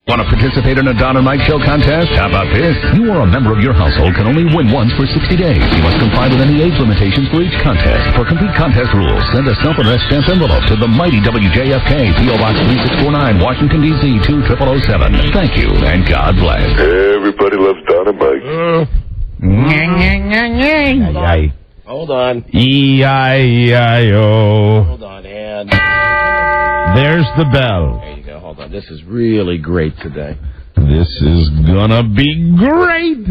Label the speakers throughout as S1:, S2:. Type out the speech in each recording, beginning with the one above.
S1: Want to participate in a Don and Mike Show contest? How about this? You or a member of your household can only win once for 60 days. You must comply with any age limitations for each contest. For complete contest rules, send a self-addressed stamped envelope to the mighty WJFK, P.O. Box 3649, Washington, D.C. 20007. Thank you, and God bless.
S2: Everybody loves Don and Mike.
S3: Hold on.
S4: E-I-E-I-O.
S3: Hold on, and...
S4: There's the bell.
S3: There you go. Hold on. This is really great today.
S4: This is gonna be great.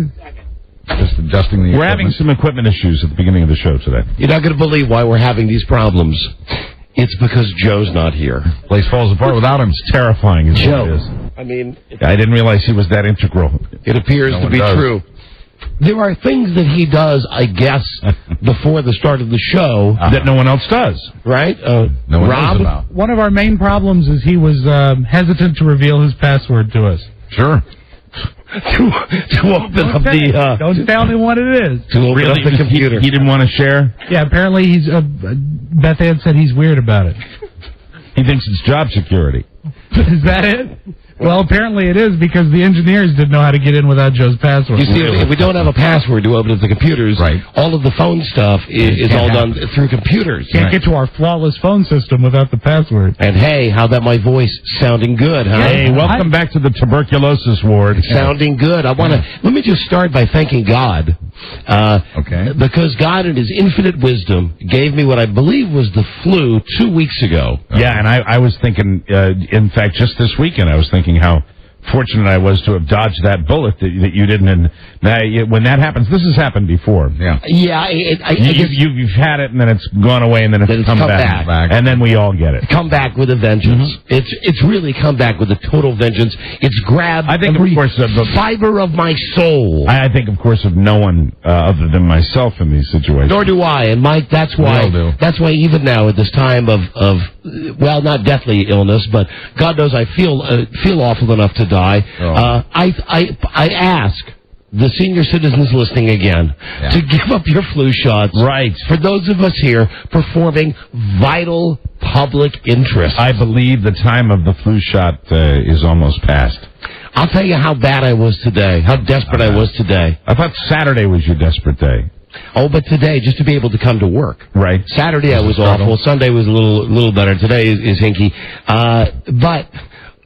S5: Just adjusting the
S4: We're having some equipment issues at the beginning of the show today.
S3: You're not going to believe why we're having these problems. It's because Joe's not here.
S5: Place falls apart without him.
S4: It's terrifying. Is
S3: Joe.
S4: what it is.
S3: I mean...
S4: I didn't realize he was that integral.
S3: It appears to be true. There are things that he does, I guess, before the start of the show
S4: that no one else does.
S3: Right?
S5: No one
S3: Rob?
S5: knows about.
S6: One of our main problems is he was hesitant to reveal his password to us.
S5: Sure.
S3: to open up the...
S6: Don't tell me what it is.
S3: To open up the computer.
S4: He didn't want to share?
S6: Yeah, apparently he's... Beth Ann said he's weird about it.
S4: He thinks it's job security.
S6: Is that it? Well, apparently it is because the engineers didn't know how to get in without Joe's password.
S3: You see, if we don't have a password to open up the computers,
S5: right.
S3: all of the phone stuff is all done through computers.
S6: Can't get to our flawless phone system without the password.
S3: And hey, how about my voice sounding good, huh?
S4: Hey, welcome back to the tuberculosis ward.
S3: Sounding good. Let me just start by thanking God.
S5: Okay.
S3: Because God, in His infinite wisdom, gave me what I believe was the flu 2 weeks ago.
S4: Yeah, and I was thinking, in fact, just this weekend, I was thinking how fortunate I was to have dodged that bullet that you didn't. And when that happens, this has happened before.
S5: Yeah.
S3: Yeah, I guess
S4: you've had it, and then it's gone away, and then it's come back. And then we all get it.
S3: Come back with a vengeance. It's really come back with a total vengeance. It's grabbed every fiber of my soul.
S4: I think, of course, of no one other than myself in these situations.
S3: Nor do I. And Mike, that's why even now at this time of well, not deathly illness, but God knows I feel awful enough to die. I ask the senior citizens listening again to give up your flu shots.
S4: Right.
S3: For those of us here performing vital public interest.
S4: I believe the time of the flu shot is almost past.
S3: I'll tell you how bad I was today, how desperate I was today.
S4: I thought Saturday was your desperate day.
S3: Oh, but today, just to be able to come to work.
S4: Right.
S3: Saturday I was awful. Sunday was a little better. Today is hinky. But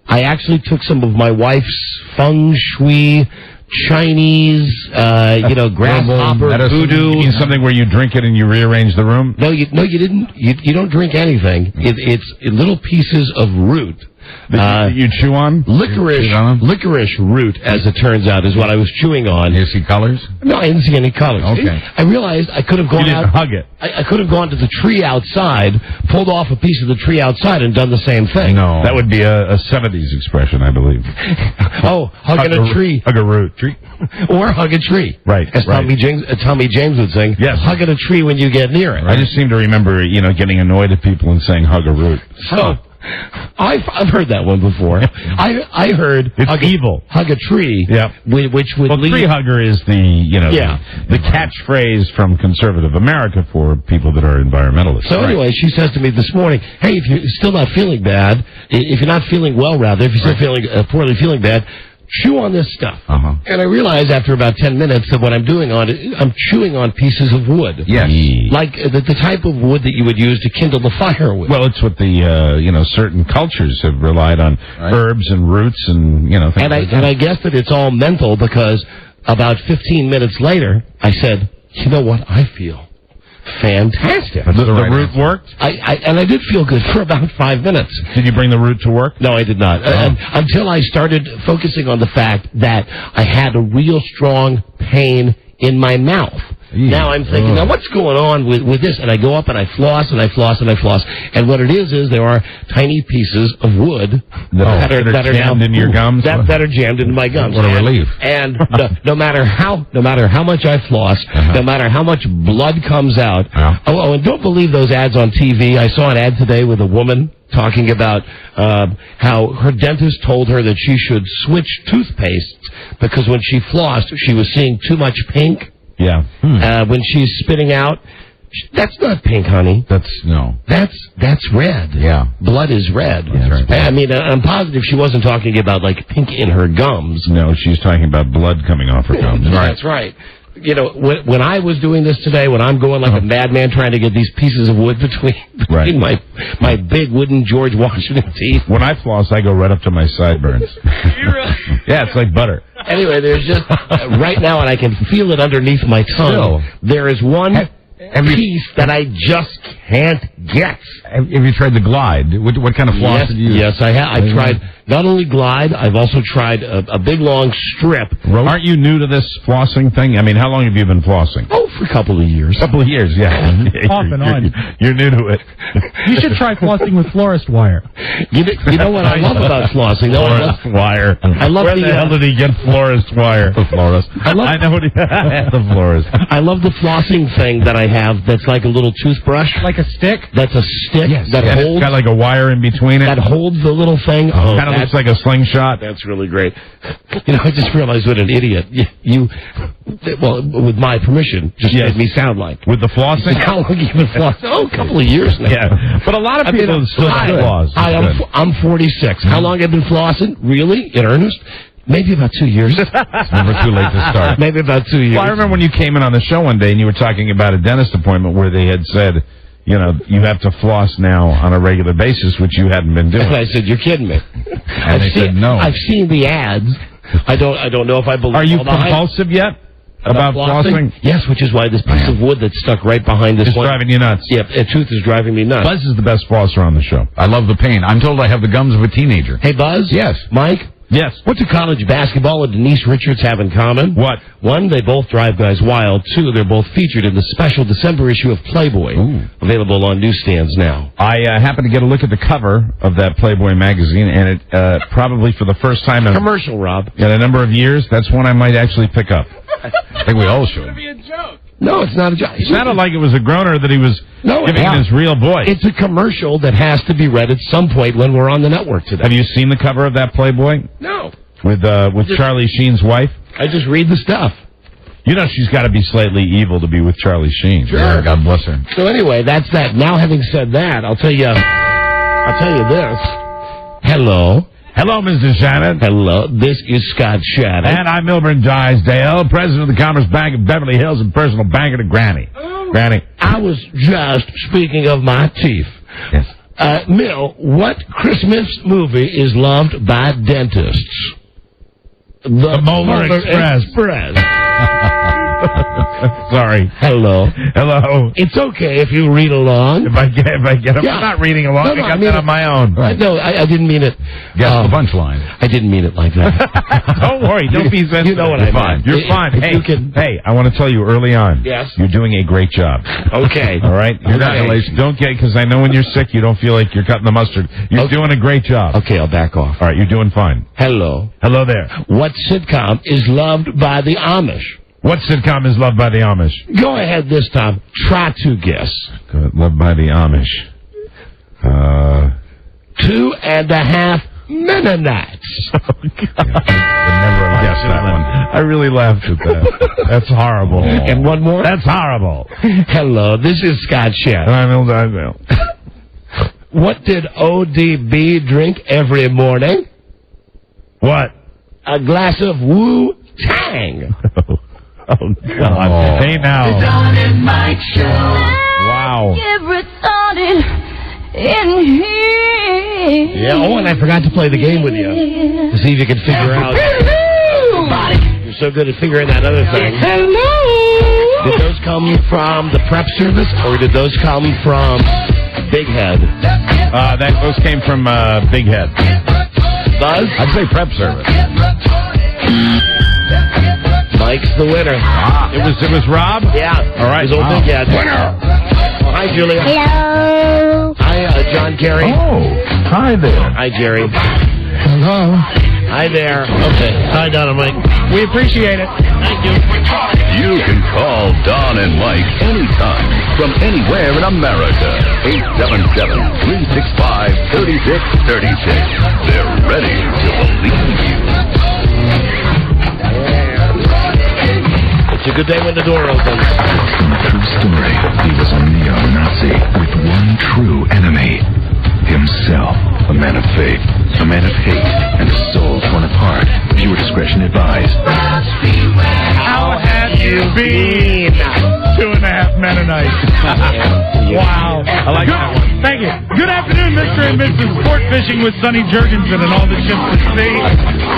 S3: I actually took some of my wife's feng shui, Chinese, grasshopper, voodoo.
S4: You mean something where you drink it and you rearrange the room?
S3: No, you didn't. You don't drink anything. It's little pieces of root.
S4: You chew on?
S3: Licorice root, as it turns out, is what I was chewing on.
S5: You see colors?
S3: No, I didn't see any colors.
S5: Okay.
S3: I realized I could have gone
S4: You didn't hug it.
S3: I could have gone to the tree outside, pulled off a piece of the tree outside, and done the same thing.
S5: No.
S4: That would be a 70s expression, I believe.
S3: Oh, hugging a tree.
S4: Hug a root. Tree.
S3: Or hug a tree.
S4: Right.
S3: As Tommy James would sing.
S4: Yes.
S3: Hugging a tree when you get near it.
S4: I just seem to remember, getting annoyed at people and saying hug a root.
S3: So, I've heard that one before. I heard
S4: it's evil.
S3: Hug a tree.
S4: Yeah.
S3: Which would lead...
S4: tree hugger is the catchphrase from conservative America for people that are environmentalists.
S3: So anyway, she says to me this morning, hey, if you're still not feeling bad, if you're not feeling well, rather, if you're still feeling poorly feeling bad, chew on this stuff. And I realized after about 10 minutes that what I'm doing I'm chewing on pieces of wood.
S5: Yes.
S3: Like the type of wood that you would use to kindle the fire with.
S4: Well, it's what the, certain cultures have relied on, herbs and roots and, things like that.
S3: And I guess that it's all mental because about 15 minutes later, I said, you know what, I feel fantastic.
S4: The root worked?
S3: I did feel good for about 5 minutes.
S4: Did you bring the root to work?
S3: No, I did not. Until I started focusing on the fact that I had a real strong pain in my mouth. Now I'm thinking, now what's going on with this? And I go up and I floss and I floss and I floss. And what it is there are tiny pieces of wood that are
S4: jammed in your gums?
S3: That are jammed into my gums.
S5: What a relief.
S3: And no matter how much I floss, no matter how much blood comes out. And don't believe those ads on TV. I saw an ad today with a woman talking about how her dentist told her that she should switch toothpastes because when she flossed, she was seeing too much pink.
S4: Yeah.
S3: When she's spitting out, That's not pink, honey. That's red.
S5: Yeah.
S3: Blood is red.
S5: That's right.
S3: I mean, I'm positive she wasn't talking about, like, pink in her gums.
S4: No, she's talking about blood coming off her gums.
S3: That's right. You know, when I was doing this today, when I'm going like a madman trying to get these pieces of wood between my big wooden George Washington teeth.
S4: When I floss, I go right up to my sideburns. Yeah, it's like butter.
S3: Anyway, there's just, right now, and I can feel it underneath my tongue, there is one piece that I just can't get.
S5: Have you tried the Glide? What kind of floss did you use?
S3: Yes, I have. I've tried not only Glide, I've also tried a big, long strip.
S4: Aren't you new to this flossing thing? I mean, how long have you been flossing?
S3: Oh, for a couple of years.
S4: A couple of years, yeah.
S6: Off and on.
S4: You're new to it.
S6: You should try flossing with florist wire.
S3: You know what I love about flossing?
S4: Florist wire.
S3: I love
S4: Where the hell did he get florist wire?
S5: The florist.
S4: I know what the florist.
S3: I love the flossing thing that I have that's like a little toothbrush.
S6: Like a stick?
S3: That's a stick that
S4: And
S3: holds...
S4: it's got like a wire in between it.
S3: That holds the little thing. Oh,
S4: Kind of looks like a slingshot.
S3: That's really great. You know, I just realized what an idiot you well, with my permission, just made me sound like.
S4: With the flossing?
S3: How long have you been flossing? Oh, a couple of years now.
S4: Yeah. But a lot of people still floss.
S3: Hi, I'm 46. How long have I been flossing? Really? In earnest? Maybe about 2 years.
S5: It's never too late to start.
S3: Maybe about 2 years.
S4: Well, I remember when you came in on the show one day and you were talking about a dentist appointment where they had said, you know, you have to floss now on a regular basis, which you hadn't been doing.
S3: And I said, you're kidding me.
S5: And they said no.
S3: I've seen the ads. I don't know if I believe.
S4: Are you compulsive yet about flossing?
S3: Yes, which is why this piece of wood that's stuck right behind this
S4: It's
S3: one.
S4: driving you nuts.
S3: Yeah, a tooth is driving me nuts.
S4: Buzz is the best flosser on the show.
S5: I love the pain. I'm told I have the gums of a teenager.
S3: Hey, Buzz?
S5: Yes.
S3: Mike?
S4: Yes.
S3: What do college basketball and Denise Richards have in common?
S4: What?
S3: One, they both drive guys wild. Two, they're both featured in the special December issue of Playboy, available on newsstands now.
S4: I happened to get a look at the cover of that Playboy magazine, and it probably for the first time in
S3: Commercial, Rob.
S4: a number of years, that's one I might actually pick up.
S5: I think we all should.
S3: No, it's not a joke.
S4: It sounded like it was a groaner that he was giving his real voice.
S3: It's a commercial that has to be read at some point when we're on the network today.
S4: Have you seen the cover of that Playboy?
S3: No.
S4: With Charlie Sheen's wife?
S3: I just read the stuff.
S4: You know she's got to be slightly evil to be with Charlie Sheen.
S3: Sure.
S5: Yeah, God bless her.
S3: So anyway, that's that. Now, having said that, I'll tell you this. Hello.
S4: Hello, Mr. Shannon.
S3: Hello. This is Scott Shannon.
S4: And I'm Milburn Drysdale, president of the Commerce Bank of Beverly Hills and personal banker to Granny. Granny.
S3: I was just speaking of my teeth.
S4: Yes.
S3: Mill, what Christmas movie is loved by dentists? The
S4: Molar Express. Sorry.
S3: Hello.
S4: Hello.
S3: It's okay if you read along.
S4: If I get them. I'm not reading along.
S3: No,
S4: I got
S3: I mean
S4: that on my own.
S3: Right. No, I didn't mean it.
S5: Guess the punchline.
S3: I didn't mean it like that.
S4: Don't worry. Don't be sensitive.
S3: You know what I mean.
S4: You're fine. Hey, I want to tell you early on.
S3: Yes.
S4: You're doing a great job.
S3: Okay.
S4: All right?
S5: Congratulations.
S4: Don't get, because I know when you're sick, you don't feel like you're cutting the mustard. You're doing a great job.
S3: Okay, I'll back off.
S4: All right, you're doing fine.
S3: Hello.
S4: Hello there.
S3: What sitcom is loved by the Amish?
S4: What sitcom is loved by the Amish?
S3: Go ahead this time. Try to guess.
S4: Loved by the Amish.
S3: 2.5 Mennonites.
S4: Oh, God. Would never have guessed that one. I really laughed at that. That's horrible.
S3: And one more.
S4: That's horrible.
S3: Hello, this is Scott Shannon.
S4: I'm Bill Drysdale.
S3: What did ODB drink every morning?
S4: What?
S3: A glass of Wu-Tang.
S4: Oh, God.
S5: Oh.
S4: Hey, now.
S7: The Don and Mike Show.
S4: Wow.
S7: Everybody in here.
S3: Yeah, oh, and I forgot to play the game with you to see if you could figure out. You're so good at figuring that other thing.
S7: Hello.
S3: Did those come from the prep service, or did those come from Big Head?
S4: Those came from Big Head.
S3: Buzz?
S5: I'd say prep service.
S3: Mike's the winner.
S4: It was Rob?
S3: Yeah.
S4: All right.
S3: It was old
S4: Wow.
S3: Big Head. Winner. Oh, hi, Julia.
S7: Hello.
S3: Hi, John Kerry.
S4: Oh, hi there.
S3: Hi, Jerry.
S6: Hello.
S3: Hi there. Okay. Hi, Don and Mike.
S6: We appreciate it.
S3: Thank you.
S1: You can call Don and Mike anytime from anywhere in America. 877-365-3636. They're ready to believe you.
S3: It's a good day when the door opens.
S1: story. He was a neo-Nazi with one true enemy. Himself. A man of faith, a man of hate, and a soul torn apart. Viewer discretion advised.
S6: How have you been? 2.5 Mennonites. Wow.
S4: I like that one.
S6: Thank you. Good afternoon, Mr. and Mrs. Sport Fishing with Sonny Jurgensen and all the ships at sea.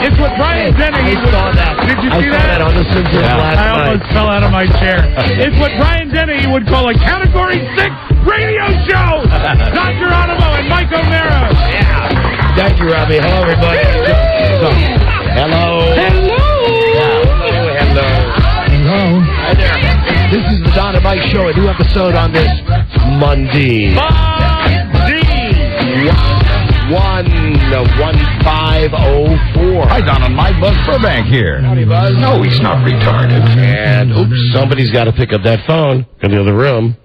S6: It's what Brian Denning...
S3: I saw that.
S6: Did you
S3: I
S6: see
S3: saw that on the Simpsons last
S6: I almost
S3: night.
S6: fell out of my chair. It's what Brian Denning would call a Category 6 radio show. Dr. Onimo and Mike O'Mara.
S3: Yeah. Thank you, Robbie. Hello, everybody. Hello. Hello. Hi there. This is the Don and Mike Show, a new episode on this Monday. 1504.
S5: Hi, Don and Mike. Buzz Burbank here.
S3: Howdy, Buzz.
S1: No, he's not retarded.
S3: And, oops, somebody's got to pick up that phone in the other room.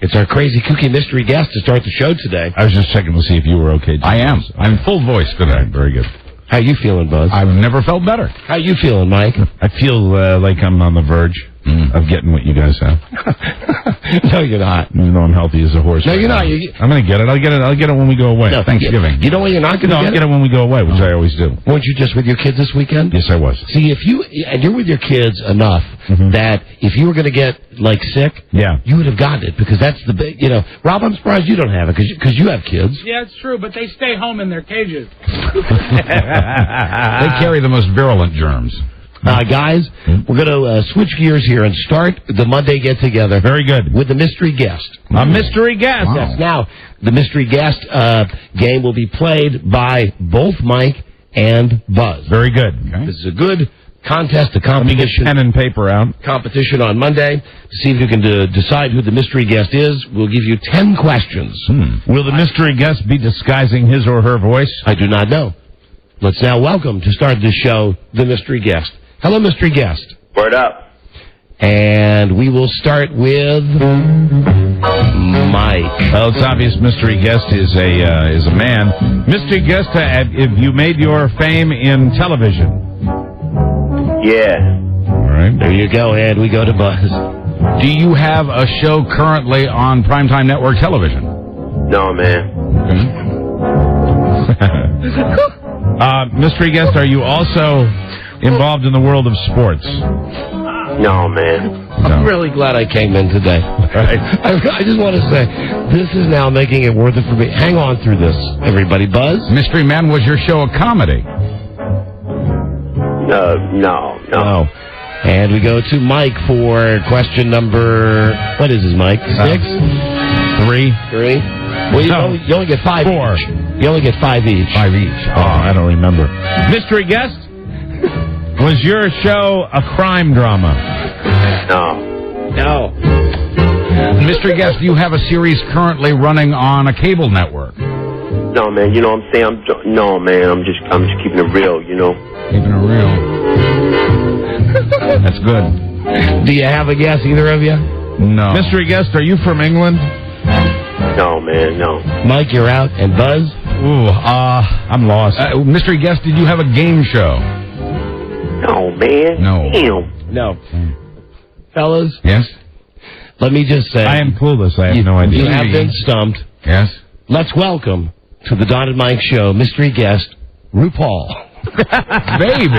S3: It's our crazy, kooky mystery guest to start the show today.
S4: I was just checking to see if you were okay.
S5: I am. I'm full voice today.
S4: Very good.
S3: How you feeling, Buzz?
S5: I've never felt better.
S3: How you feeling, Mike?
S4: I feel like I'm on the verge of getting what you guys have.
S3: No, you're not.
S4: Even though I'm healthy as a horse.
S3: No,
S4: right
S3: you're
S4: now.
S3: not.
S4: I'm going to get it. I'll get it when we go away.
S3: No,
S4: Thanksgiving.
S3: You know what you're not going to
S4: I'll
S3: get?
S4: get it when we go away, which I always do.
S3: Weren't you just with your kids this weekend?
S4: Yes, I was.
S3: See, if you're with your kids enough that if you were going to get, sick,
S4: Yeah.
S3: you would have gotten it, because that's the big, Rob, I'm surprised you don't have it, because you have kids.
S6: Yeah, it's true, but they stay home in their cages.
S5: They carry the most virulent germs.
S3: Guys, we're going to switch gears here and start the Monday get-together.
S4: Very good.
S3: With the mystery guest.
S4: A mystery guest.
S5: Wow.
S3: Yes, now, the mystery guest game will be played by both Mike and Buzz.
S4: Very good.
S5: Okay.
S3: This is a good contest, a
S4: Let me get
S3: competition.
S4: pen and paper out.
S3: Competition on Monday to see if you can decide who the mystery guest is. We'll give you 10 questions.
S4: Will the mystery guest be disguising his or her voice?
S3: I do not know. Let's now welcome, to start this show, the mystery guest. Hello, mystery guest.
S2: Word up.
S3: And we will start with Mike.
S4: Well, it's obvious mystery guest is a man. Mystery guest, if you made your fame in television.
S2: Yeah.
S4: All right.
S3: There you go, and we go to Buzz.
S5: Do you have a show currently on primetime network television?
S2: No, man.
S4: Mystery guest, are you also involved in the world of sports?
S2: No, man.
S3: I'm really glad I came in today.
S4: Right.
S3: I just want to say, this is now making it worth it for me. Hang on through this, everybody. Buzz?
S5: Mystery Man, was your show a comedy?
S2: No.
S3: Oh. And we go to Mike for question number, what is this, Mike? 6?
S4: 3.
S3: 3? Well, you only get 5
S4: 4.
S3: each. You only get 5 each.
S5: 5 each.
S4: Oh, I don't remember. Mystery guest, was your show a crime drama?
S2: No.
S5: Mystery Guest, do you have a series currently running on a cable network?
S2: No, man. You know what I'm saying? No, man. I'm just keeping it real,
S5: Keeping it real. That's good.
S3: Do you have a guess, either of you?
S5: No.
S4: Mystery guest, are you from England?
S2: No, man. No.
S3: Mike, you're out. And Buzz?
S4: Ooh, I'm lost.
S5: Mystery Guest, did you have a game show?
S2: No, man.
S5: No.
S2: Damn.
S3: No. Fellas,
S5: Yes?
S3: let me just say,
S4: I am clueless. I have no
S3: you
S4: idea.
S3: have been stumped.
S5: Yes?
S3: Let's welcome to the Don and Mike Show mystery guest, RuPaul.
S5: Baby.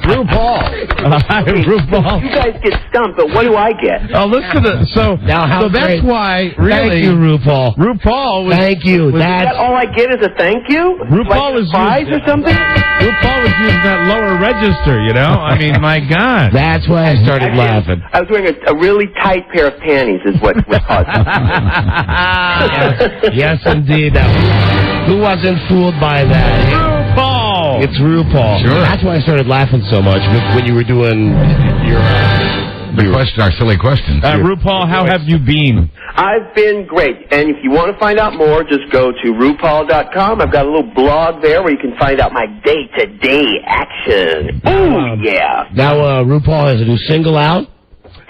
S5: RuPaul.
S4: RuPaul.
S2: You guys get stumped, but what do I get?
S4: Oh, listen to so.
S3: Now, how
S4: so that's
S3: great.
S4: why,
S3: Thank
S4: really,
S3: you, RuPaul.
S4: RuPaul was.
S3: Thank you.
S2: Is that all I get is a thank you?
S4: RuPaul
S2: like
S4: is
S2: a prize
S4: used-
S2: or something?
S4: RuPaul was using that lower register. I mean, my God.
S3: That's why I started laughing.
S2: I was wearing a really tight pair of panties is what caused it.
S3: Yes, indeed. Who wasn't fooled by that?
S4: RuPaul.
S3: It's RuPaul.
S5: Sure.
S3: That's why I started laughing so much when you were doing your...
S5: Our silly questions.
S4: RuPaul, how have you been?
S2: I've been great. And if you want to find out more, just go to RuPaul.com. I've got a little blog there where you can find out my day-to-day action. Oh, yeah.
S3: Now, RuPaul has a new single out,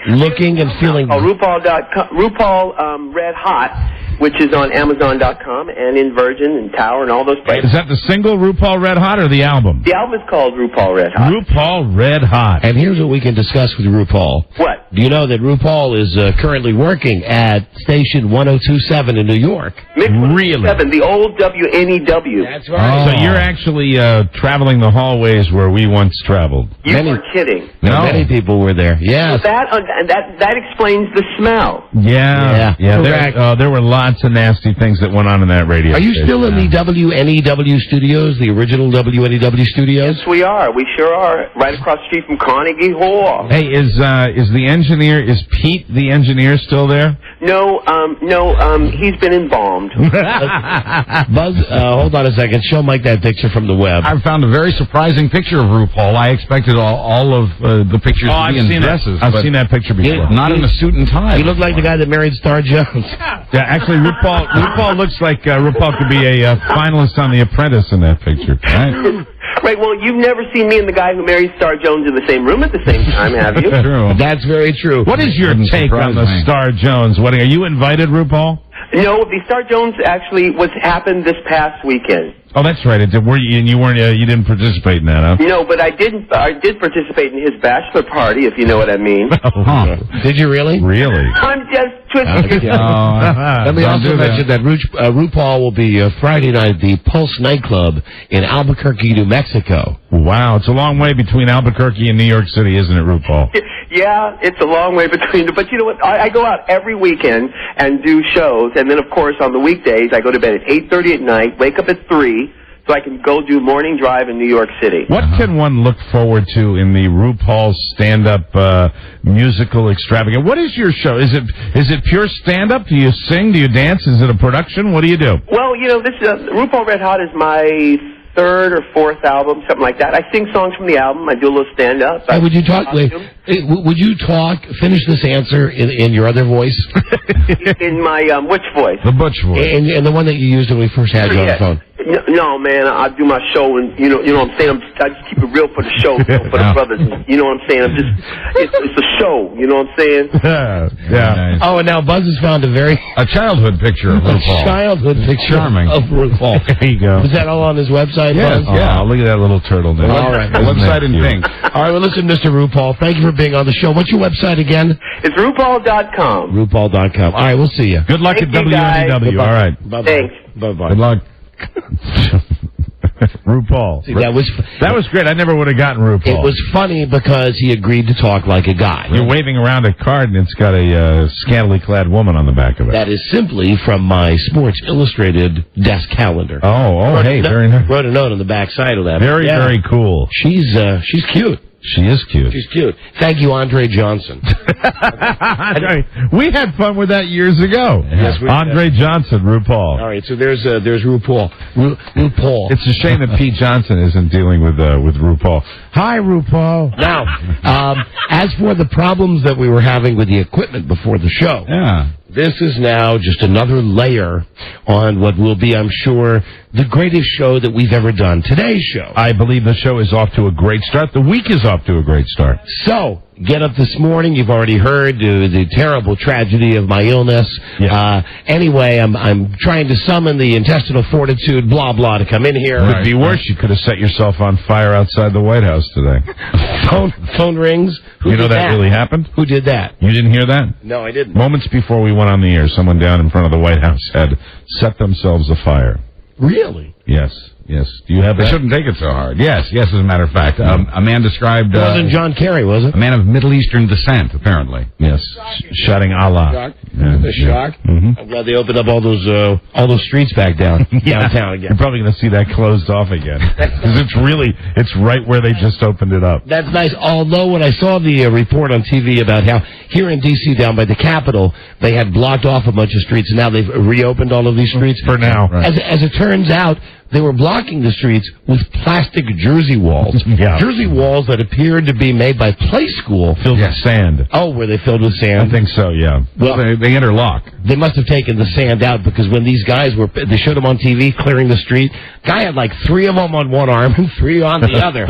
S3: Looking and Feeling...
S2: Oh, RuPaul.com, RuPaul Red Hot. which is on Amazon.com and in Virgin and Tower and all those places.
S4: Is that the single RuPaul Red Hot or the album?
S2: The album is called RuPaul Red Hot.
S4: RuPaul Red Hot.
S3: And here's what we can discuss with RuPaul.
S2: What?
S3: Do you know that RuPaul is currently working at station 1027 in New York?
S2: Mix
S4: Really?
S2: 7, the old WNEW.
S3: That's right.
S4: So you're actually traveling the hallways where we once traveled.
S2: You are kidding.
S3: No. Many people were there. Yes.
S2: That explains the smell.
S4: Yeah.
S3: Correct.
S4: There were lots of nasty things that went on in that radio.
S3: Are you
S4: station.
S3: still in the WNEW studios, the original WNEW studios?
S2: Yes, we are. We sure are. Right across the street from Carnegie Hall.
S4: Hey, is the engineer, is Pete the engineer still there?
S2: No, he's been embalmed.
S3: Buzz, hold on a second. Show Mike that picture from the web.
S5: I found a very surprising picture of RuPaul. I expected all of the pictures to be in dresses.
S4: I've seen that picture before.
S5: Not in a suit and tie.
S3: He looked like the guy that married Star Jones.
S4: Yeah, actually, RuPaul looks like RuPaul could be a finalist on The Apprentice in that picture. Right?
S2: Right, well, you've never seen me and the guy who married Star Jones in the same room at the same time, have you?
S4: True.
S3: That's very true.
S4: What is your take on the Star Jones wedding? Are you invited, RuPaul?
S2: No, the Star Jones actually happened this past weekend.
S4: Oh, that's right. You didn't participate in that, huh?
S2: No, but I did participate in his bachelor party, if you know what I mean.
S3: Did you really?
S4: Really?
S2: I'm just twisting.
S3: Let me also mention that RuPaul will be Friday night at the Pulse nightclub in Albuquerque, New Mexico.
S4: Wow, it's a long way between Albuquerque and New York City, isn't it, RuPaul?
S2: Yeah, it's a long way between. But you know what? I go out every weekend and do shows, and then of course on the weekdays I go to bed at 8:30 at night, wake up at 3. So I can go do morning drive in New York City.
S4: What can one look forward to in the RuPaul stand-up musical extravaganza? What is your show? Is it pure stand-up? Do you sing? Do you dance? Is it a production? What do you do?
S2: Well, you know, this RuPaul Red Hot is my third or fourth album, something like that. I sing songs from the album. I do a little stand-up.
S3: Hey, would you talk? Would you talk? Finish this answer in your other voice.
S2: In my which voice?
S5: The Butch voice.
S3: And the one that you used when we first had you on the phone.
S2: No, man, I do my show, and you know what I'm saying. I just keep it real for the show, for the brothers. You know what I'm saying? It's a show. You know what I'm saying?
S4: Yeah.
S3: Oh, and now Buzz has found
S5: a childhood picture of RuPaul.
S3: A childhood picture of RuPaul.
S4: There you go.
S3: Is that all on his website?
S5: Yes.
S3: Buzz?
S5: Yeah.
S4: Look at that little turtle there.
S3: All right.
S5: Website in pink.
S3: All right. Well, listen, Mr. RuPaul. Thank you for being on the show. What's your website again?
S2: It's RuPaul.com.
S3: RuPaul.com. All right. We'll see you.
S4: Good luck
S2: Thank
S4: at
S2: you, guys.
S4: WNEW. All right.
S3: Bye-bye.
S2: Thanks.
S3: Bye-bye.
S4: Good luck. RuPaul.
S3: See, that was
S4: great. I never would have gotten RuPaul.
S3: It was funny because he agreed to talk like a guy.
S4: You're waving around a card and it's got a scantily clad woman on the back of it.
S3: That is simply from my Sports Illustrated desk calendar.
S4: Very nice.
S3: Wrote a note on the back side of that.
S4: Very, very cool.
S3: She's cute.
S4: She is cute.
S3: She's cute. Thank you, Andre Johnson.
S4: We had fun with that years ago.
S3: Yes, we
S4: Andre Johnson, RuPaul.
S3: All right, so there's RuPaul. RuPaul.
S4: It's a shame that Pete Johnson isn't dealing with RuPaul. Hi, RuPaul.
S3: Now, as for the problems that we were having with the equipment before the show, this is now just another layer on what will be, I'm sure, the greatest show that we've ever done. Today's show.
S4: I believe the show is off to a great start. The week is off to a great start.
S3: So, get up this morning. You've already heard the terrible tragedy of my illness.
S4: Yeah.
S3: Anyway, I'm trying to summon the intestinal fortitude, blah, blah, to come in here.
S4: Could be worse. You could have set yourself on fire outside the White House today.
S3: Phone rings.
S4: You know that really happened?
S3: Who did that?
S4: You didn't hear that?
S3: No, I didn't.
S4: Moments before we went on the air, someone down in front of the White House had set themselves afire.
S3: Really?
S4: Yes. Do you have that?
S5: They shouldn't take it so hard. Yes, as a matter of fact. A man described...
S3: It wasn't John Kerry, was it?
S5: A man of Middle Eastern descent, apparently.
S4: Yes. Shouting Allah.
S3: Shock? Mm-hmm. I'm glad they opened up all those streets back downtown again.
S4: You're probably going to see that closed off again. Because it's right where they just opened it up.
S3: That's nice. Although when I saw the report on TV about how here in D.C. down by the Capitol, they had blocked off a bunch of streets, and now they've reopened all of these streets.
S4: For now.
S3: Right. As it turns out, they were blocking the streets with plastic jersey walls. Jersey walls that appeared to be made by Play School.
S4: Filled with sand.
S3: Oh, were they filled with sand?
S4: I think so, yeah.
S3: Well,
S5: they interlock.
S3: They must have taken the sand out because when these guys they showed them on TV clearing the street, guy had like 3 of them on one arm and 3 on the other.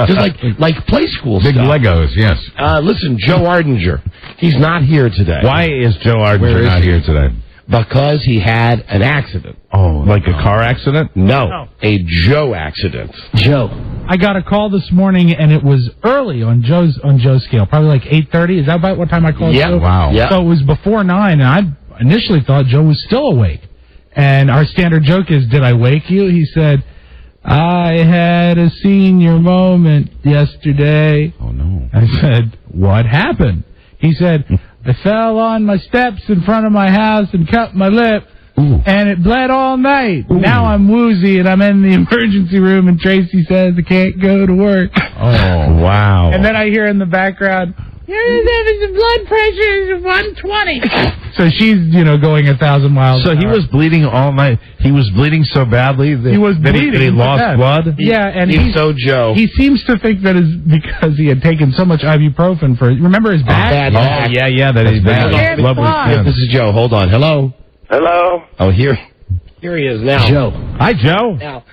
S3: Just like Play School
S5: Big
S3: stuff.
S5: Legos, yes.
S3: Listen, Joe Ardinger, he's not here today.
S4: Why is Joe Ardinger not here today?
S3: because he had an accident.
S4: Oh, like a car accident?
S3: No, a Joe accident.
S8: Joe. I got a call this morning, and it was early on Joe's scale, probably like 8:30. Is that about what time I called Joe?
S4: Wow.
S3: Yeah.
S8: So it was before 9, and I initially thought Joe was still awake. And our standard joke is, did I wake you? He said, I had a senior moment yesterday.
S4: Oh, no.
S8: I said, what happened? He said, I fell on my steps in front of my house and cut my lip.
S4: Ooh.
S8: And it bled all night.
S4: Ooh.
S8: Now I'm woozy and I'm in the emergency room and Tracy says I can't go to work.
S4: Oh, wow.
S8: And then I hear in the background, the blood pressure is 120. So she's, going 1,000 miles.
S4: So he was bleeding all night. He was bleeding so badly that
S8: He was bleeding
S4: that he
S8: to
S4: lost
S8: death.
S4: blood?
S8: Yeah, and
S3: He's so Joe.
S8: he seems to think that is because he had taken so much ibuprofen for, remember his back?
S3: bad back.
S4: Oh, yeah, that is bad.
S8: bad.
S4: Blood was
S8: Fine.
S4: thin.
S3: This is Joe. Hold on. Hello.
S2: Hello.
S3: Oh, here he is now.
S8: Joe.
S4: Hi, Joe.
S3: Now,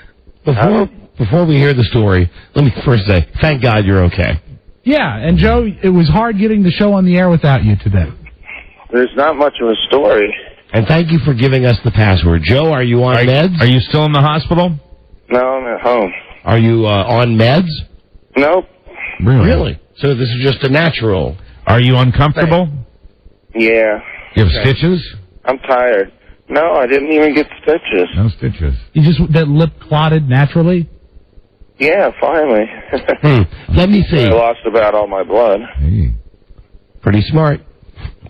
S3: before we hear the story, let me first say, thank God you're okay.
S8: Yeah, and Joe, it was hard getting the show on the air without you today.
S2: There's not much of a story.
S3: And thank you for giving us the password. Joe, are you on meds?
S4: Are you still in the hospital?
S2: No, I'm at home.
S3: Are you on meds?
S2: Nope.
S3: Really? So this is just a natural.
S4: Are you uncomfortable?
S2: Yeah.
S4: You have stitches?
S2: I'm tired. No, I didn't even get stitches.
S4: No stitches.
S8: That lip clotted naturally?
S2: Yeah, finally.
S3: Let me see.
S2: I lost about all my blood.
S4: Hey.
S3: Pretty smart.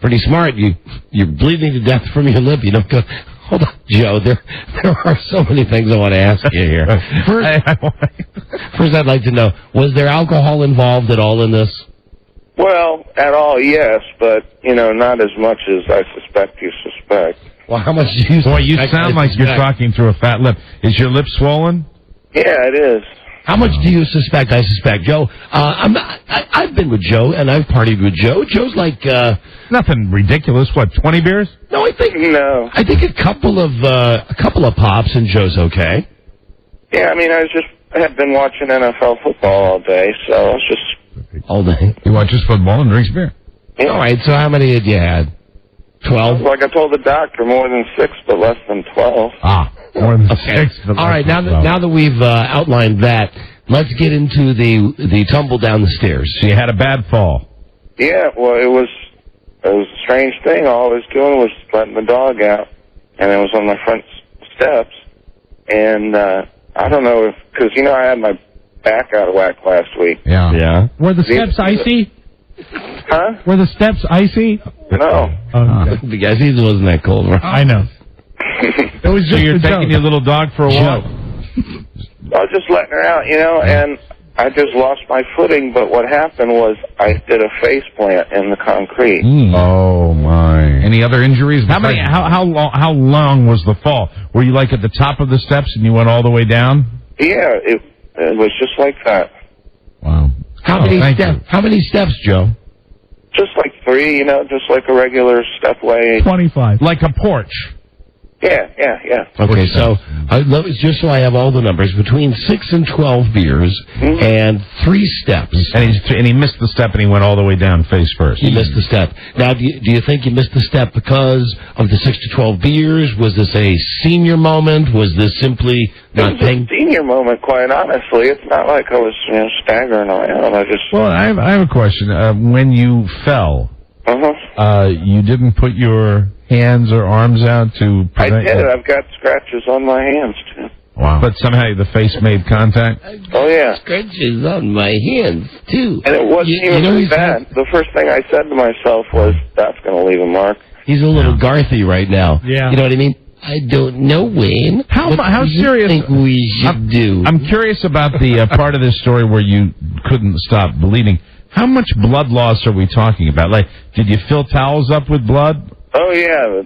S3: Pretty smart. You're bleeding to death from your lip. You don't go. Hold on, Joe. There are so many things I want to ask you here. First, I'd like to know: was there alcohol involved at all in this?
S2: Well, at all, yes, but, not as much as I suspect you suspect.
S3: Well, how much do you?
S4: Boy, you sound like you're talking through a fat lip. Is your lip swollen?
S2: Yeah, it is.
S3: How much do you suspect? I suspect, Joe. I've been with Joe, and I've partied with Joe. Joe's like
S4: Nothing ridiculous. What, 20 beers?
S3: no. I think a couple of pops, and Joe's okay.
S2: Yeah, I had been watching NFL football all day, so I was just...
S3: All day.
S4: He watches football and drinks beer.
S2: Yeah.
S3: All right. So how many had you had? 12.
S2: Like I told the doctor, more than 6, but less than 12.
S4: More than
S3: Okay.
S4: 6. But
S3: All right. Now that we've outlined that, let's get into the tumble down the stairs.
S4: So you had a bad fall.
S2: Yeah, well, it was a strange thing. All I was doing was letting the dog out, and it was on my front steps. And I don't know because I had my back out of whack last week.
S4: Yeah.
S3: Yeah.
S8: Were the steps icy?
S2: Huh?
S8: Were the steps icy?
S2: No.
S3: The guy's season wasn't that cold, right?
S8: I know. It was just
S4: So you're
S8: a
S4: taking
S8: joke.
S4: your little dog for a walk?
S2: I was just letting her out, and I just lost my footing. But what happened was I did a face plant in the concrete.
S4: Oh my! Any other injuries? How long was the fall? Were you like at the top of the steps and you went all the way down?
S2: Yeah, it was just like that.
S4: Wow!
S3: How many steps, Joe?
S2: Just like 3, just like a regular stepway.
S8: 25.
S4: Like a porch.
S2: Yeah.
S3: Okay, so just so I have all the numbers, between 6 and 12 beers and 3 steps.
S4: And he missed the step and he went all the way down face first.
S3: He missed the step. Now, do you think you missed the step because of the 6 to 12 beers? Was this a senior moment? Was this simply not
S2: It was a senior moment, quite honestly. It's not like I was staggering around.
S4: Well, I have a question. When you fell, you didn't put your hands or arms out to
S2: I
S4: prevent...
S2: did. I've got scratches on my hands, too.
S4: Wow. But somehow the face made contact?
S2: Oh, yeah.
S3: Scratches on my hands, too.
S2: And it wasn't even bad. The first thing I said to myself was, that's going to leave a mark.
S3: He's a little Garthy right now.
S8: Yeah.
S3: You know what I mean? I don't know, Wayne.
S4: How serious...
S3: think we should do?
S4: I'm curious about the part of this story where you couldn't stop bleeding. How much blood loss are we talking about? Like, did you fill towels up with blood?
S2: Oh, yeah.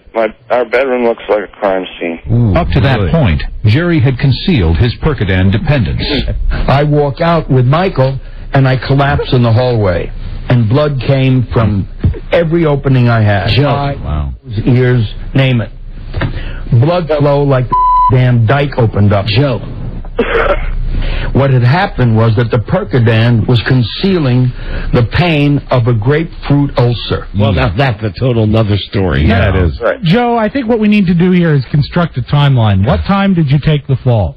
S2: Our bedroom looks like a crime scene.
S4: Ooh,
S9: Up to that point, Jerry had concealed his Percodan dependence. I walk out with Michael, and I collapse in the hallway. And blood came from every opening I had.
S4: Wow.
S9: Ears, name it. Blood flow like the damn dike opened up.
S8: Joe.
S9: What had happened was that the Percodan was concealing the pain of a grapefruit ulcer.
S3: Well, now that's a total another story.
S4: Yeah, it is.
S2: Right.
S8: Joe, I think what we need to do here is construct a timeline. What time did you take the fall?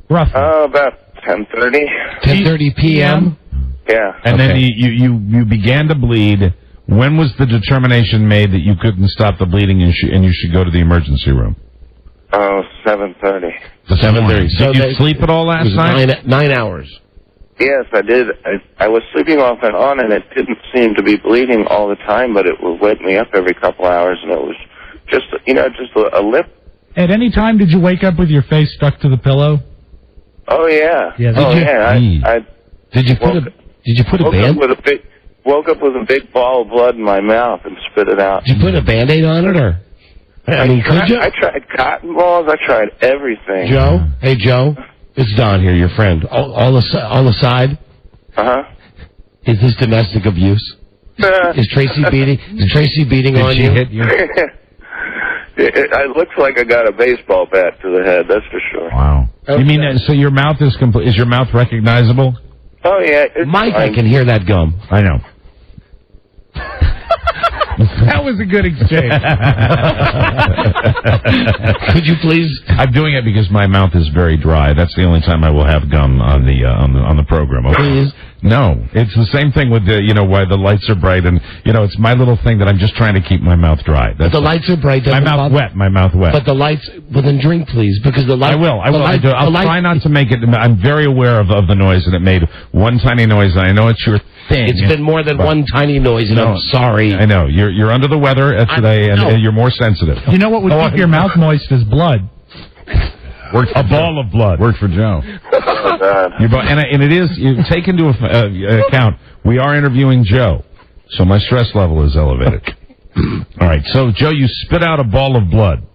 S8: Roughly.
S10: About 10:30.
S3: 10:30 p.m.?
S10: Yeah.
S4: And then you began to bleed. When was the determination made that you couldn't stop the bleeding and you should go to the emergency room?
S10: 7:30.
S4: 7:30.
S3: So
S4: Did you sleep at all last night?
S3: 9 hours.
S10: Yes, I did. I was sleeping off and on, and it didn't seem to be bleeding all the time, but it would wake me up every couple hours, and it was just, just a lip.
S8: At any time, did you wake up with your face stuck to the pillow?
S10: Oh yeah.
S8: Yeah,
S3: Did you put a band?
S10: Woke up with a big ball of blood in my mouth and spit it out.
S3: Did you put a Band-Aid on it, or? I mean, could you?
S10: I tried cotton balls. I tried everything.
S3: Joe? Hey, Joe. It's Don here, your friend. All aside.
S10: Uh-huh.
S3: Is this domestic abuse? Is Tracy beating on
S4: Did she
S3: you?
S4: hit you?
S10: It looks like I got a baseball bat to the head. That's for sure.
S4: Wow.
S3: Okay.
S4: You mean so your mouth is complete? Is your mouth recognizable?
S10: Oh yeah. It's
S3: Mike,
S10: fine.
S3: I can hear that gum.
S4: I know.
S8: That was a good exchange.
S3: Could you please?
S4: I'm doing it because my mouth is very dry. That's the only time I will have gum on the program. Okay?
S3: Please.
S4: No, it's the same thing with the why the lights are bright and it's my little thing that I'm just trying to keep my mouth dry. That's
S3: The lights are bright.
S4: my mouth wet. My mouth wet.
S3: But the lights. Well, then drink, please, because the light.
S4: I will. I'll try not to make it. I'm very aware of the noise, and it made one tiny noise. And I know it's your thing.
S3: It's been more than one tiny noise, and
S4: No,
S3: I'm sorry.
S4: I know you're under the weather today, and you're more sensitive.
S8: You know what would keep your mouth moist is blood.
S4: A ball of blood. Worked for Joe.
S10: Oh God.
S4: And it is. You take into account we are interviewing Joe, so my stress level is elevated. All right. So Joe, you spit out a ball of blood.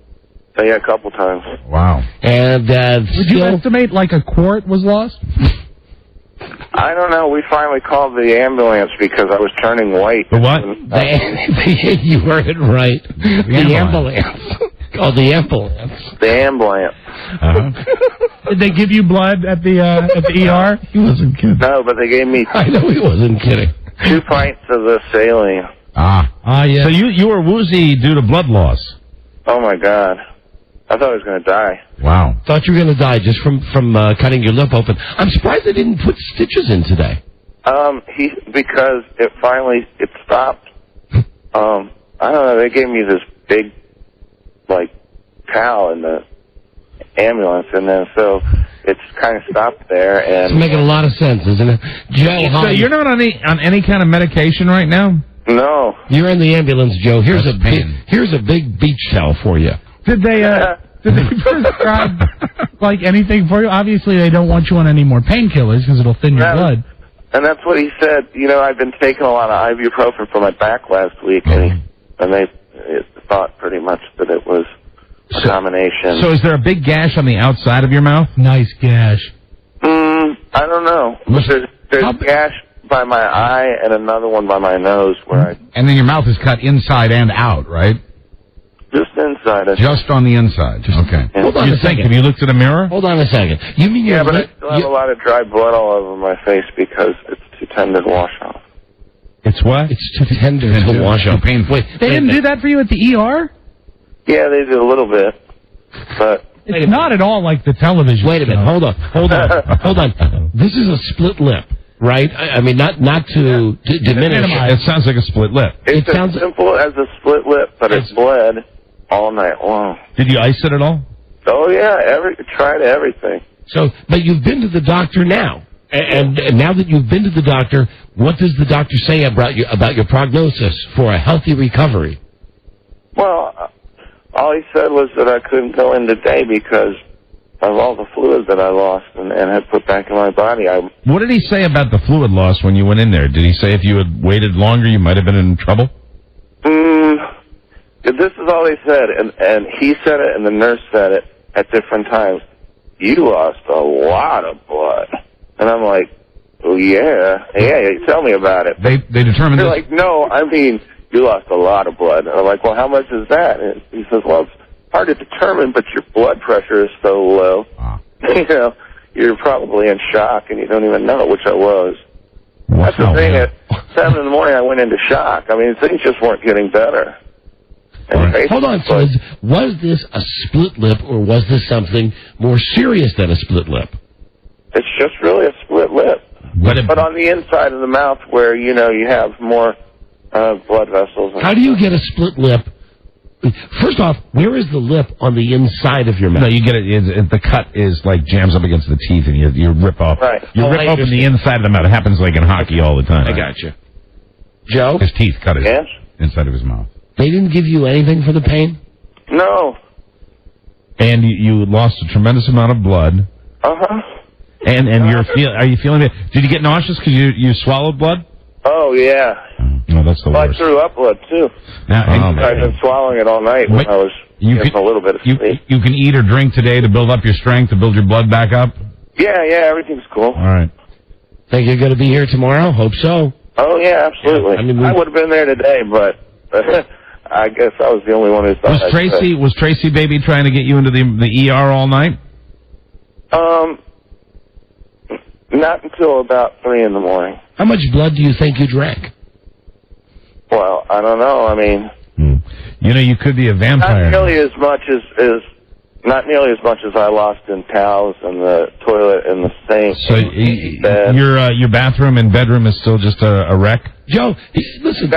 S10: Yeah, a couple times.
S4: Wow.
S3: And
S8: Would you estimate like a quart was lost?
S10: I don't know. We finally called the ambulance because I was turning white.
S4: The what?
S3: You heard it right. The ambulance. Oh, the ambulance.
S10: The ambulance.
S4: Uh-huh.
S8: Did they give you blood at the ER?
S3: He wasn't kidding.
S10: No, but they gave me
S3: I know he wasn't kidding.
S10: 2 pints of the saline.
S8: Yeah.
S4: So you were woozy due to blood loss.
S10: Oh my God. I thought I was going to die.
S4: Wow.
S3: Thought you were going to die just from cutting your lip open. I'm surprised they didn't put stitches in today.
S10: Because it stopped. I don't know. They gave me this big, towel in the ambulance, and then so it's kind of stopped there. And
S3: It's making a lot of sense, isn't it? Joe,
S4: So you're not on any kind of medication right now?
S10: no.
S3: You're in the ambulance, Joe. Here's
S4: That's
S3: a big beach towel for you.
S8: Did they prescribe anything for you? Obviously, they don't want you on any more painkillers because it'll thin your blood.
S10: And that's what he said. I've been taking a lot of ibuprofen for my back last week, and they thought pretty much that it was a combination.
S4: So is there a big gash on the outside of your mouth?
S8: Nice gash.
S10: I don't know. There's a gash by my eye and another one by my nose where
S5: And then your mouth is cut inside and out, right?
S10: just inside.
S5: Just on the inside. Okay.
S3: Hold on a second.
S4: Have you looked in a mirror?
S3: Hold on a second. You mean
S10: Yeah, but I still have a lot of dry blood all over my face because it's too tender to wash off.
S4: It's what?
S3: It's too tender to wash off.
S5: Painful.
S3: Wait,
S8: They didn't do that for you at the ER?
S10: Yeah, they did a little bit, but
S8: It's not at all like the television.
S3: Wait a minute.
S8: stuff.
S3: Hold on. This is a split lip, right? I mean, not to diminish.
S4: It sounds like a split lip.
S10: it's
S3: It sounds-
S10: as simple as a split lip, but it's bled all night long.
S4: Did you ice it at all?
S10: Oh yeah, tried everything.
S3: So, but you've been to the doctor now, and now that you've been to the doctor, what does the doctor say about your prognosis for a healthy recovery?
S10: Well, all he said was that I couldn't go in today because of all the fluid that I lost and had put back in my body.
S4: What did he say about the fluid loss when you went in there? Did he say if you had waited longer, you might have been in trouble?
S10: This is all he said, and he said it, and the nurse said it at different times. You lost a lot of blood, and I'm like, oh yeah, tell me about it.
S5: They determined
S10: They're
S5: this.
S10: like, no, I mean, you lost a lot of blood. And I'm like, well, how much is that? And he says, well, it's hard to determine, but your blood pressure is so low. you're probably in shock and you don't even know, which I was.
S4: Wow.
S10: That's the thing. At 7 in the morning, I went into shock. I mean, things just weren't getting better.
S4: Right.
S3: Hold on, so was this a split lip, or was this something more serious than a split lip?
S10: It's just really a split lip. But on the inside of the mouth where, you know, you have more blood vessels.
S3: How do you get a split lip? First off, where is the lip on the inside of your mouth?
S4: No, you get it. The cut is like jams up against the teeth, and you rip off.
S10: Right.
S4: You rip open the inside of the mouth. It happens like in hockey all the time.
S3: I got you. Joe?
S4: His teeth cut it
S10: Yes?
S4: inside of his mouth.
S3: They didn't give you anything for the pain?
S10: No.
S4: And you lost a tremendous amount of blood.
S10: Uh-huh.
S4: And are you feeling it? Did you get nauseous because you swallowed blood?
S10: Oh, yeah.
S4: No, that's the
S10: Well,
S4: worst.
S10: I threw up blood, too.
S4: Now,
S10: I've been swallowing it all night when I was getting a little bit of sleep.
S4: You can eat or drink today to build up your strength, to build your blood back up?
S10: Yeah, everything's cool.
S4: All right.
S3: Think you're going to be here tomorrow? Hope so.
S10: Oh, yeah, absolutely.
S3: Yeah,
S10: I would have been there today, but I guess I was the only one who thought
S4: Was Tracy baby trying to get you into the ER all night?
S10: Not until about 3 in the morning.
S3: How much blood do you think you drank?
S10: Well, I don't know. I mean,
S4: you know, you could be a vampire.
S10: not nearly as much as I lost in towels and the toilet and the sink.
S4: So your bathroom and bedroom is still just a wreck?
S3: Joe, listen.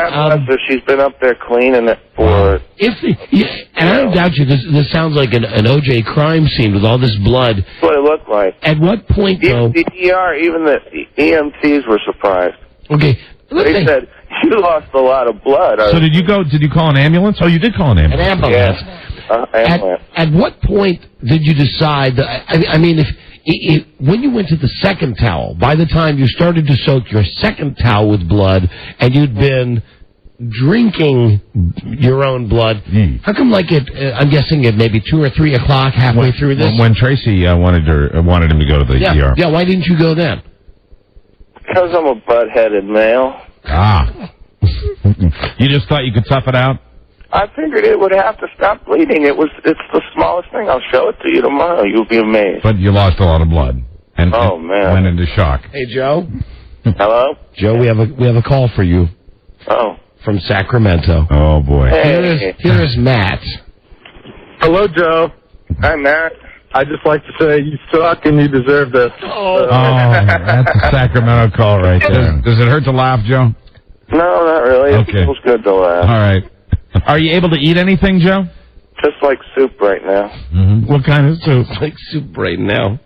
S10: She's been up there cleaning it for.
S3: And I don't doubt you. This sounds like an O.J. crime scene with all this blood.
S10: That's what it looked like.
S3: At what point, though?
S10: The ER, even the EMTs were surprised.
S3: Okay,
S10: they said you lost a lot of blood.
S4: So did you call an ambulance? Oh, you did call an ambulance.
S3: An ambulance.
S10: Yeah. Ambulance.
S3: At what point did you decide that? I mean, if when you went to the second towel, by the time you started to soak your second towel with blood, and you'd been drinking your own blood, how come? I'm guessing at maybe 2 or 3 o'clock, halfway through this.
S4: When Tracy wanted him to go to the ER.
S3: Yeah. Why didn't you go then?
S10: Because I'm a butt-headed male.
S4: Ah. You just thought you could tough it out?
S10: I figured it would have to stop bleeding. It's the smallest thing. I'll show it to you tomorrow. You'll be amazed.
S4: But you lost a lot of blood. And
S10: man.
S4: Went into shock.
S3: Hey, Joe.
S10: Hello?
S3: Joe, we have a call for you.
S10: Oh.
S3: From Sacramento.
S4: Oh, boy.
S10: Hey.
S3: Here is Matt.
S11: Hello, Joe.
S10: Hi, Matt.
S11: I'd just like to say you suck and you deserve this.
S4: Oh, that's a Sacramento call right there. Does it hurt to laugh, Joe?
S10: No, not really.
S4: Okay.
S10: It feels good to laugh.
S4: All right. Are you able to eat anything, Joe?
S10: Just like soup right now.
S4: Mm-hmm. What kind of soup?
S3: Like soup right now.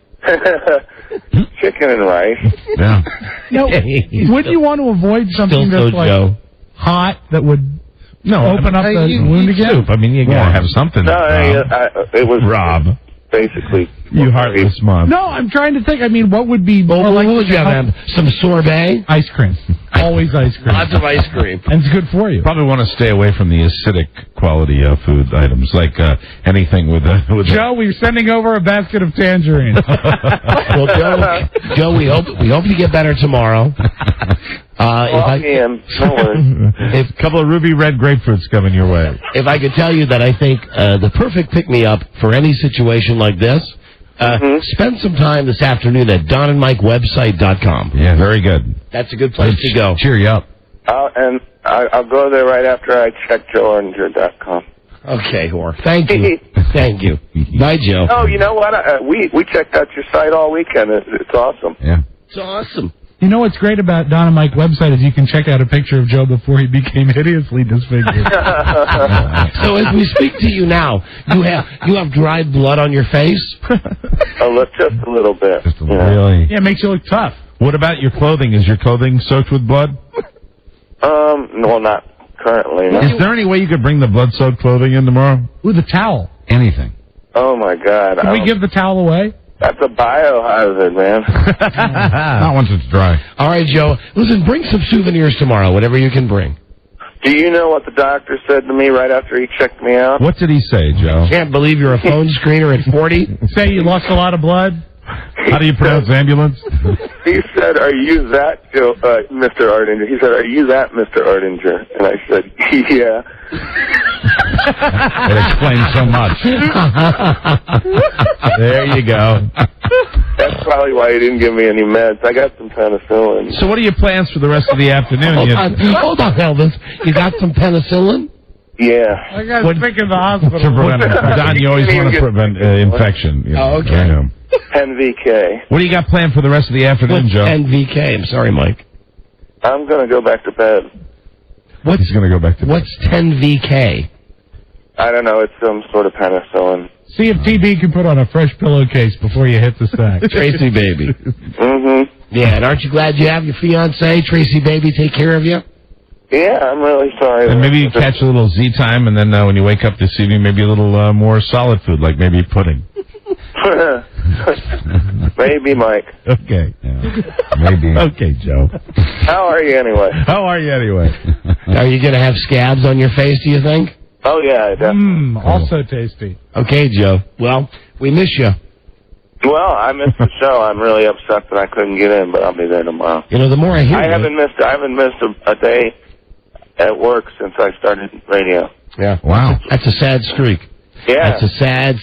S10: Chicken and rice.
S4: Yeah.
S8: No, would you want to avoid something that's like hot that would open up the wound again?
S4: Soup. I mean, you gotta have something.
S10: No, it was
S4: Rob.
S10: Basically.
S4: You heartless mom.
S8: No, I'm trying to think. I mean, what would be more
S3: what would you have? Some sorbet?
S8: Ice cream. Always ice cream.
S3: Lots of ice cream.
S8: And it's good for you.
S4: Probably want to stay away from the acidic quality food items, like anything with
S8: Joe, we're sending over a basket of tangerines.
S3: Well, Joe, we hope you get better tomorrow.
S4: If a couple of ruby red grapefruits coming your way.
S3: If I could tell you that I think the perfect pick-me-up for any situation like this, spend some time this afternoon at donandmikewebsite.com.
S4: Yeah, very good.
S3: That's a good place to go.
S4: Cheer you up.
S10: And I'll go there right after I check joearninger.com.
S3: Okay, whore. Thank you. Thank you. Bye, Joe.
S10: Oh, you know what? We checked out your site all weekend. It's awesome.
S4: Yeah.
S3: It's awesome.
S8: You know what's great about Don and Mike website is you can check out a picture of Joe before he became hideously disfigured.
S3: So as we speak to you now, you have dried blood on your face?
S10: Just a little bit.
S4: Just really?
S8: Yeah, it makes you look tough.
S4: What about your clothing? Is your clothing soaked with blood?
S10: No, not currently. No.
S4: Is there any way you could bring the blood-soaked clothing in tomorrow?
S8: With a towel.
S4: Anything.
S10: Oh, my God.
S8: Can we give the towel away?
S10: That's a biohazard, man.
S4: Not once it's dry.
S3: All right, Joe. Listen, bring some souvenirs tomorrow, whatever you can bring.
S10: Do you know what the doctor said to me right after he checked me out?
S4: What did he say, Joe?
S3: Can't believe you're a phone screener at 40.
S8: Say you lost a lot of blood?
S4: How do you pronounce ambulance?
S10: He said, "Are you that, Mr. Ardinger?" He said, "Are you that, Mr. Ardinger?" And I said, "Yeah."
S4: It explains so much. There you go.
S10: That's probably why he didn't give me any meds. I got some penicillin.
S4: So what are your plans for the rest of the afternoon?
S3: Hold on, Elvis. You got some penicillin?
S10: Yeah.
S6: I got sick in the hospital.
S4: Don, you always want to prevent infection. You know.
S3: Oh, okay.
S10: 10 VK.
S4: What do you got planned for the rest of the afternoon,
S3: What's
S4: Joe?
S3: 10 VK? I'm sorry, Mike.
S10: I'm going to go back to bed.
S4: He's going to go back to bed.
S3: What's 10 VK?
S10: I don't know. It's some sort of penicillin.
S8: See if TB can put on a fresh pillowcase before you hit the sack.
S3: Tracy Baby.
S10: Mm-hmm.
S3: Yeah, and aren't you glad you have your fiancée, Tracy Baby, take care of you?
S10: Yeah, I'm really sorry.
S4: And maybe you catch a little Z time, and then when you wake up this evening, maybe a little more solid food, like maybe pudding.
S10: Maybe, Mike.
S4: Okay. Maybe. Okay, Joe.
S10: How are you anyway?
S4: How are you anyway?
S3: Are you going to have scabs on your face, do you think?
S10: Oh, yeah, definitely.
S8: Also tasty.
S3: Okay, Joe. Well, we miss you.
S10: Well, I missed the show. I'm really upset that I couldn't get in, but I'll be there tomorrow.
S3: You know, the more I hear
S10: I haven't missed a day at work since I started radio.
S3: Yeah.
S4: Wow.
S3: That's a sad streak.
S10: Yeah.
S3: That's a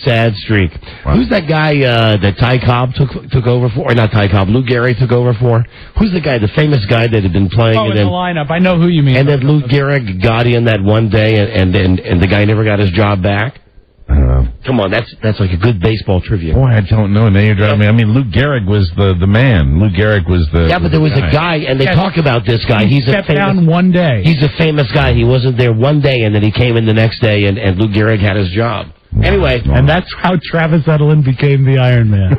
S3: sad streak.
S4: Wow.
S3: Who's that guy that Ty Cobb took over for? Or not Ty Cobb, Lou Gehrig took over for? Who's the guy, the famous guy that had been playing?
S8: In the lineup. I know who you mean.
S3: And then Lou Gehrig got in that one day, and the guy never got his job back?
S4: I don't know.
S3: Come on, that's like a good baseball trivia.
S4: Boy, I don't know. Now you're driving me. I mean, Lou Gehrig was the man. Lou Gehrig was the...
S3: Yeah, but there was a guy, and they talk about this guy. He's
S8: stepped down one day.
S3: He's a famous guy. He wasn't there one day, and then he came in the next day, and Lou Gehrig had his job. Anyway.
S8: And that's how Travis Edelin became the Iron Man.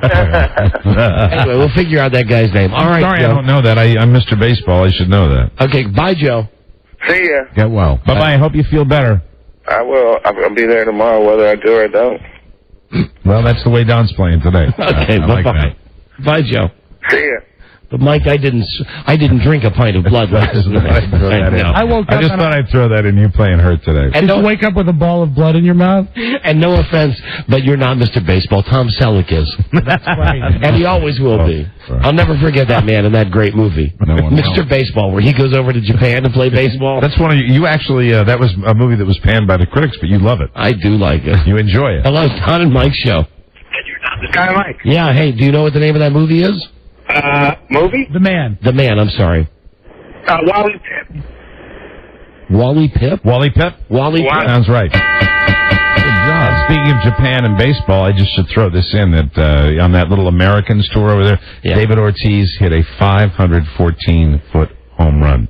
S3: Anyway, we'll figure out that guy's name. All right,
S4: Sorry,
S3: Joe.
S4: I don't know that. I'm Mr. Baseball. I should know that.
S3: Okay, bye, Joe.
S10: See ya.
S4: Get well. Bye-bye. I hope you feel better.
S10: I will. I'll be there tomorrow, whether I do or don't.
S4: Well, that's the way Don's playing today.
S3: Okay,
S4: I like
S3: bye-bye. Bye, Joe.
S10: See ya.
S3: But Mike, I didn't drink a pint of blood last night.
S8: I woke up.
S4: I just thought I'd throw that in. You playing hurt today.
S8: And don't wake up with a ball of blood in your mouth.
S3: And no offense, but you're not Mr. Baseball. Tom Selleck is.
S8: That's right.
S3: And he always will be.
S4: Right.
S3: I'll never forget that man in that great movie, Mr. Baseball, where he goes over to Japan to play baseball.
S4: That's one of you actually. That was a movie that was panned by the critics, but you love it.
S3: I do like it.
S4: You enjoy it.
S3: Hello, Don and Mike show.
S11: Hi, Mike.
S3: Yeah. Hey, do you know what the name of that movie is?
S11: Movie?
S8: The Man.
S3: The Man. I'm sorry.
S11: Wally Pip.
S3: Wally Pip.
S4: Wally Pip?
S3: Wally Pip.
S4: Sounds right. Good job. Speaking of Japan and baseball, I just should throw this in that on that little Americans tour over there, David Ortiz hit a 514-foot home run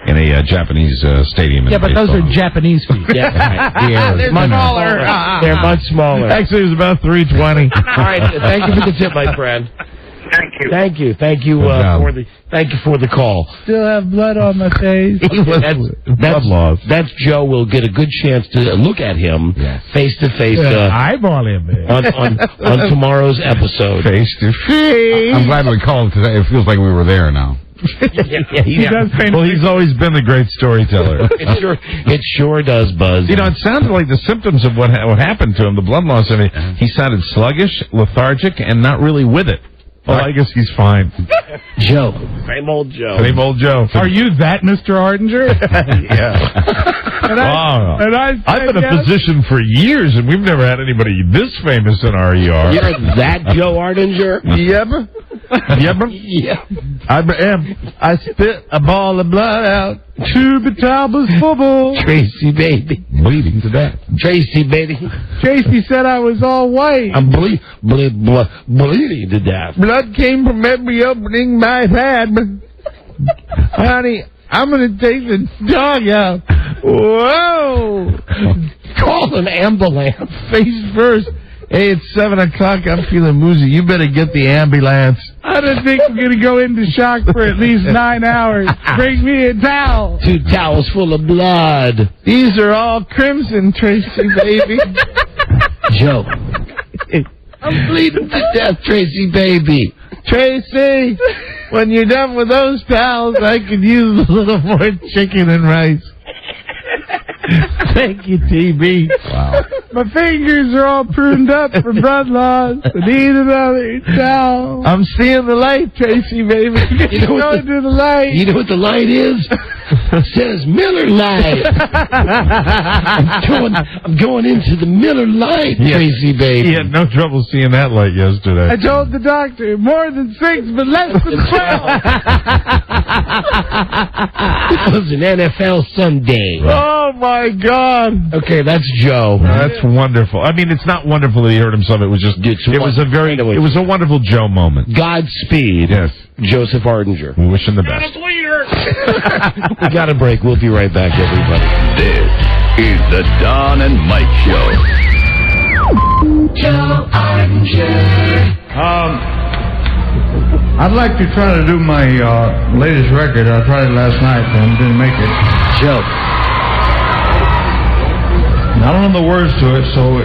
S4: in a Japanese stadium.
S8: Yeah, but those are Japanese feet.
S3: Yeah, right.
S8: They're smaller.
S3: They're much smaller.
S4: Actually, it was about 320.
S3: All right. Thank you for the tip, my friend.
S11: Thank you.
S3: Thank you for the call.
S8: Still have blood on my face.
S4: Blood loss.
S3: That's Joe. Will get a good chance to look at him face to face
S8: eyeball him
S3: on tomorrow's episode.
S4: Face to face.
S5: I'm glad we called today. It feels like we were there now.
S4: Well, he's always been the great storyteller.
S3: It sure does, Buzz.
S4: You know, it sounded like the symptoms of what happened to him, the blood loss. I mean, he sounded sluggish, lethargic, and not really with it. Well, I guess he's fine.
S3: Joe. Same old Joe.
S4: Same old Joe.
S8: Are you that Mr. Ardinger?
S4: Yeah. I've been a physician for years, and we've never had anybody this famous in our ER.
S3: You're that Joe Ardinger?
S4: Yep.
S3: Yeah.
S4: I am. I spit a ball of blood out. Tubitabas bubble.
S3: Tracy, baby.
S4: Bleeding to death.
S3: Tracy, baby.
S8: Tracy said I was all white.
S3: I'm bleeding to death.
S4: Blood came from every opening my head. Honey, I'm going to take the dog out. Whoa.
S3: Call an ambulance.
S4: Face first. Hey, it's 7 o'clock. I'm feeling woozy. You better get the ambulance.
S8: I don't think I'm going to go into shock for at least 9 hours. Bring me a towel.
S3: 2 towels full of blood.
S4: These are all crimson, Tracy, baby.
S3: Joe. I'm bleeding to death, Tracy, baby.
S4: Tracy, when you're done with those towels, I could use a little more chicken and rice. Thank you, TB.
S5: Wow.
S8: My fingers are all pruned up from blood loss. I need another towel. I'm seeing the light, Tracy, baby.
S3: You know what
S8: the light.
S3: You know what the light is? It says Miller Lite. I'm going into the Miller Lite, Tracy, baby.
S4: He had no trouble seeing that light yesterday.
S8: I told the doctor, more than 6, but less than 12.
S3: It was an NFL Sunday.
S8: Oh, my God.
S3: Okay, that's Joe.
S4: That's wonderful. I mean, it's not wonderful that he hurt himself. It was just, it was a wonderful Joe moment.
S3: Godspeed.
S4: Yes.
S3: Joseph Ardinger.
S4: We wish him the best.
S3: We got a break. We'll be right back, everybody.
S1: This is the Don and Mike Show.
S7: Joe Ardinger.
S8: I'd like to try to do my latest record. I tried it last night and didn't make it.
S3: Joe.
S8: I don't know the words to it, so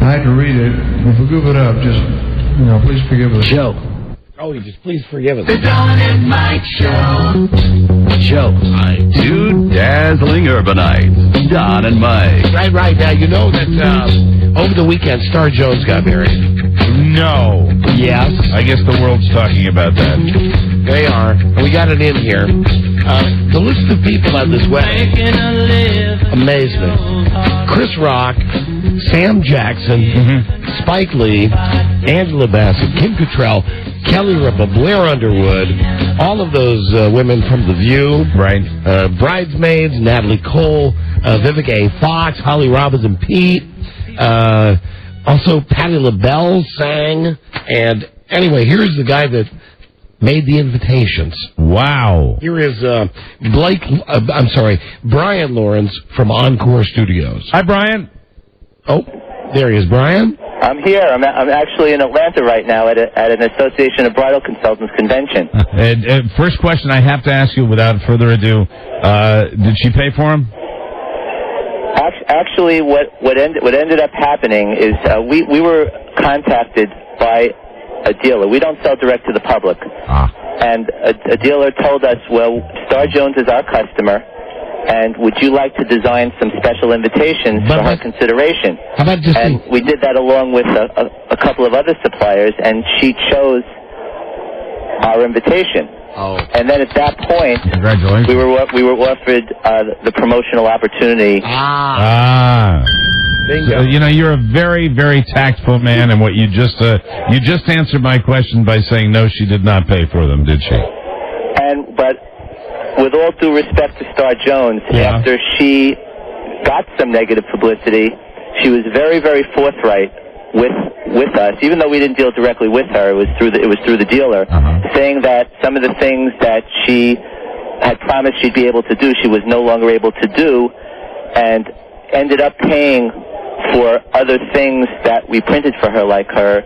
S8: I had to read it. If we goof it up, just, please forgive us.
S3: Joe. Oh, you just please forgive us.
S7: The Don and Mike Show.
S3: Joe.
S1: Two dazzling urbanites, Don and Mike.
S3: Right. Now, you know that over the weekend, Star Jones got married.
S4: No.
S3: Yes.
S4: I guess the world's talking about that.
S3: They are. We got it in here. The list of people at this wedding amazed me. Chris Rock, Sam Jackson, Spike Lee, Angela Bassett, Kim Cattrall, Kelly Ripa, Blair Underwood, all of those women from The View.
S4: Right.
S3: Bridesmaids, Natalie Cole, Vivica A. Fox, Holly Robinson Pete. Also, Patti LaBelle sang. And anyway, here's the guy that made the invitations.
S4: Wow.
S3: Here is Brian Lawrence from Encore Studios.
S4: Hi, Brian.
S3: Oh, there he is, Brian.
S12: I'm here. I'm actually in Atlanta right now at an Association of Bridal Consultants convention.
S4: First question I have to ask you without further ado, did she pay for him?
S12: Actually, what ended up happening is we were contacted by a dealer. We don't sell direct to the public. And a dealer told us, well, Star Jones is our customer, and would you like to design some special invitations for her consideration?
S3: How about
S12: and we did that along with a couple of other suppliers, and she chose our invitation.
S3: Oh.
S12: And then at that point,
S4: congratulations,
S12: we were offered the promotional opportunity.
S4: So, you're a very, very tactful man, and what you just answered my question by saying no, she did not pay for them, did she?
S12: But with all due respect to Star Jones, after she got some negative publicity, she was very, very forthright with us, even though we didn't deal directly with her. It was through the dealer, saying that some of the things that she had promised she'd be able to do, she was no longer able to do, and ended up paying for other things that we printed for her, like her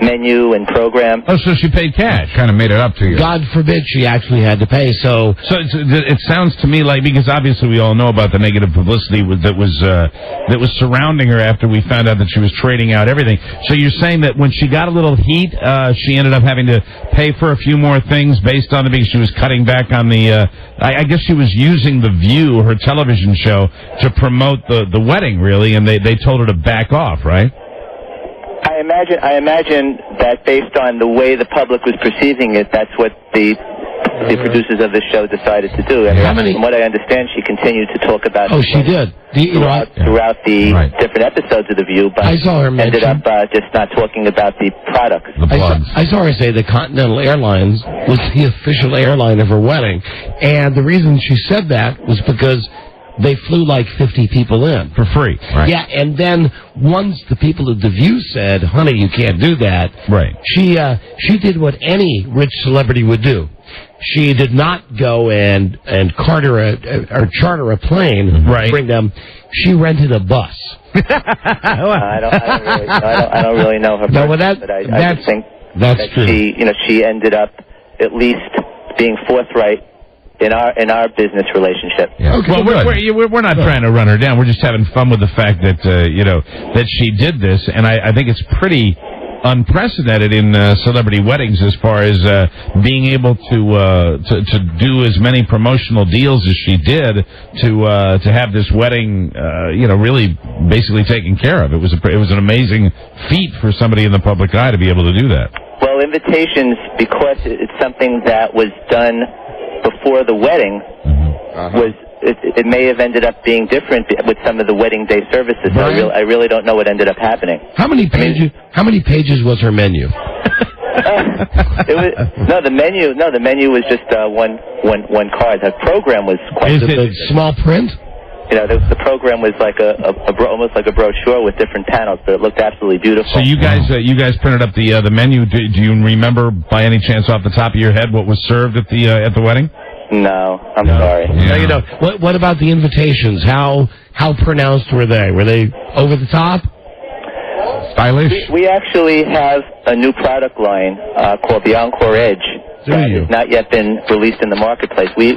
S12: menu and program.
S4: Oh, so she paid cash.
S5: Kind of made it up to you.
S3: God forbid she actually had to pay. So
S4: it sounds to me like, because obviously we all know about the negative publicity that was surrounding her after we found out that she was trading out everything. So you're saying that when she got a little heat, she ended up having to pay for a few more things based on it because she was cutting back on the. I guess she was using The View, her television show, to promote the wedding, really, and they told her to back off, right?
S12: I imagine that based on the way the public was perceiving it, that's what the producers of the show decided to do. And from what I understand, she continued to talk about.
S3: Oh, she did.
S12: Throughout the different episodes of The View, but
S3: I saw her
S12: ended up just not talking about the products.
S3: I saw her say that Continental Airlines was the official airline of her wedding, and the reason she said that was because they flew like 50 people in.
S4: For free. Right.
S3: Yeah, and then once the people at The View said, honey, you can't do that,
S4: right,
S3: she did what any rich celebrity would do. She did not go and charter a plane,
S4: right,
S3: bring them. She rented a bus.
S12: I don't really know her.
S3: No, well,
S12: but I just think
S3: that's true.
S12: She ended up at least being forthright in our business relationship.
S4: Yeah. Okay, well, we're not trying to run her down. We're just having fun with the fact that that she did this, and I think it's pretty unprecedented in celebrity weddings as far as being able to do as many promotional deals as she did to have this wedding really basically taken care of. It was an amazing feat for somebody in the public eye to be able to do that.
S12: Well, invitations, because it's something that was done before the wedding, it may have ended up being different with some of the wedding day services. So I really don't know what ended up happening.
S3: How many pages was her menu?
S12: The menu was just one card. The program was quite.
S3: Is it small print?
S12: The program was like almost like a brochure with different panels, but it looked absolutely beautiful.
S4: So you guys printed up the menu. Do you remember by any chance off the top of your head what was served at the wedding?
S12: No, I'm sorry.
S3: Yeah. No, you don't. What about the invitations? How pronounced were they? Were they over the top?
S4: Stylish?
S12: We actually have a new product line called the Encore Edge. That has not yet been released in the marketplace. We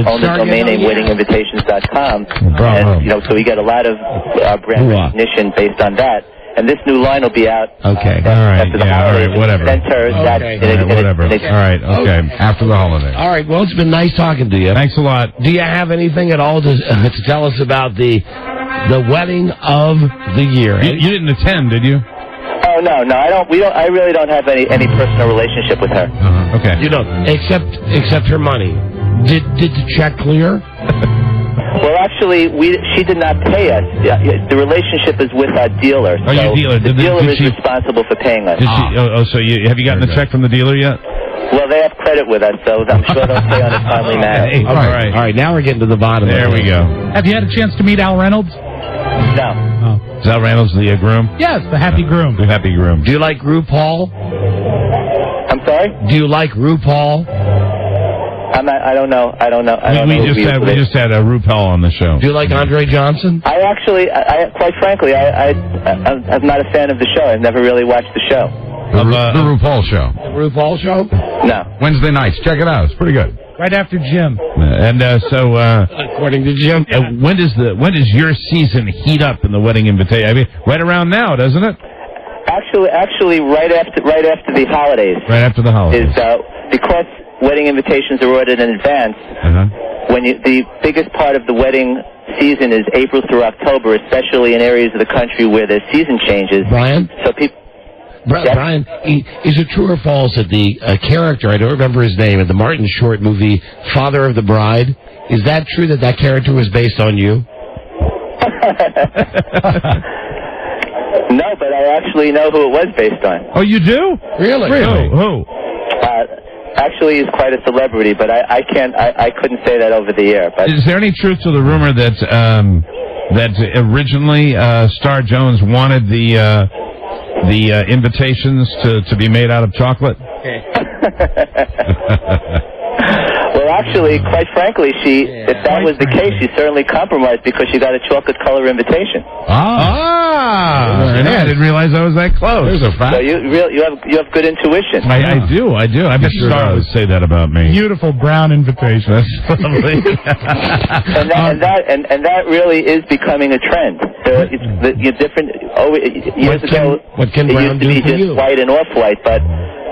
S12: own the domain name weddinginvitations.com, and so we get a lot of brand recognition based on that. And this new line will be out.
S4: Okay. After the holidays. Whatever.
S12: Whatever.
S4: All right. Okay. After the holidays.
S3: All right. Well, it's been nice talking to you.
S4: Thanks a lot.
S3: Do you have anything at all to tell us about the wedding of the year?
S4: You didn't attend, did you?
S12: Oh no, I don't. I really don't have any personal relationship with her.
S4: Okay.
S3: You don't, except her money. Did the check clear?
S12: Well, actually, she did not pay us. The relationship is with our dealer.
S4: Oh, your dealer.
S12: The dealer is responsible for paying us.
S4: So have you gotten the check from the dealer yet?
S12: Well, they have credit with us, so I'm sure they'll pay on a timely manner.
S3: All right. Now we're getting to the bottom.
S4: There we go.
S8: Have you had a chance to meet Al Reynolds?
S12: No.
S8: Oh.
S4: Is Al Reynolds the groom?
S8: Yes, the happy groom.
S4: The happy groom.
S3: Do you like RuPaul?
S12: I'm sorry?
S3: Do you like RuPaul?
S12: I don't know.
S4: We just had a RuPaul on the show.
S3: Do you like Andre Johnson?
S12: I actually, quite frankly, I'm not a fan of the show. I've never really watched the show.
S5: The RuPaul show.
S3: The RuPaul show?
S12: No.
S5: Wednesday nights. Check it out. It's pretty good.
S8: Right after Jim.
S4: And
S3: according to Jim,
S4: when does your season heat up in the wedding invitation? I mean, right around now, doesn't it?
S12: Actually, right after the holidays.
S4: Right after the holidays.
S12: Is because wedding invitations are ordered in advance. When the biggest part of the wedding season is April through October, especially in areas of the country where the season changes.
S3: Brian?
S12: So people.
S3: Brian, is it true or false that the character, I don't remember his name, in the Martin Short movie, Father of the Bride, is that true that character was based on you?
S12: No, but I actually know who it was based on.
S4: Oh, you do?
S3: Really?
S4: Who?
S12: Actually, he's quite a celebrity, but I couldn't say that over the air. But
S4: is there any truth to the rumor that originally Star Jones wanted the invitations to be made out of chocolate?
S12: Well, actually, quite frankly, if that was the case, she certainly compromised because she got a chocolate color invitation.
S4: I didn't realize I was that close.
S5: There's a fact.
S12: So you have good intuition.
S4: I do. I bet Star would say that about me.
S8: Beautiful brown invitation.
S4: That's lovely.
S12: and that really is becoming a trend. Years ago,
S3: what can
S12: it
S3: brown
S12: used to be
S3: do for
S12: just
S3: you?
S12: white and off-white, but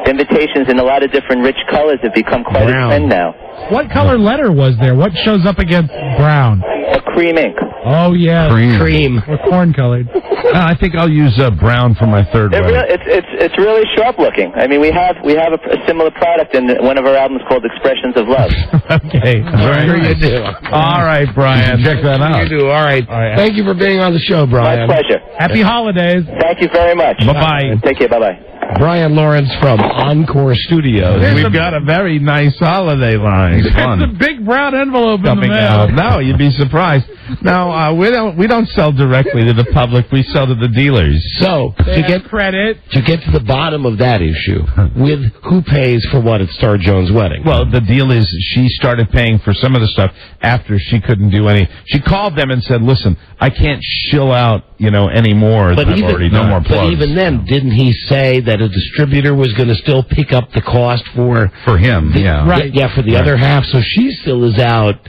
S12: invitations in a lot of different rich colors have become quite a trend now.
S8: What color letter was there? What shows up against brown?
S12: A cream ink.
S8: Oh, yeah.
S3: Cream.
S8: Or corn-colored.
S4: I think I'll use brown for my third one.
S12: It's really sharp looking. I mean, we have a similar product in one of our albums called Expressions of Love.
S4: Okay.
S3: Sure you do.
S4: All right, Brian.
S5: Check that out.
S3: You do. All right. Thank you for being on the show, Brian.
S12: My pleasure.
S8: Happy holidays.
S12: Thank you very much.
S4: Bye-bye.
S12: Take care. Bye-bye.
S3: Brian Lawrence from Encore Studios.
S4: We've got a very nice holiday line.
S8: It's a big brown envelope in the mail.
S4: Out. No, you'd be surprised. No, we don't sell directly to the public. We sell to the dealers.
S3: So to get to the bottom of that issue, with who pays for what at Star Jones' wedding?
S4: Well, the deal is she started paying for some of the stuff after she couldn't do any. She called them and said, "Listen, I can't shill out, any more.
S3: But
S4: no more plugs."
S3: But even then, didn't he say that a distributor was going to still pick up the cost for
S5: him?
S3: For the other half. So she still is out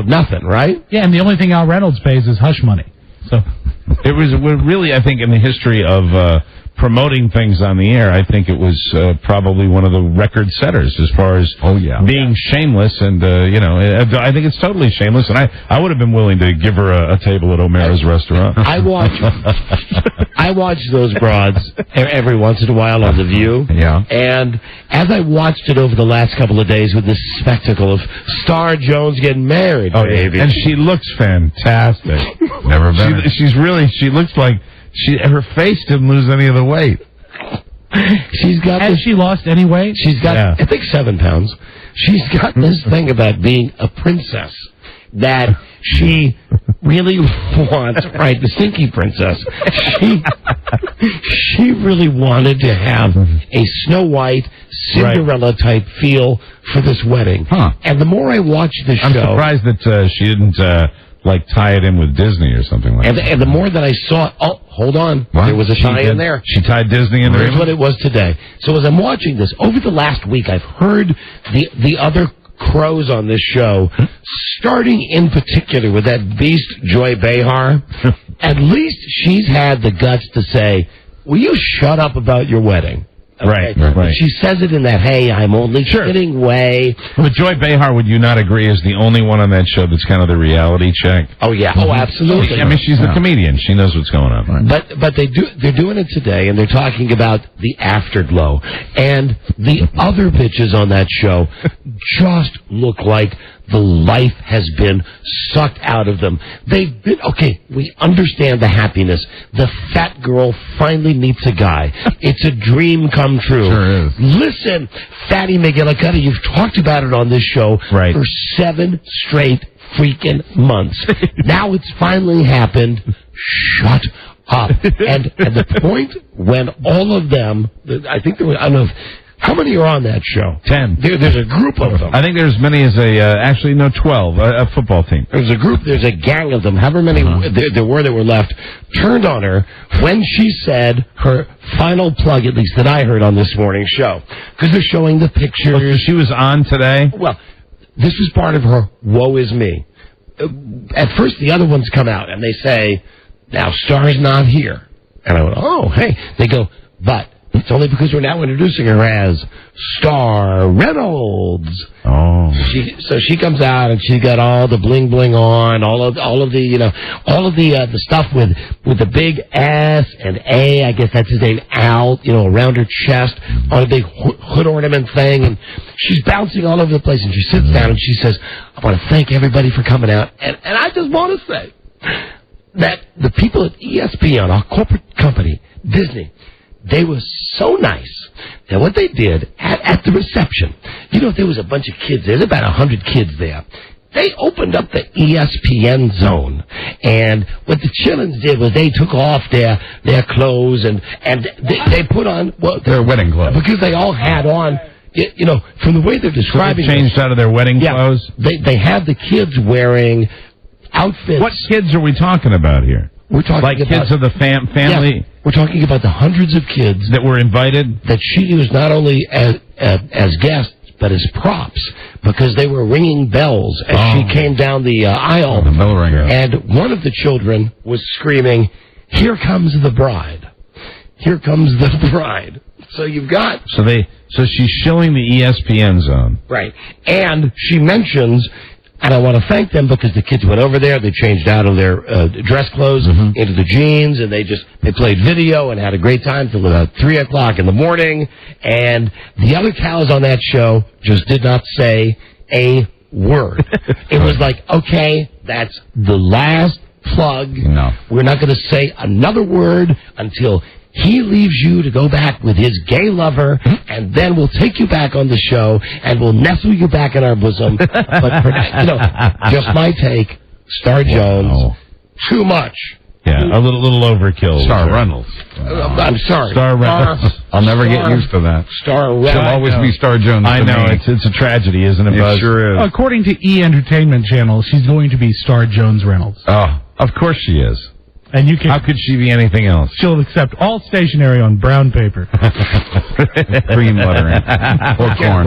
S3: nothing, right?
S8: Yeah, and the only thing Al Reynolds pays is hush money. So
S4: It was really, I think, in the history of promoting things on the air, I think it was probably one of the record setters as far as being shameless. And, I think it's totally shameless. And I would have been willing to give her a table at O'Mara's restaurant.
S3: I watch those broads every once in a while on The View.
S4: Yeah.
S3: And as I watched it over the last couple of days with this spectacle of Star Jones getting married, baby.
S4: And she looks fantastic.
S5: Never been.
S4: She looks like her face didn't lose any of the weight.
S8: Has she lost any weight?
S3: She's got, I think, 7 pounds. She's got this thing about being a princess that she really wants, right, the stinky princess. She really wanted to have a Snow White, Cinderella-type feel for this wedding.
S4: Huh.
S3: And the more I watch this
S4: I'm
S3: show...
S4: I'm surprised that she didn't... tie it in with Disney or something like that.
S3: And the more that I saw... Oh, hold on.
S4: What?
S3: There was a tie in there.
S4: She tied Disney in there?
S3: Here's what it was today. So as I'm watching this, over the last week, I've heard the other crows on this show, starting in particular with that beast, Joy Behar. At least she's had the guts to say, will you shut up about your wedding? Okay. Right. She says it in that, hey, I'm only kidding way.
S4: But Joy Behar, would you not agree, is the only one on that show that's kind of the reality check?
S3: Oh, yeah. Oh, absolutely.
S4: I mean, she's the comedian. She knows what's going on.
S3: But they're doing it today, and they're talking about the afterglow. And the other bitches on that show just look like the life has been sucked out of them. They've been, okay, we understand the happiness. The fat girl finally meets a guy. It's a dream come true.
S5: Sure is.
S3: Listen, Fatty McGillicuddy, you've talked about it on this show for 7 straight freaking months. Now it's finally happened. Shut up. And the point when all of them, I think there were, I don't know if, how many are on that show?
S4: 10.
S3: There's a group of them.
S4: I think there's as many as 12, a football team.
S3: There's a gang of them, however many there were that were left, turned on her when she said her final plug, at least that I heard on this morning's show. Because they're showing the pictures.
S4: Oh, so she was on today?
S3: Well, this is part of her woe is me. At first, the other ones come out, and they say, now, Star's not here. And I went, oh, hey. They go, but... it's only because we're now introducing her as Star Reynolds.
S4: Oh.
S3: So she comes out and she's got all the bling bling on, all of the stuff with the big S and A, I guess that's his name, out, around her chest on a big hood ornament thing, and she's bouncing all over the place, and she sits down and she says, I want to thank everybody for coming out, and I just want to say that the people at ESPN, our corporate company, Disney, they were so nice that what they did at the reception, there was a bunch of kids there. There's about 100 kids there. They opened up the ESPN zone, and what the Chillins did was they took off their clothes and they put on
S5: their wedding clothes,
S3: because they all had on. From the way they're describing,
S4: so they changed out of their wedding clothes.
S3: They had the kids wearing outfits.
S4: What kids are we talking about here?
S3: We're talking
S4: like
S3: about
S4: kids of the family.
S3: Yeah, we're talking about the hundreds of kids
S4: that were invited,
S3: that she used not only as guests but as props, because they were ringing bells as she came down the aisle.
S5: The bell ringer.
S3: And one of the children was screaming, "Here comes the bride! Here comes the bride!" So you've got
S4: so she's showing the ESPN zone,
S3: right? And she mentions. And I want to thank them because the kids went over there. They changed out of their dress clothes into the jeans, and they played video and had a great time till about 3 o'clock in the morning. And the other cows on that show just did not say a word. It was like, okay, that's the last plug.
S5: No.
S3: We're not going to say another word until he leaves you to go back with his gay lover, and then we'll take you back on the show, and we'll nestle you back in our bosom. But, just my take, Star Jones, too much.
S4: Yeah, a little overkill.
S5: Star Reynolds.
S3: I'm sorry.
S4: Star Reynolds.
S5: I'll never get used to that.
S3: Star Reynolds.
S5: She'll always be Star Jones.
S4: I know. It's a tragedy, isn't it, Buzz?
S5: It sure is.
S8: According to E! Entertainment Channel, she's going to be Star Jones Reynolds.
S4: Oh, of course she is.
S8: And you can.
S4: How could she be anything else?
S8: She'll accept all stationery on brown paper.
S5: Cream lettering. Or corn.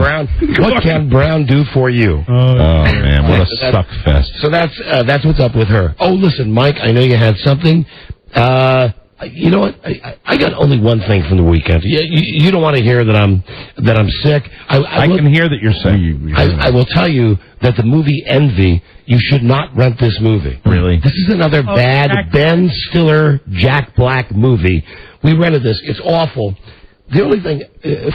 S3: What can Brown do for you?
S4: Oh man, what a suck fest.
S3: So that's what's up with her. Oh, listen, Mike, I know you had something. You know what? I got only one thing from the weekend. You don't want to hear that I'm sick.
S4: I can hear that you're sick.
S3: I will tell you that the movie Envy, you should not rent this movie.
S4: Really?
S3: This is another bad Ben Stiller, Jack Black movie. We rented this. It's awful. The only thing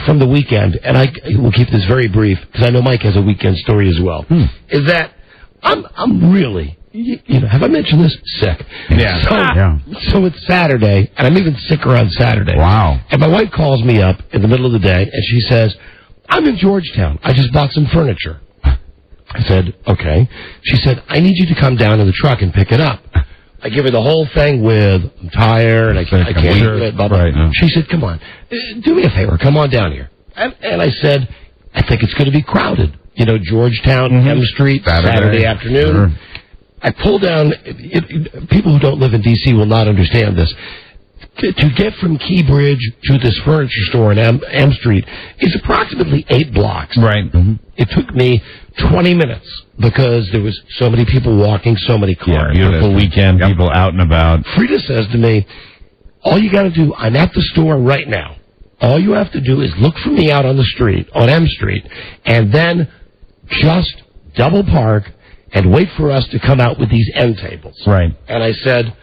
S3: from the weekend, and I will keep this very brief because I know Mike has a weekend story as well, is that I'm really. Have I mentioned this? Sick.
S4: Yeah.
S3: So it's Saturday, and I'm even sicker on Saturday.
S5: Wow.
S3: And my wife calls me up in the middle of the day, and she says, I'm in Georgetown. I just bought some furniture. I said, okay. She said, I need you to come down in the truck and pick it up. I give her the whole thing with, I'm tired, I can't do it, blah, blah.
S5: Right, no.
S3: She said, come on, do me a favor, come on down here. And I said, I think it's going to be crowded. Georgetown, M Street, Saturday afternoon.
S5: Sure.
S3: I pull down, people who don't live in D.C. will not understand this. To get from Key Bridge to this furniture store in M Street is approximately 8 blocks.
S4: Right. Mm-hmm.
S3: It took me 20 minutes because there was so many people walking, so many cars.
S4: Yeah, beautiful weekend, people out and about.
S3: Frida says to me, all you got to do, I'm at the store right now. All you have to do is look for me out on the street, on M Street, and then just double park and wait for us to come out with these end tables.
S4: Right.
S3: And I said,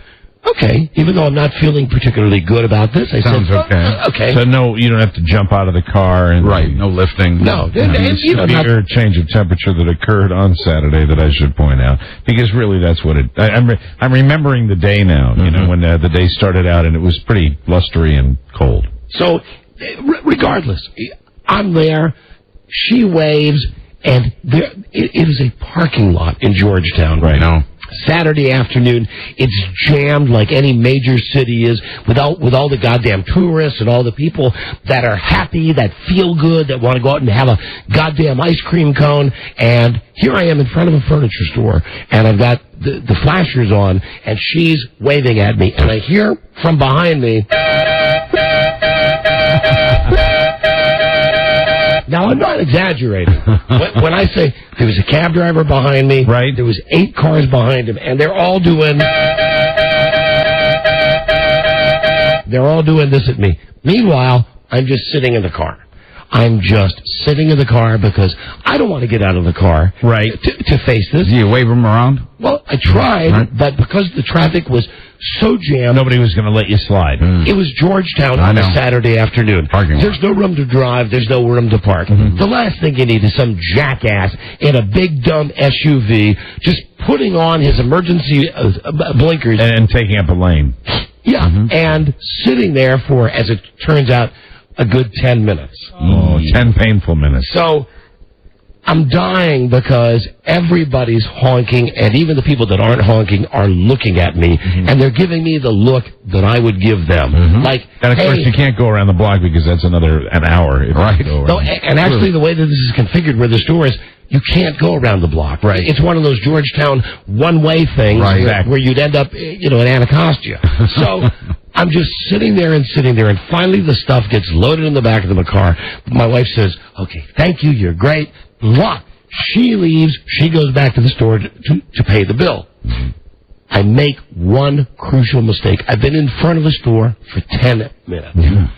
S3: okay, even though I'm not feeling particularly good about this, I
S5: Sounds
S3: said,
S5: okay.
S3: Okay.
S4: So no, you don't have to jump out of the car. And
S5: Right, no lifting.
S3: No.
S4: Severe change of temperature that occurred on Saturday that I should point out. Because really that's what it... I'm remembering the day now, when the day started out and it was pretty blustery and cold.
S3: So, regardless, I'm there, she waves, and it is a parking lot in Georgetown right now. Saturday afternoon, it's jammed like any major city is with all the goddamn tourists and all the people that are happy, that feel good, that want to go out and have a goddamn ice cream cone. And here I am in front of a furniture store, and I've got the flashers on, and she's waving at me, and I hear from behind me... Now, I'm not exaggerating. When I say there was a cab driver behind me,
S4: right?
S3: There was 8 cars behind him, and they're all doing this at me. Meanwhile, I'm just sitting in the car. I'm just sitting in the car because I don't want to get out of the car to face this.
S5: Do you wave them around?
S3: Well, I tried, but because the traffic was so jammed...
S4: Nobody was going to let you slide.
S3: It was Georgetown on a Saturday afternoon. There's no room to drive. There's no room to park. The last thing you need is some jackass in a big, dumb SUV just putting on his emergency blinkers.
S4: And taking up a lane.
S3: Yeah, and sitting there for, as it turns out, a good 10 minutes.
S4: 10 painful minutes.
S3: So I'm dying because everybody's honking, and even the people that aren't honking are looking at me, and they're giving me the look that I would give them. Like,
S4: and of course, you can't go around the block because that's an hour.
S3: Right. No, and actually, the way that this is configured where the store is, you can't go around the block.
S4: Right.
S3: It's one of those Georgetown one-way things where you'd end up, in Anacostia. So I'm just sitting there, and finally the stuff gets loaded in the back of the car. My wife says, okay, thank you, you're great. Blah. She leaves. She goes back to the store to pay the bill. I make one crucial mistake. I've been in front of the store for 10 minutes.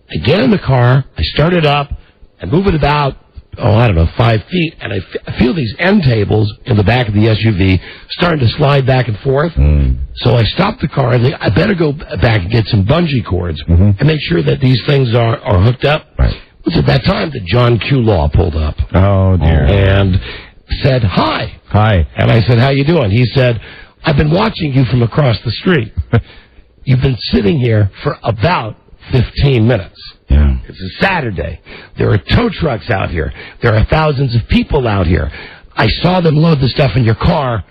S3: I get in the car, I start it up, I move it about, 5 feet, and I feel these end tables in the back of the SUV starting to slide back and forth. So I stop the car, and I better go back and get some bungee cords and make sure that these things are hooked up. It was at that time that John Q. Law pulled up.
S4: Oh, dear.
S3: And said, hi.
S4: Hi.
S3: And I said, how you doing? He said, I've been watching you from across the street. You've been sitting here for about 15 minutes.
S4: Yeah.
S3: It's a Saturday. There are tow trucks out here. There are thousands of people out here. I saw them load the stuff in your car.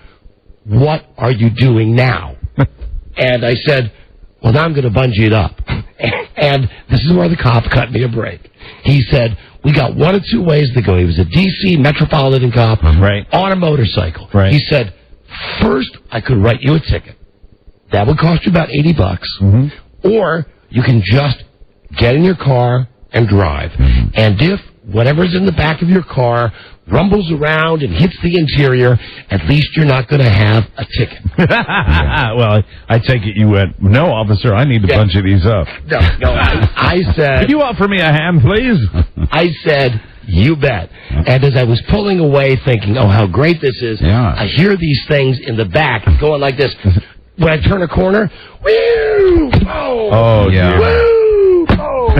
S3: What are you doing now? And I said, well, now I'm going to bungee it up. And this is where the cop cut me a break. He said, we got 1 of 2 ways to go. He was a D.C. metropolitan cop on a motorcycle. He said, first, I could write you a ticket. That would cost you about $80. Or you can just get in your car and drive. And if whatever's in the back of your car rumbles around and hits the interior, at least you're not going to have a ticket.
S4: Well, I take it you went, no, officer, I need a bunch of these up.
S3: No, I said...
S4: Could you offer me a hand, please?
S3: I said, you bet. And as I was pulling away thinking, oh, how great this is, I hear these things in the back going like this. When I turn a corner, woo, boom,
S4: oh, yeah.
S3: woo, boom,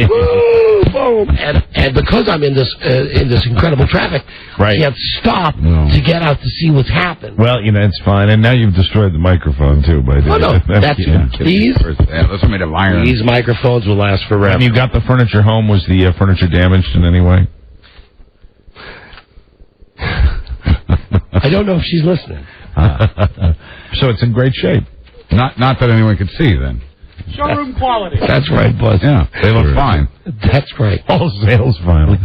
S3: woo, boom. And because I'm in this incredible traffic, I can't stop to get out to see what's happened.
S4: Well, it's fine. And now you've destroyed the microphone, too. By
S3: these microphones will last forever.
S4: When you got the furniture home, was the furniture damaged in any way?
S3: I don't know if she's listening.
S4: So it's in great shape.
S5: Not that anyone could see, then.
S6: Showroom quality.
S3: That's right, Buzz.
S5: Yeah, they look fine.
S3: That's right.
S4: All sales finally.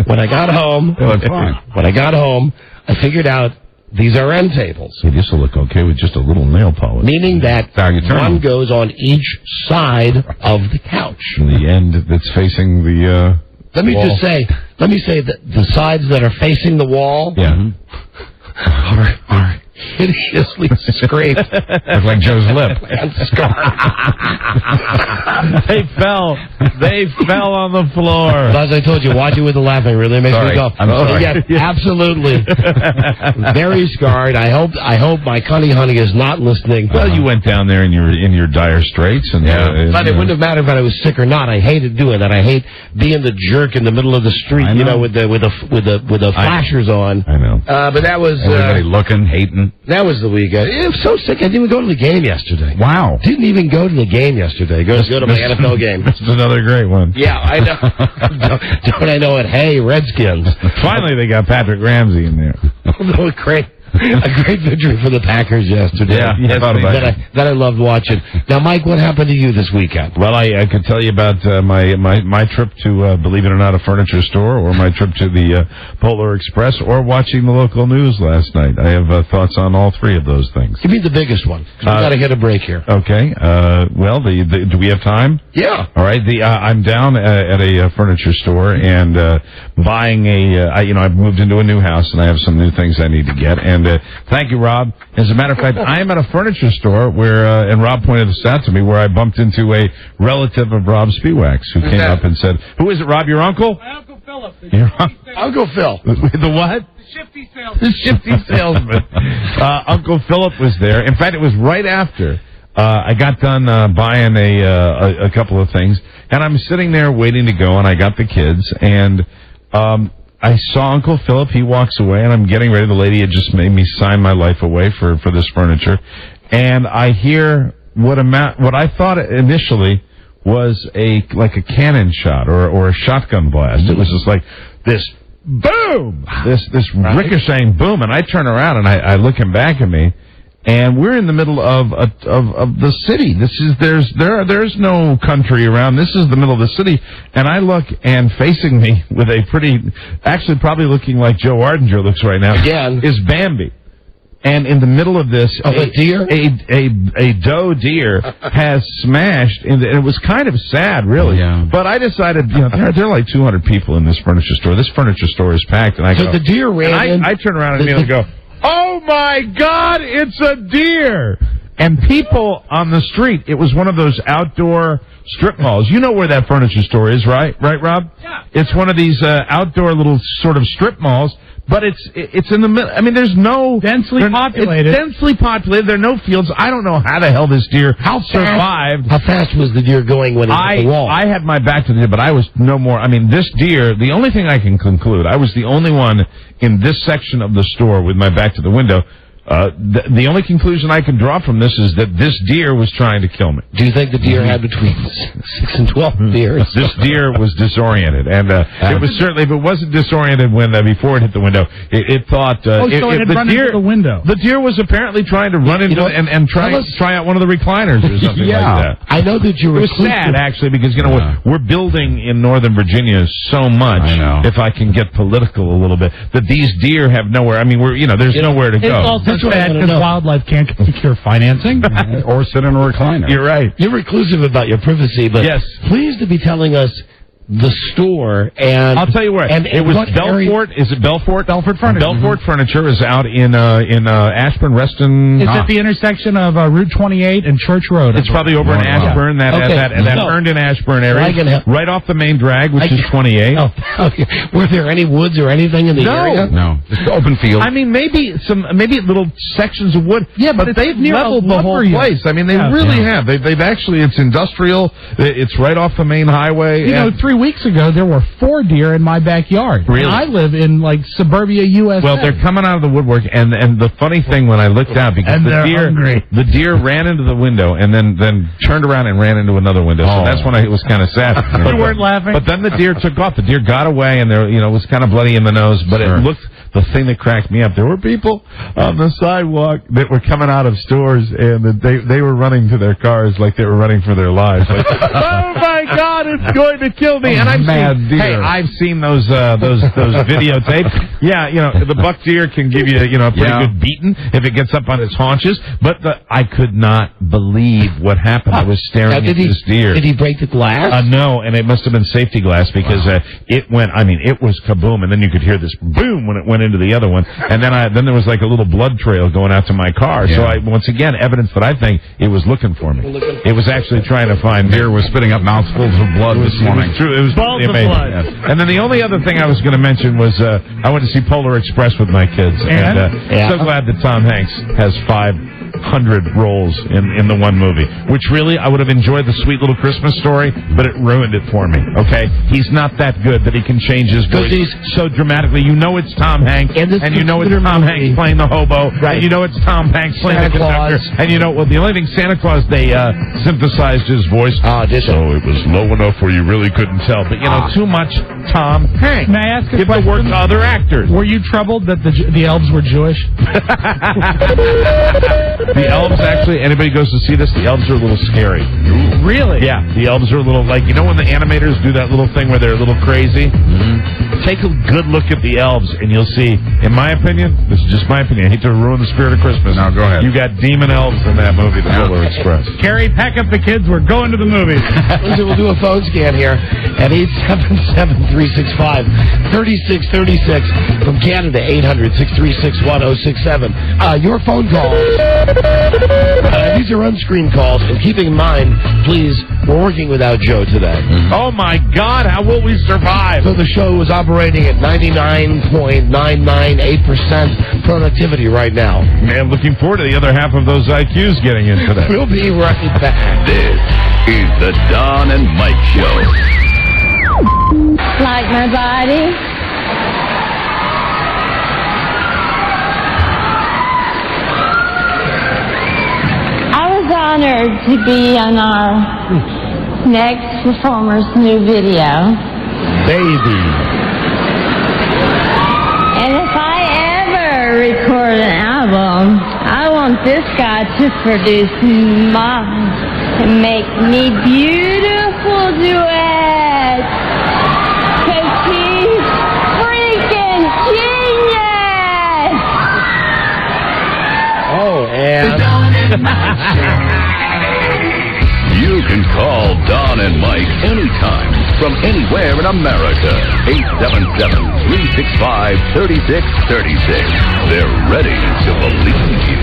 S3: When I got home,
S5: they look fine.
S3: When I got home, I figured out these are end tables.
S4: Hey, this will look okay with just a little nail polish.
S3: Meaning that one goes on each side of the couch.
S4: And the end that's facing the
S3: Let me say that the sides that are facing the wall are hideously scraped.
S5: Look like Joe's lip.
S3: And scarred.
S4: They fell on the floor.
S3: As I told you, watching with the laughing really makes me go.
S5: I'm sorry.
S3: Yeah, absolutely. Very scarred. I hope my cunny honey is not listening.
S4: Well, you went down there in your dire straits, and
S3: but it wouldn't have mattered if I was sick or not. I hated doing that. I hate being the jerk in the middle of the street, with the flashers on.
S4: I know.
S3: But that was
S5: everybody looking, hating.
S3: That was the weekend. I was so sick I didn't even go to the game yesterday.
S4: Wow.
S3: Didn't even go to the game yesterday. Go to my NFL game.
S4: This is another great one.
S3: Yeah, I know. Don't I know it? Hey, Redskins.
S4: Finally, they got Patrick Ramsey in there.
S3: A great victory for the Packers yesterday. That I loved watching. Now, Mike, what happened to you this weekend?
S4: Well, I could tell you about my trip to, believe it or not, a furniture store, or my trip to the Polar Express, or watching the local news last night. I have thoughts on all three of those things.
S3: Give me the biggest one, 'cause we got to hit a break here.
S4: Okay. Well, do we have time?
S3: Yeah.
S4: All right. I'm down at a furniture store and buying I've moved into a new house and I have some new things I need to get. And thank you, Rob. As a matter of fact, I am at a furniture store where, and Rob pointed this out to me, where I bumped into a relative of Rob Spiewak's who came up and said, "Who is it, Rob? Your uncle?"
S6: My Uncle Philip.
S3: Uncle Phil.
S4: The what?
S6: The shifty salesman.
S4: The shifty salesman. Uncle Philip was there. In fact, it was right after I got done buying a couple of things, and I'm sitting there waiting to go, and I got the kids, and I saw Uncle Philip. He walks away, and I'm getting ready. The lady had just made me sign my life away for this furniture, and I hear what I thought initially was a cannon shot or a shotgun blast. It was just like this boom, this ricocheting boom, and I turn around and I look him back at me. And we're in the middle of the city. There's no country around. This is the middle of the city. And I look, and facing me with actually probably looking like Joe Ardinger looks right now, is Bambi. And in the middle of this,
S3: a deer,
S4: a doe deer has smashed, and it was kind of sad, really. Yeah. But I decided, there are like 200 people in this furniture store. This furniture store is packed, and I go.
S3: The deer ran in.
S4: I turn around and go, "Oh my God, it's a deer!" And people on the street, it was one of those outdoor strip malls. You know where that furniture store is, right? Right, Rob?
S6: Yeah.
S4: It's one of these outdoor little sort of strip malls, but it's in the middle. I mean, there's no...
S6: Densely populated.
S4: It's densely populated. There are no fields. I don't know how the hell this deer survived.
S3: How fast was the deer going when it hit the wall?
S4: I had my back to the deer, but I was no more... I mean, this deer, the only thing I can conclude, I was the only one in this section of the store with my back to the window. The only conclusion I can draw from this is that this deer was trying to kill me.
S3: Do you think the deer had between 6 and 12 deers?
S4: This deer was disoriented, and it was certainly, if it wasn't disoriented when before it hit the window, it thought
S6: so it had run into the window.
S4: The deer was apparently trying to run into and try out one of the recliners or something like that.
S3: I know that you were.
S4: It was sad actually because we're building in Northern Virginia so much.
S5: I know.
S4: If I can get political a little bit, that these deer have nowhere. I mean, there's nowhere to go.
S6: That's bad because wildlife can't secure financing
S5: or sit in a recliner.
S4: You're right.
S3: You're reclusive about your privacy, but
S4: yes,
S3: pleased to be telling us the store, and
S4: I'll tell you where. It was Belfort. Is it Belfort?
S8: Belfort Furniture.
S4: Belfort Furniture is out in Ashburn, Reston.
S8: It's at the intersection of Route 28 and Church Road.
S4: It's probably over in Ashburn, that Herndon Ashburn area, right off the main drag, which is 28.
S3: Oh, okay. Were there any woods or anything in the area?
S5: No, just open field.
S4: I mean, maybe little sections of wood.
S8: Yeah, but
S4: they've leveled the whole place. I mean, they really have. They've actually. It's industrial. It's right off the main highway.
S8: 3 weeks ago, there were 4 deer in my backyard.
S4: Really?
S8: And I live in, suburbia, USA.
S4: Well, they're coming out of the woodwork, and the funny thing when I looked out, because the deer ran into the window and then turned around and ran into another window. So that's when it was kind of sad.
S8: You weren't laughing?
S4: But then the deer took off. The deer got away, and it was kind of bloody in the nose, but it looked... The thing that cracked me up, there were people on the sidewalk that were coming out of stores, and they were running to their cars like they were running for their lives. Like, oh my God, it's going to kill me! And I've seen those videotapes. Yeah, the buck deer can give you a pretty good beating if it gets up on its haunches. But I could not believe what happened. I was staring at this deer.
S3: Did he break the glass?
S4: No, and it must have been safety glass because it went. I mean, it was kaboom, and then you could hear this boom when it went into the other one, and then there was like a little blood trail going out to my car. Yeah. So once again, evidence that I think it was looking for me. It was actually trying to find me.
S5: Deer was spitting up mouthfuls of blood this morning.
S4: True, it was really amazing. Yeah. And then the only other thing I was going to mention was I went to see Polar Express with my kids, and so glad that Tom Hanks has 500 roles in the one movie, which really I would have enjoyed the Sweet Little Christmas Story, but it ruined it for me. Okay, he's not that good that he can change his voice so dramatically. It's Tom Hanks, and you know it's Tom Hanks playing the hobo, and you know it's Tom Hanks playing the conductor, and the only thing Santa Claus they synthesized his voice, so it was low enough where you really couldn't tell. But too much Tom Hanks.
S8: May I ask a
S4: question? Give the work to other actors.
S8: Were you troubled that the elves were Jewish?
S4: The elves actually. Anybody goes to see this? The elves are a little scary.
S8: Really?
S4: Yeah, the elves are a little when the animators do that little thing where they're a little crazy. Mm-hmm. Take a good look at the elves, and you'll see. In my opinion, this is just my opinion. I hate to ruin the spirit of Christmas.
S5: No, go ahead.
S4: You got demon elves in that movie, The Polar Express.
S6: Carrie, pack up the kids. We're going to the movies.
S3: We'll do a phone scan here at 877-365-3636 from Canada. 800-636-1067. Your phone calls. These are unscreened calls, and keeping in mind, please, we're working without Joe today.
S4: Oh my God, how will we survive?
S3: So the show is operating at 99.998% productivity right now.
S4: Man, looking forward to the other half of those IQs getting in today.
S3: We'll be right back.
S1: This is the Don and Mike Show.
S13: Like my body? Honored to be on our next performer's new video.
S3: Baby.
S13: And if I ever record an album, I want this guy to produce mine and make me beautiful duets. 'Cause he's freaking genius!
S3: Oh, and...
S1: You can call Don and Mike anytime from anywhere in America. 877-365-3636. They're ready to believe you.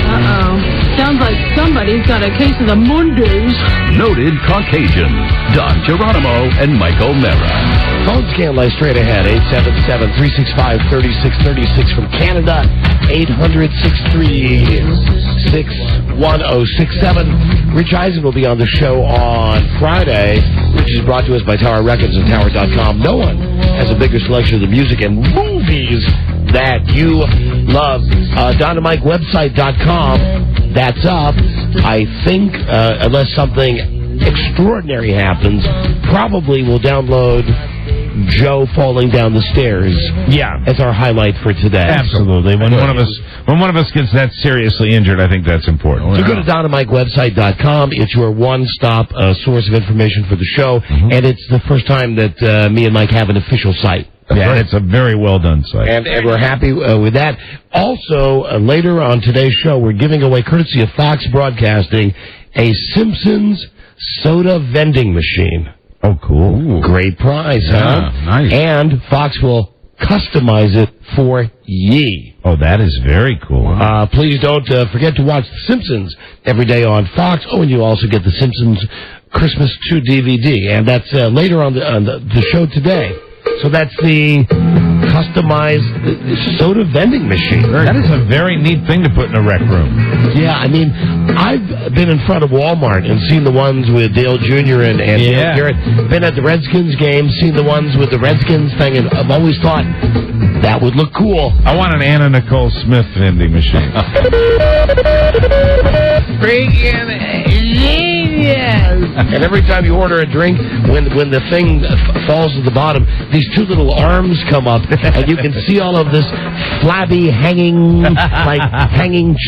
S14: Uh-oh. Sounds like somebody's got a case of the Mondays.
S1: Noted Caucasians, Don Geronimo and Mike O'Mara.
S3: Phone scan lies straight ahead. 877-365-3636 from Canada. 800-636-1067. Rich Eisen will be on the show on Friday, which is brought to us by Tower Records and Tower.com. No one has a bigger selection of the music and movies that you love. DonandMikeWebsite.com. That's up. I think, unless something extraordinary happens, probably we'll download Joe falling down the stairs.
S4: Yeah,
S3: as our highlight for today.
S4: Absolutely. When one of us gets that seriously injured, I think that's important.
S3: So go to DonandMikeWebsite.com. It's your one-stop source of information for the show, and it's the first time that me and Mike have an official site.
S4: Yeah, it's a very well done site.
S3: And we're happy with that. Also, later on today's show, we're giving away, courtesy of Fox Broadcasting, a Simpsons soda vending machine.
S4: Oh, cool.
S3: Great prize, huh?
S5: Nice.
S3: And Fox will customize it for ye.
S4: Oh, that is very cool.
S3: Please don't forget to watch The Simpsons every day on Fox. Oh, and you also get The Simpsons Christmas 2 DVD, and that's later on the show today. So that's the customized soda vending machine.
S4: That is a very neat thing to put in a rec room.
S3: Yeah, I mean, I've been in front of Walmart and seen the ones with Dale Jr. and Garrett. Been at the Redskins game, seen the ones with the Redskins thing, and I've always thought that would look cool.
S4: I want an Anna Nicole Smith vending machine.
S3: And every time you order a drink, when the thing falls to the bottom, these two little arms come up, and you can see all of this flabby, hanging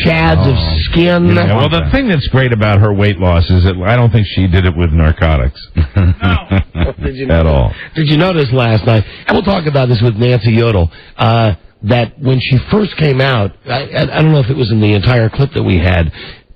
S3: chads of skin.
S4: Yeah, well, the thing that's great about her weight loss is that I don't think she did it with narcotics.
S3: Did you
S4: At all.
S3: Did you notice last night, and we'll talk about this with Nancy Yodel, that when she first came out, I don't know if it was in the entire clip that we had,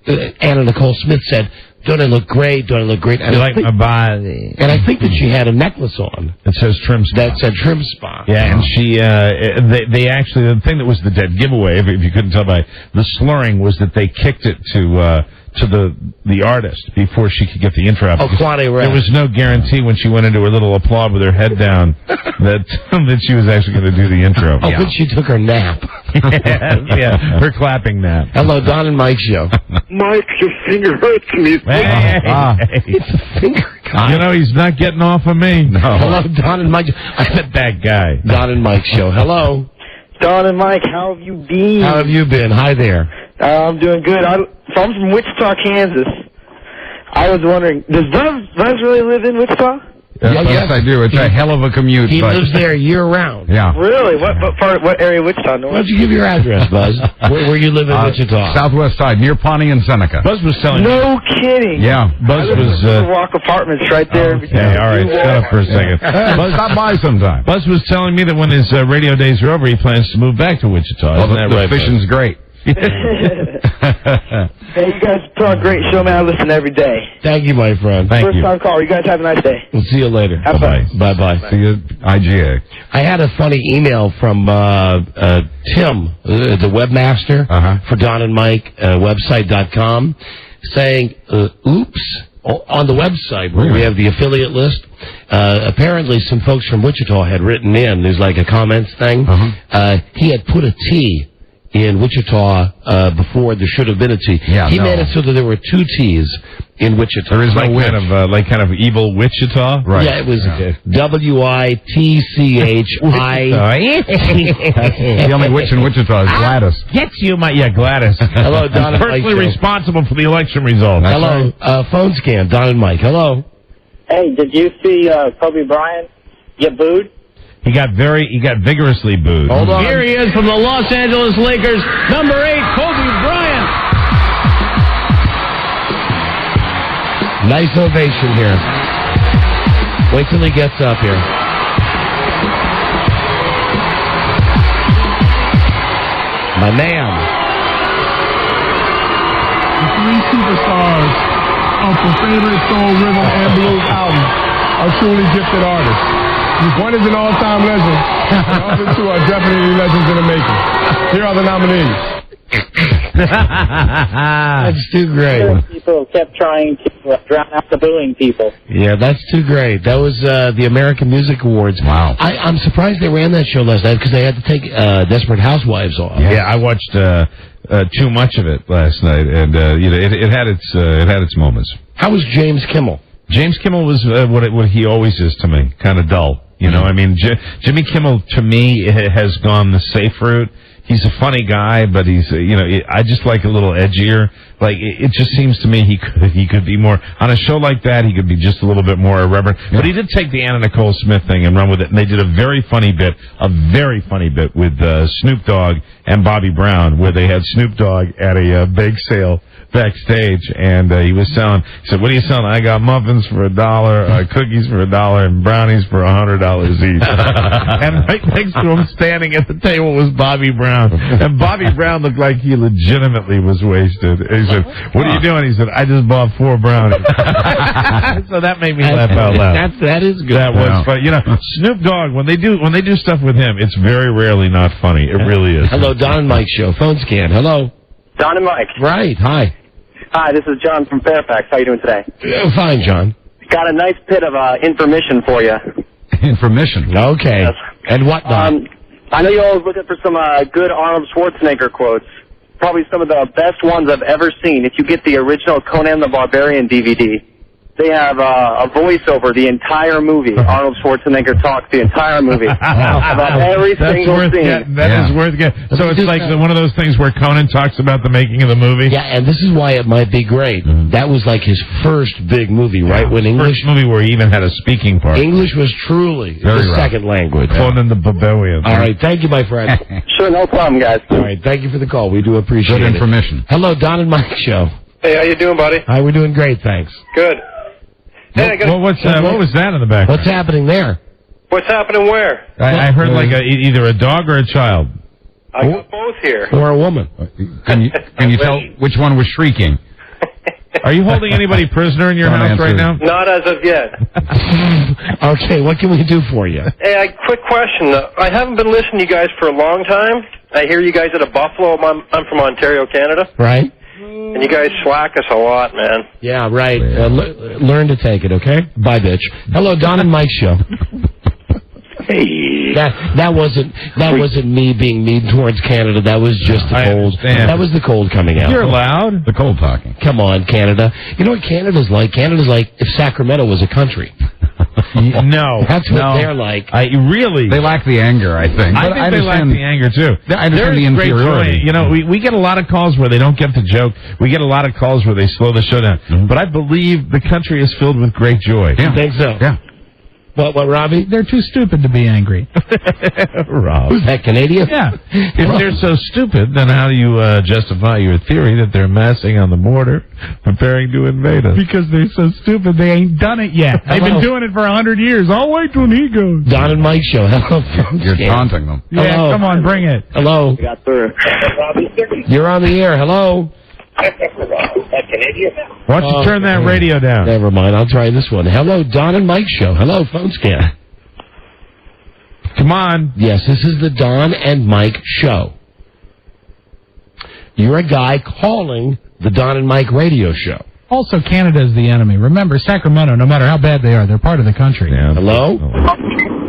S3: Anna Nicole Smith said, "Don't I look great? Don't I look great?" And
S4: you like my body.
S3: And I think that she had a necklace on.
S4: It says trim spot.
S3: That said trim spot.
S4: Yeah, and she, they actually, the thing that was the dead giveaway, if you couldn't tell by the slurring, was that they kicked it to the artist before she could get the intro out.
S3: Oh, Kwame Red.
S4: There was no guarantee when she went into her little applaud with her head down that she was actually going to do the intro.
S3: Oh, but she took her nap.
S4: Yeah, her clapping nap.
S3: Hello, Don and Mike show.
S11: Mike, your finger hurts me.
S3: It's a finger guy.
S4: You know, he's not getting off of me. No.
S3: Hello, Don and Mike.
S4: I'm a bad guy.
S3: Don and Mike show. Hello.
S15: Don and Mike, how have you been?
S3: How have you been? Hi there.
S15: I'm doing good. I'm from Wichita, Kansas. I was wondering, does Buzz really live in Wichita?
S5: Yes, I do. It's a hell of a commute.
S3: He lives there year-round.
S5: Yeah.
S15: Really? What area of Wichita?
S3: Why don't you give your address, Buzz? where you live in Wichita?
S5: Southwest side, near Pawnee and Seneca.
S4: Buzz was telling me.
S15: No kidding.
S5: Yeah.
S4: Buzz was...
S15: Walk Apartments right there.
S4: Okay, all right. Shut up for a second.
S5: Buzz, stop by sometime.
S4: Buzz was telling me that when his radio days are over, he plans to move back to Wichita.
S5: Well,
S4: Isn't that
S5: the
S4: right,
S5: fishing's great.
S15: Hey, you guys put on a great show, man. I listen every day.
S3: Thank you, my friend.
S4: Thank you.
S15: First time caller. You guys have a nice day.
S3: We'll see you later.
S15: Have fun.
S3: Bye-bye.
S5: See you, IGA.
S3: I had a funny email from Tim, the webmaster for Don and Mike, website.com, saying, oops, on the website where we have the affiliate list. Apparently some folks from Wichita had written in. There's like a comments thing. He had put a T in Wichita before there should have been a T.
S5: Yeah,
S3: he made it so that there were two T's in Wichita.
S4: There is no kind of evil Wichita?
S5: Right.
S3: Yeah, it was WITCHI.
S5: The only witch in Wichita is Gladys.
S4: Get you, Gladys.
S3: Hello, Don and Mike.
S4: Personally responsible for the election results.
S3: Hello, phone scan, Don and Mike. Hello.
S16: Hey, did you see Kobe Bryant get booed?
S4: He got vigorously booed.
S3: Hold on.
S6: Here he is from the Los Angeles Lakers, number 8, Kobe Bryant.
S3: Nice ovation here. Wait till he gets up here. My man.
S17: The 3 superstars of the favorite soul, rhythm, and blues album are truly gifted artists. One is an all-time legend, and the other 2 are definitely legends in the making. Here are the nominees.
S3: That's too great.
S16: People kept trying to drown out the booing people.
S3: Yeah, that's too great. That was the American Music Awards.
S5: Wow.
S3: I'm surprised they ran that show last night because they had to take Desperate Housewives off.
S4: Yeah, I watched too much of it last night, and it had its moments.
S3: How was James Kimmel?
S4: James Kimmel was what he always is to me, kind of dull. You know, I mean, Jimmy Kimmel to me has gone the safe route. He's a funny guy, but he's I just like a little edgier. Like it just seems to me he could be more on a show like that. He could be just a little bit more irreverent. Yeah. But he did take the Anna Nicole Smith thing and run with it, and they did a very funny bit with Snoop Dogg and Bobby Brown, where they had Snoop Dogg at a bake sale backstage, and he was selling. He said, "What are you selling?" "I got muffins for $1, cookies for $1, and brownies for $100 each." And right next to him, standing at the table, was Bobby Brown, and Bobby Brown looked like he legitimately was wasted. He said, "What are you doing?" He said, "I just bought 4 brownies." So that made me laugh out loud.
S3: That is good.
S4: That was fun. You know, Snoop Dogg, when they do stuff with him, it's very rarely not funny. It really is.
S3: Hello, Don and Mike show. Phone scan. Hello.
S16: Don and Mike.
S3: Right. Hi.
S16: Hi, this is John from Fairfax. How you doing today?
S3: Fine, John.
S16: Got a nice bit of information for you.
S5: Information.
S3: Okay.
S16: Yes.
S3: And what, Don?
S16: I know you're always looking for some good Arnold Schwarzenegger quotes. Probably some of the best ones I've ever seen. If you get the original Conan the Barbarian DVD, they have a voiceover the entire movie. Arnold Schwarzenegger talks the entire movie about every single scene.
S4: That is worth getting. So it's like one of those things where Conan talks about the making of the movie?
S3: Yeah, and this is why it might be great. That was like his first big movie, right? When English...
S4: First movie where he even had a speaking part.
S3: English was truly the second language.
S4: Conan the Barbarian.
S3: All right, thank you, my friend.
S16: Sure, no problem, guys.
S3: All right, thank you for the call. We do appreciate it.
S5: Good information.
S3: Hello, Don and Mike show.
S18: Hey, how you doing, buddy?
S3: Hi, we're doing great, thanks.
S18: Good. Hey,
S4: what was that in the background?
S3: What's happening there?
S18: What's happening where?
S4: I heard like either a dog or a child.
S18: I got both here.
S3: Or a woman.
S5: Can you tell which one was shrieking?
S4: Are you holding anybody prisoner in your house right now?
S18: Not as of yet.
S3: Okay, what can we do for you?
S18: Hey, quick question. I haven't been listening to you guys for a long time. I hear you guys at a Buffalo. I'm from Ontario, Canada.
S3: Right.
S18: And you guys slack us a lot, man.
S3: Yeah, right. Learn to take it, okay? Bye, bitch. Hello, Don and Mike show.
S18: Hey.
S3: That wasn't me being mean towards Canada. That was just the cold. That was the cold coming out.
S4: You're loud.
S5: The cold talking.
S3: Come on, Canada. You know what Canada's like? Canada's like if Sacramento was a country.
S4: No.
S3: That's what they're like.
S5: They lack the anger, I think.
S4: I think they lack the anger, too.
S5: I understand the inferiority.
S4: You know, we get a lot of calls where they don't get the joke. We get a lot of calls where they slow the show down. But I believe the country is filled with great joy.
S3: You think so?
S5: Yeah.
S3: What, Robbie?
S8: They're too stupid to be angry.
S4: Rob.
S3: Who's that, Canadian?
S8: Yeah.
S4: If they're so stupid, then how do you justify your theory that they're massing on the border, preparing to invade us?
S8: Because they're so stupid, they ain't done it yet. They've been doing it for 100 years. I'll wait till he goes.
S3: Don and Mike show. Hello.
S5: You're taunting them.
S8: Yeah,
S3: Hello.
S8: come on, bring it.
S3: Hello.
S16: Got through.
S3: You're on the air. Hello.
S4: Why don't you turn that radio down?
S3: Never mind. I'll try this one. Hello, Don and Mike show. Hello, phone scan.
S4: Come on.
S3: Yes, this is the Don and Mike show. You're a guy calling the Don and Mike radio show.
S8: Also, Canada is the enemy. Remember, Sacramento, no matter how bad they are, they're part of the country.
S4: Yeah.
S3: Hello?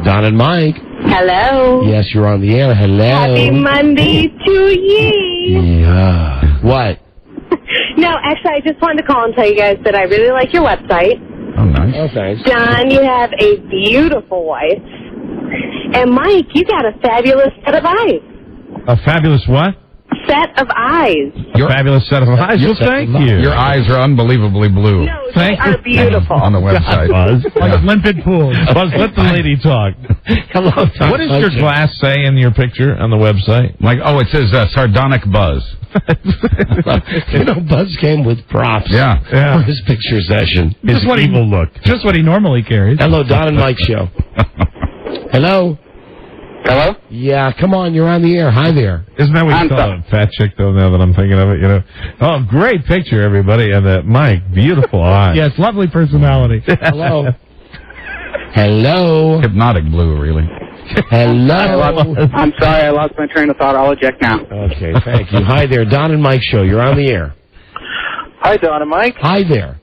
S3: Don and Mike.
S13: Hello.
S3: Yes, you're on the air. Hello.
S13: Happy Monday to you.
S3: Yeah. What?
S13: No, actually, I just wanted to call and tell you guys that I really like your website.
S5: Oh, nice.
S3: Oh, thanks.
S13: Don, you have a beautiful wife. And Mike, you got a fabulous set of eyes.
S4: A fabulous what?
S13: Set of eyes.
S4: A fabulous set of eyes. Well, thank you.
S5: Your eyes are unbelievably blue.
S13: No, they are beautiful.
S5: On the website.
S4: Buzz.
S8: Like limpid pools.
S4: Buzz, let the lady talk.
S3: Hello, Don.
S4: What does your glass say in your picture on the website?
S5: Like, it says sardonic buzz.
S3: You know, Buzz came with props for his picture session.
S4: His evil look.
S8: Just what he normally carries.
S3: Hello, Don and Mike show. Hello?
S16: Hello?
S3: Yeah, come on, you're on the air. Hi there.
S4: Isn't that what you call a fat chick, though, now that I'm thinking of it, you know? Oh, great picture, everybody. And Mike, beautiful eyes.
S8: Yes, lovely personality.
S3: Hello? Hello?
S5: Hypnotic blue, really.
S3: Hello?
S16: I'm sorry, I lost my train of thought. I'll eject now.
S3: Okay, thank you. Hi there, Don and Mike show. You're on the air.
S16: Hi, Don and Mike.
S3: Hi there.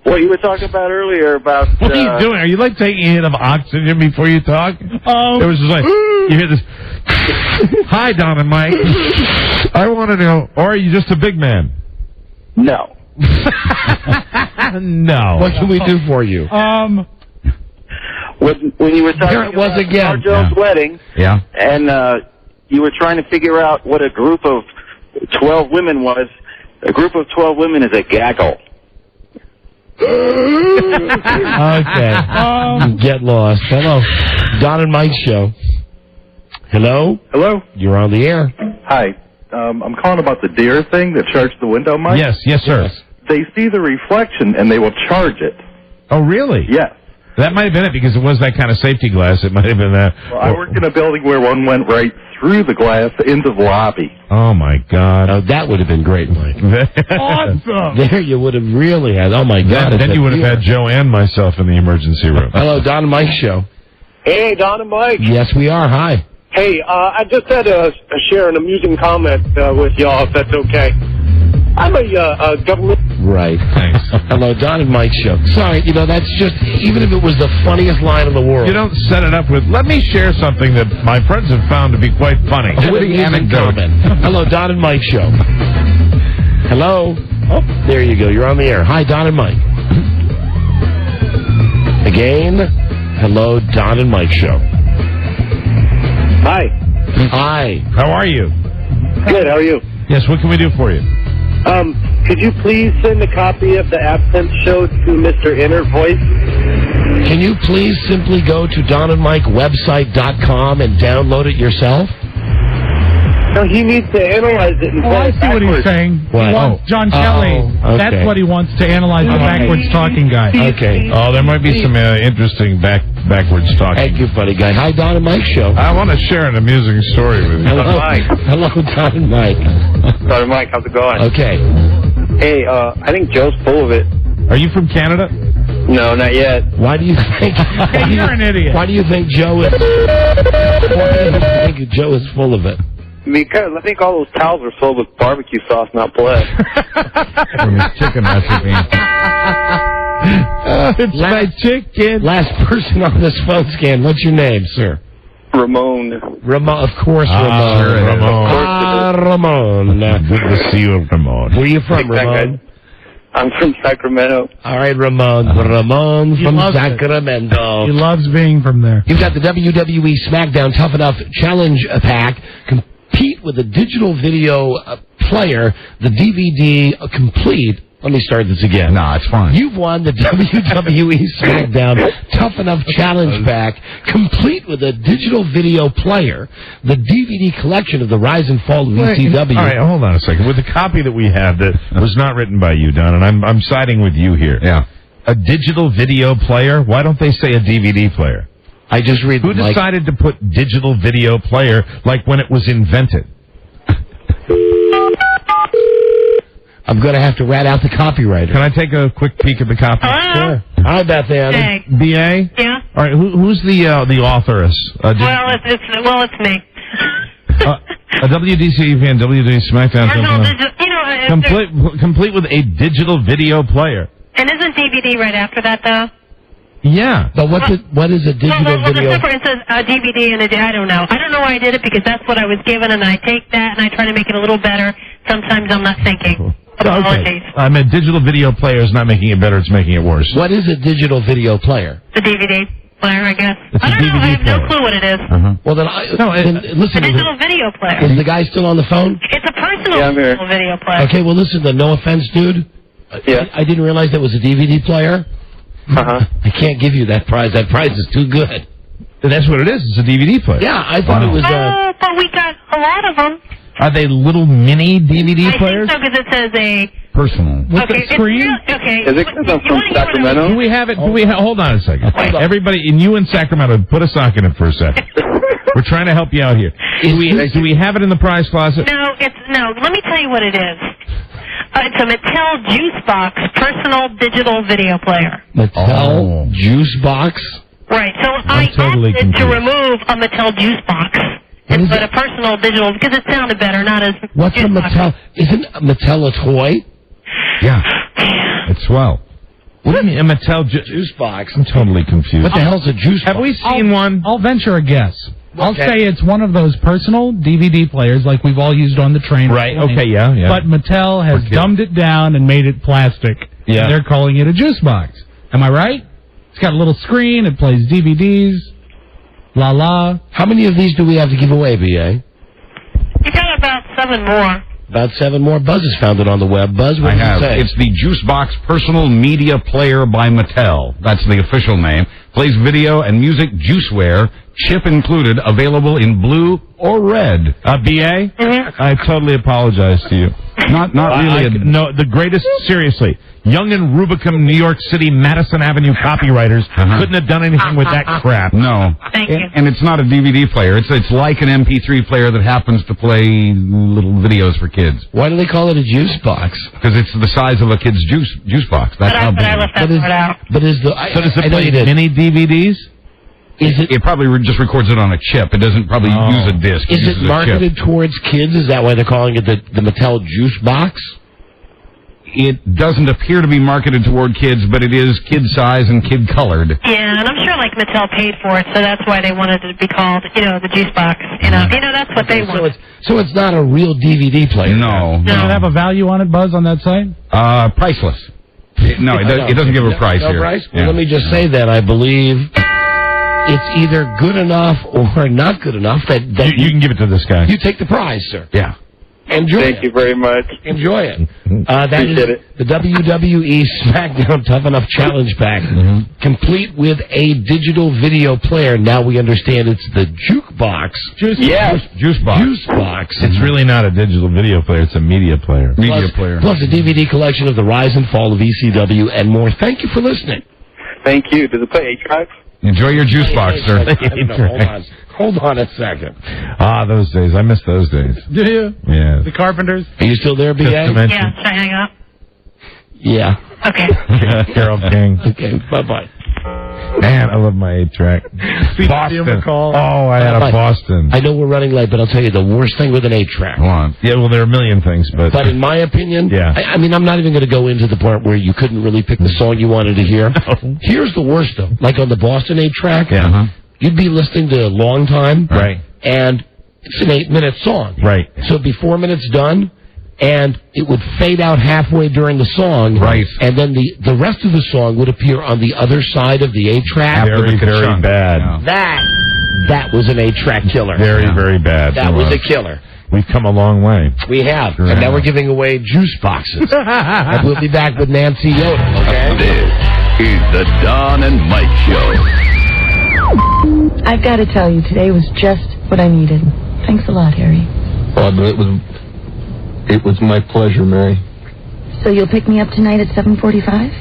S16: What you were talking about earlier about...
S4: What are you doing? Are you, like, taking a hit of oxygen before you talk? It was just like, you hear this, hi, Don and Mike. I want to know, or are you just a big man?
S16: No.
S4: No.
S3: What can we do for you?
S16: When you were talking
S3: Here it was
S16: about
S3: again.
S16: Carl Jones' wedding, and you were trying to figure out what a group of 12 women was, a group of 12 women is a gaggle.
S3: Okay. Get lost. Hello. Don and Mike show. Hello?
S16: Hello?
S3: You're on the air.
S16: Hi.
S19: I'm calling about the deer thing that charged the window mic.
S4: Yes, sir.
S19: They see the reflection and they will charge it.
S4: Oh, really?
S19: Yes.
S4: That might have been it because it was that kind of safety glass. It might have been that.
S19: Well, I worked in a building where one went right through the glass into the lobby.
S4: Oh, my God.
S3: Oh, that would have been great, Mike.
S19: Awesome.
S3: There you would have really had, oh, my God.
S4: Then you would have had Joe and myself in the emergency room.
S3: Hello, Don and Mike show.
S20: Hey, Don and Mike.
S3: Yes, we are. Hi.
S20: Hey, I just had to share an amusing comment with y'all, if that's okay. I'm a government...
S3: Right. Thanks. Hello, Don and Mike show. Sorry, that's just, even if it was the funniest line in the world.
S4: You don't set it up with, let me share something that my friends have found to be quite funny.
S3: Hello, Don and Mike show. Hello. Oh, there you go. You're on the air. Hi, Don and Mike. Again. Hello, Don and Mike show.
S20: Hi.
S3: Hi.
S4: How are you?
S20: Good, how are you?
S4: Yes, what can we do for you?
S20: Could you please send a copy of the Absinthe Show to Mr. Inner Voice?
S3: Can you please simply go to donandmikewebsite.com and download it yourself?
S20: No, he needs to analyze it. And
S8: I see what he's saying.
S3: What?
S8: He wants John Shelley.
S3: Okay.
S8: That's what he wants to analyze the backwards talking guy.
S3: Okay.
S4: Oh, there might be some interesting backwards talking.
S3: Thank you, funny guy. Hi, Don and Mike show.
S4: I want to share an amusing story with you.
S3: Hello, Mike. Hello, Don and Mike.
S20: Sorry, Mike. How's it going?
S3: Okay.
S20: Hey, I think Joe's full of it.
S4: Are you from Canada?
S20: No, not yet.
S3: Why do you think...
S8: You're an idiot.
S3: Why do you think Joe is... full of it?
S20: Because I think all those towels are filled with barbecue sauce, not blood.
S5: From his chicken recipe.
S3: It's my chicken. Last person on this phone scan. What's your name, sir?
S20: Ramon.
S3: Ramon, of course, Ramon.
S4: Sure
S3: Ramon.
S4: Good to see you, Ramon.
S3: Where are you from, Ramon?
S20: I'm from Sacramento.
S3: All right, Ramon. Ramon from Sacramento.
S8: He loves being from there.
S3: You've got the WWE SmackDown Tough Enough Challenge Pack. Compete with a digital video player, the DVD complete. Let me start this again.
S5: No, it's fine.
S3: You've won the WWE SmackDown Tough Enough Challenge Pack, complete with a digital video player, the DVD collection of the Rise and Fall of ECW.
S4: All right, hold on a second. With the copy that we have that was not written by you, Don, and I'm siding with you here.
S5: Yeah.
S4: A digital video player? Why don't they say a DVD player?
S3: I just read.
S4: Who decided to put digital video player like when it was invented?
S3: I'm going to have to rat out the copywriter.
S4: Can I take a quick peek at the copy?
S3: Sure. Hi, Beth Ann.
S21: Hey.
S4: B.A.?
S21: Yeah.
S4: All right, who's the authoress?
S21: It's me.
S4: A WDC fan, WD SmackDown. Complete with a digital video player.
S21: And isn't DVD right after that, though?
S4: Yeah.
S3: But what is a digital video?
S21: It says DVD and I don't know. I don't know why I did it because that's what I was given, and I take that and I try to make it a little better. Sometimes I'm not thinking. Apologies.
S4: Okay. I mean, digital video player is not making it better; it's making it worse.
S3: What is a digital video player?
S21: The DVD player, I guess.
S4: It's
S21: I don't know. I have
S4: player.
S21: no clue what it is.
S3: Well, then, listen.
S21: A digital video player.
S3: Is the guy still on the phone?
S21: It's a personal digital video player.
S3: Okay. Well, listen. No offense, dude.
S20: Yeah.
S3: I didn't realize that was a DVD player. I can't give you that prize. That prize is too good.
S4: That's what it is. It's a DVD player.
S3: Yeah, I thought it was.
S21: But we got a lot of them.
S4: Are they little mini DVD players?
S21: I think so, because it says a
S5: personal.
S4: With the screen?
S21: Okay.
S20: Is it because I'm from Sacramento?
S4: Do we have it? Hold on a second. Everybody, and you in Sacramento, put a sock in it for a second. We're trying to help you out here. Do we have it in the prize closet?
S21: No. Let me tell you what it is. It's a Mattel Juice Box personal digital video player.
S3: Mattel Juice Box?
S21: Right. So I
S4: totally
S21: opted to remove a Mattel Juice Box and put a personal digital because it sounded better, not as.
S3: What's a Mattel? Isn't Mattel a toy?
S4: Yeah. It's swell. What do you mean, a Mattel
S3: Juice Box?
S4: I'm totally confused.
S3: What the hell's a juice box?
S4: Have we seen one?
S8: I'll venture a guess. I'll say it's one of those personal DVD players like we've all used on the train.
S4: Right, okay, yeah.
S8: But Mattel has dumbed it down and made it plastic.
S4: Yeah.
S8: And they're calling it a juice box. Am I right? It's got a little screen. It plays DVDs. La la.
S3: How many of these do we have to give away, B.A.?
S21: You got about 7 more.
S3: About 7 more. Buzz has found it on the web. Buzz, what
S5: I
S3: did you
S5: have.
S3: say?
S5: It's the Juice Box Personal Media Player by Mattel. That's the official name. Plays video and music juiceware, chip included, available in blue or red.
S6: BA? I totally apologize to you.
S5: Not really.
S6: No, the greatest, seriously. Young and Rubicam, New York City, Madison Avenue copywriters couldn't have done anything with that crap.
S5: No.
S21: Thank you.
S5: And it's not a DVD player. It's like an MP3 player that happens to play little videos for kids.
S3: Why do they call it a juice box?
S5: Because it's the size of a kid's juice box. That's how big.
S21: I left that part out.
S3: But is the
S6: So does it play mini DVDs?
S5: It probably just records it on a chip. It doesn't probably use a disc.
S3: Is it marketed towards kids? Is that why they're calling it the Mattel Juice Box?
S5: It doesn't appear to be marketed toward kids, but it is kid-size and kid-colored.
S21: Yeah, and I'm sure like Mattel paid for it, so that's why they wanted it to be called, the juice box. That's what they want.
S3: So it's not a real DVD player.
S5: No.
S8: Does it have a value on it, Buzz, on that site?
S5: Priceless. It doesn't give a price
S3: no
S5: here.
S3: Price? Well, let me just say that I believe it's either good enough or not good enough that
S6: you can give it to this guy.
S3: You take the prize, sir.
S5: Yeah.
S3: Enjoy
S16: Thank you very much.
S3: Enjoy it. That
S16: Appreciate
S3: is
S16: it.
S3: the WWE SmackDown Tough Enough Challenge Pack, complete with a digital video player. Now we understand it's the jukebox.
S5: Juice box.
S3: Juice box.
S6: It's really not a digital video player. It's a media player.
S3: Plus a DVD collection of the rise and fall of ECW and more. Thank you for listening.
S16: Thank you. Does it play 8-tracks?
S5: Enjoy your juice box, sir.
S3: Hold on a second.
S6: Those days. I miss those days.
S8: Do you?
S6: Yeah.
S8: The Carpenters?
S3: Are you still there, B.A.?
S21: Yeah, should I hang up?
S3: Yeah.
S21: Okay.
S6: Carol King.
S3: Okay, bye-bye.
S6: Man, I love my 8-track. Boston. Oh, I had a Boston.
S3: I know we're running late, but I'll tell you the worst thing with an 8-track.
S5: Go on.
S6: Yeah, well, there are a million things, but
S3: in my opinion,
S6: yeah.
S3: I mean, I'm not even going to go into the part where you couldn't really pick the song you wanted to hear. No. Here's the worst, though. Like on the Boston 8-track, you'd be listening to a long time,
S6: right?
S3: And it's an 8-minute song,
S6: right?
S3: So it'd be 4 minutes done, and it would fade out halfway during the song,
S5: right?
S3: And then the rest of the song would appear on the other side of the 8-track.
S6: Very, very bad.
S3: Yeah. That was an 8-track killer.
S6: Very, very bad.
S3: That was a killer.
S6: We've come a long way.
S3: We have. And now we're giving away juice boxes. And we'll be back with Nancy Yoder, okay?
S1: This is the Don and Mike Show.
S9: I've got to tell you, today was just what I needed. Thanks a lot, Harry.
S22: Well, it was my pleasure, Mary.
S9: So you'll pick me up tonight at 7:45?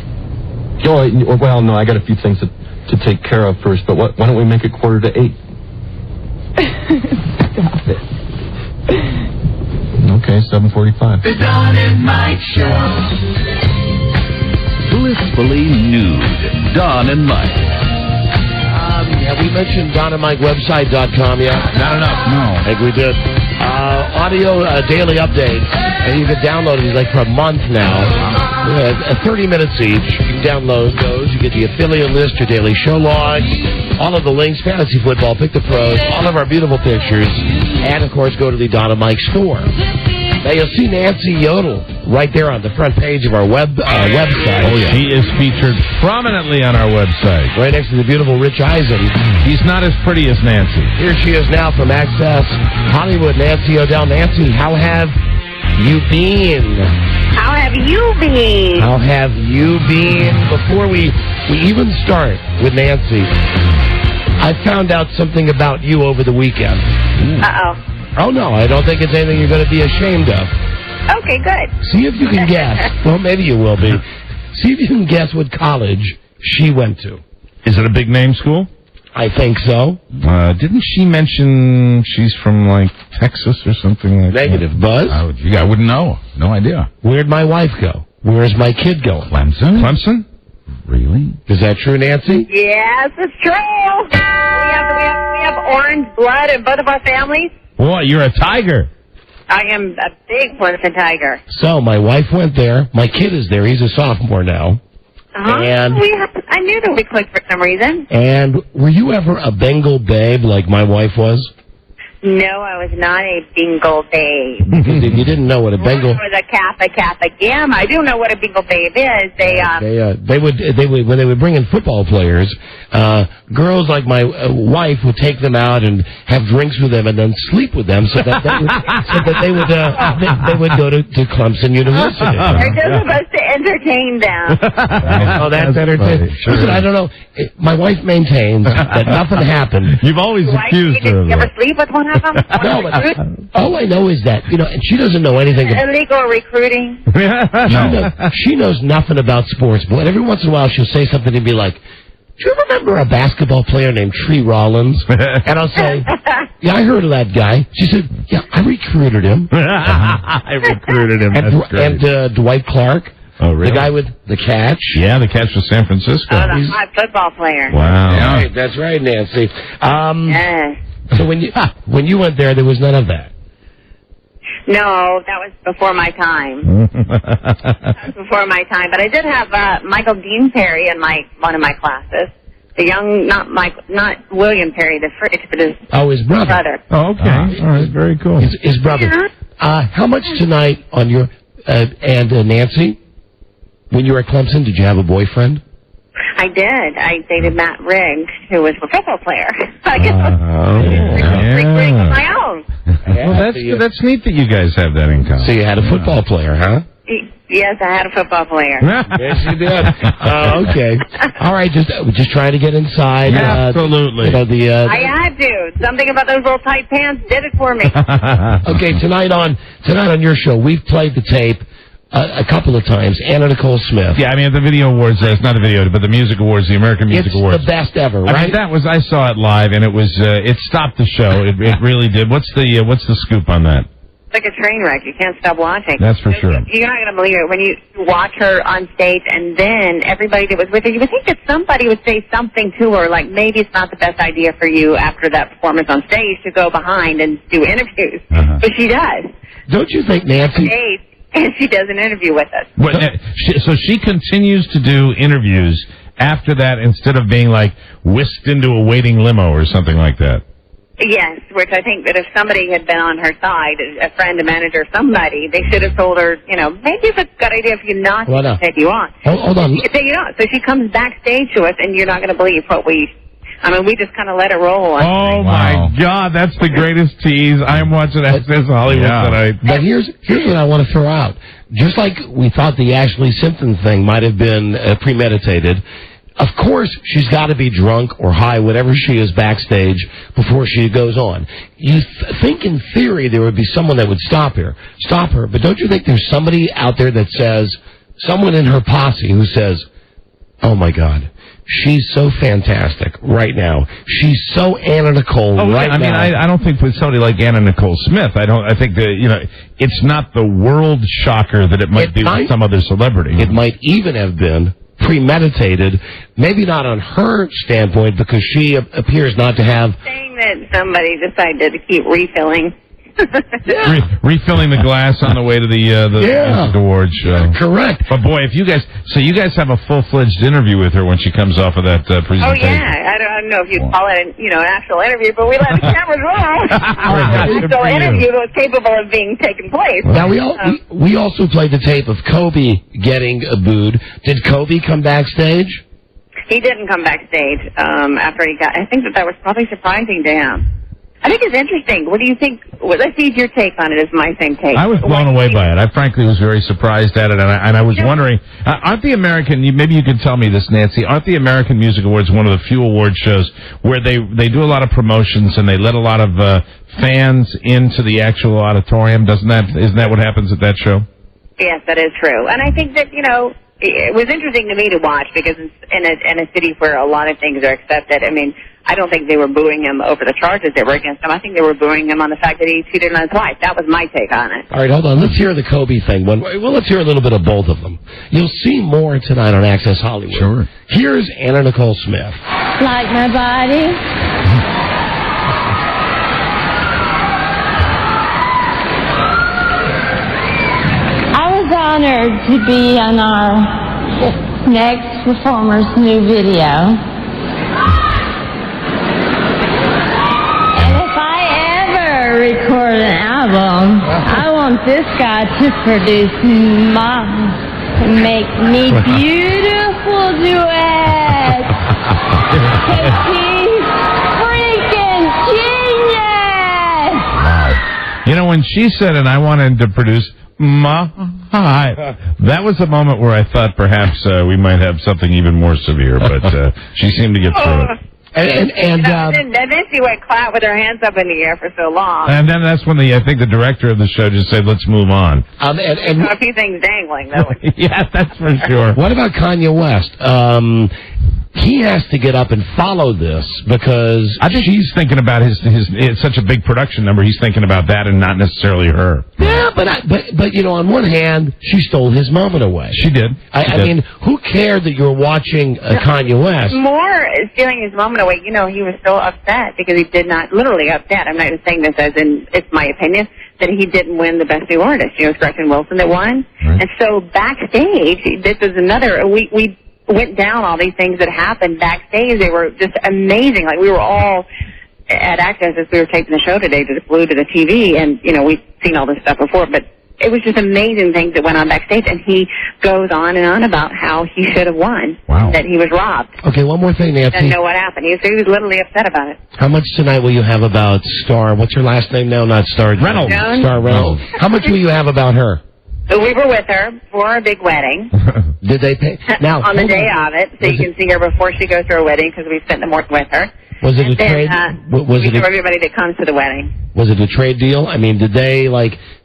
S22: Well, no, I got a few things to take care of first, but why don't we make it 7:45?
S9: Stop it.
S22: Okay, 7:45.
S7: The Don and Mike Show.
S1: Blissfully nude. Don and Mike.
S3: Have we mentioned DonandMikeWebsite.com yet?
S5: Not enough, no.
S3: I think we did. Audio daily updates, and you can download it like for a month now. 30 minutes each. You can download those. You get the affiliate list, your daily show logs, all of the links, fantasy football, pick the pros, all of our beautiful pictures, and of course go to the Don and Mike store. Now you'll see Nancy Yodel right there on the front page of our website.
S6: Oh yeah, he is featured prominently on our website,
S3: right next to the beautiful Rich Eisen.
S6: He's not as pretty as Nancy.
S3: Here she is now from Access Hollywood. Nancy O'Dell. Nancy, how have you been?
S21: How have you been?
S3: How have you been? Before we even start with Nancy, I found out something about you over the weekend.
S21: Uh-oh.
S3: Oh, no, I don't think it's anything you're going to be ashamed of.
S21: Okay, good.
S3: See if you can guess. Well, maybe you will be. See if you can guess what college she went to.
S6: Is it a big name school?
S3: I think so.
S6: Didn't she mention she's from, like, Texas or something like
S3: Negative.
S6: that?
S3: Buzz?
S5: I wouldn't know. No idea.
S3: Where'd my wife go? Where's my kid going?
S5: Clemson?
S6: Clemson?
S5: Really?
S3: Is that true, Nancy?
S21: Yes, it's true. We have orange blood in both of our families.
S6: Boy, you're a tiger.
S21: I am a big Clemson Tiger.
S3: So my wife went there. My kid is there. He's a sophomore now. And
S21: I knew that we clicked for some reason.
S3: And were you ever a Bengal babe like my wife was?
S21: No, I was not a bingo babe.
S3: Because if you didn't know what a Bengal...
S21: I was a Kappa Gamma. I do know what a bingo babe is.
S3: They would when they would bring in football players, girls like my wife would take them out and have drinks with them and then sleep with them so that they would go to Clemson University.
S21: They're just supposed to
S2: entertain them.
S3: Oh, that's entertaining.
S4: Sure.
S3: Listen, I don't know. My wife maintains that nothing happened.
S4: You've always accused her of
S2: You ever
S4: that.
S2: sleep with one of them?
S3: No, but all I know is that, and she doesn't know anything about
S2: Illegal recruiting.
S3: She knows nothing about sports, but every once in a while she'll say something and be like, do you remember a basketball player named Tree Rollins? And I'll say, yeah, I heard of that guy. She said, yeah, I recruited him.
S4: I recruited him.
S3: And Dwight Clark.
S4: Oh, really?
S3: The guy with the catch.
S4: Yeah, the catch was San Francisco.
S2: Oh, the hot football player.
S4: Wow.
S3: Right, that's right, Nancy. So when you went there was none of that.
S2: No, that was before my time. Before my time. But I did have Michael Dean Perry in one of my classes. The young, not William Perry, but his
S3: brother.
S4: Oh, okay. All right, very cool.
S3: His brother.
S2: Yeah.
S3: How much tonight on your and Nancy? When you were at Clemson, did you have a boyfriend?
S2: I did. I dated Matt Riggs, who was a football player. I guess recruiting of my own.
S4: Well, that's neat that you guys have that in common.
S3: So you had a football player, huh?
S2: Yes, I had a football player.
S3: Yes, you did. Okay. All right, just trying to get inside.
S4: Absolutely.
S2: I had to. Something about those little tight pants did it for me.
S3: Okay, tonight on your show, we've played the tape a couple of times. Anna Nicole Smith.
S4: Yeah, I mean, at the video awards, it's not the video, but the music awards, the American Music Awards.
S3: It's the best ever, right?
S4: I mean, I saw it live, and it stopped the show. It really did. What's the scoop on that?
S2: It's like a train wreck. You can't stop watching.
S4: That's for sure.
S2: You're not going to believe it when you watch her on stage, and then everybody that was with her, you would think that somebody would say something to her, like maybe it's not the best idea for you after that performance on stage to go behind and do interviews. But she does.
S3: Don't you think, Nancy?
S2: And she does an interview with us.
S4: So she continues to do interviews after that instead of being like whisked into a waiting limo or something like that.
S2: Yes, which I think that if somebody had been on her side, a friend, a manager, somebody, they should have told her, maybe it's a good idea for you not to take you on.
S3: Hold on.
S2: Take you on. So she comes backstage to us, and you're not going to believe what we just kind of let it roll.
S4: Oh, my God, that's the greatest tease. I'm watching Access Hollywood tonight.
S3: But here's what I want to throw out. Just like we thought the Ashley Simpson thing might have been premeditated, of course she's got to be drunk or high, whatever she is backstage, before she goes on. You think in theory there would be someone that would stop her, but don't you think there's somebody out there that says, someone in her posse who says, oh, my God, she's so fantastic right now. She's so Anna Nicole now.
S4: I don't think with somebody like Anna Nicole Smith, I think that, it's not the world shocker that it might be with some other celebrity.
S3: It might even have been premeditated, maybe not on her standpoint, because she appears not to have...
S2: Saying that somebody decided to keep refilling.
S4: Refilling the glass on the way to the Music Awards show.
S3: Correct.
S4: But boy, if you guys have a full-fledged interview with her when she comes off of that presentation.
S2: Oh yeah, I don't know if you'd call it an actual interview, but we let the cameras roll. An actual interview that was capable of being taken place.
S3: Now we also played the tape of Kobe getting booed. Did Kobe come backstage?
S2: He didn't come backstage after he got. I think that was probably surprising to him. I think it's interesting. What do you think? Well, let's see if your take on it is my same take.
S4: I was blown away by it. I frankly was very surprised at it, and I was wondering, aren't the American, maybe you could tell me this, Nancy, aren't the American Music Awards one of the few award shows where they do a lot of promotions and they let a lot of fans into the actual auditorium? Isn't that what happens at that show?
S2: Yes, that is true. And I think that, it was interesting to me to watch because it's in a city where a lot of things are accepted. I mean, I don't think they were booing him over the charges that were against him. I think they were booing him on the fact that he cheated on his wife. That was my take on it.
S3: All right, hold on. Let's hear the Kobe thing. Well, let's hear a little bit of both of them. You'll see more tonight on Access Hollywood.
S4: Sure.
S3: Here's Anna Nicole Smith.
S13: Like my body? I was honored to be on our next performer's new video. Record an album. I want this guy to produce make me beautiful duets. Cause he's freaking genius.
S4: You know, when she said, and I wanted to produce that was a moment where I thought perhaps we might have something even more severe, but she seemed to get through it.
S2: And then she went quiet with her hands up in the air for so long.
S4: And then that's when I think the director of the show just said, let's move on.
S2: And a few things dangling, though.
S4: Yeah, that's for sure.
S3: What about Kanye West? He has to get up and follow this because
S4: I think he's thinking about his it's such a big production number. He's thinking about that and not necessarily her.
S3: Yeah, but you know, on one hand, she stole his moment away.
S4: She did.
S3: I mean, who cared that you were watching Kanye West?
S2: More stealing his moment away. You know, he was so upset because he did not, literally upset. I'm not just saying this as in it's my opinion, that he didn't win the Best New Artist. You know, it's Gretchen Wilson that won. Right. And so backstage, this is another. We went down all these things that happened backstage. They were just amazing. Like, we were all at Access as we were taping the show today, just flew to the TV, and, you know, we've seen all this stuff before, but it was just amazing things that went on backstage, and he goes on and on about how he should have won, that he was robbed.
S3: Okay, one more thing, Nancy.
S2: Didn't know what happened. He was literally upset about it.
S3: How much tonight will you have about Star, what's her last name now? Not Star
S4: Reynolds.
S3: Star Reynolds. How much will you have about her?
S2: So we were with her for a big wedding.
S3: Did they pay? Now,
S2: on the day of it, so you can see her before she goes to her wedding because we spent the morning with her.
S3: Was it a trade?
S2: We have everybody that comes to the wedding.
S3: Was it a trade deal? I mean, did they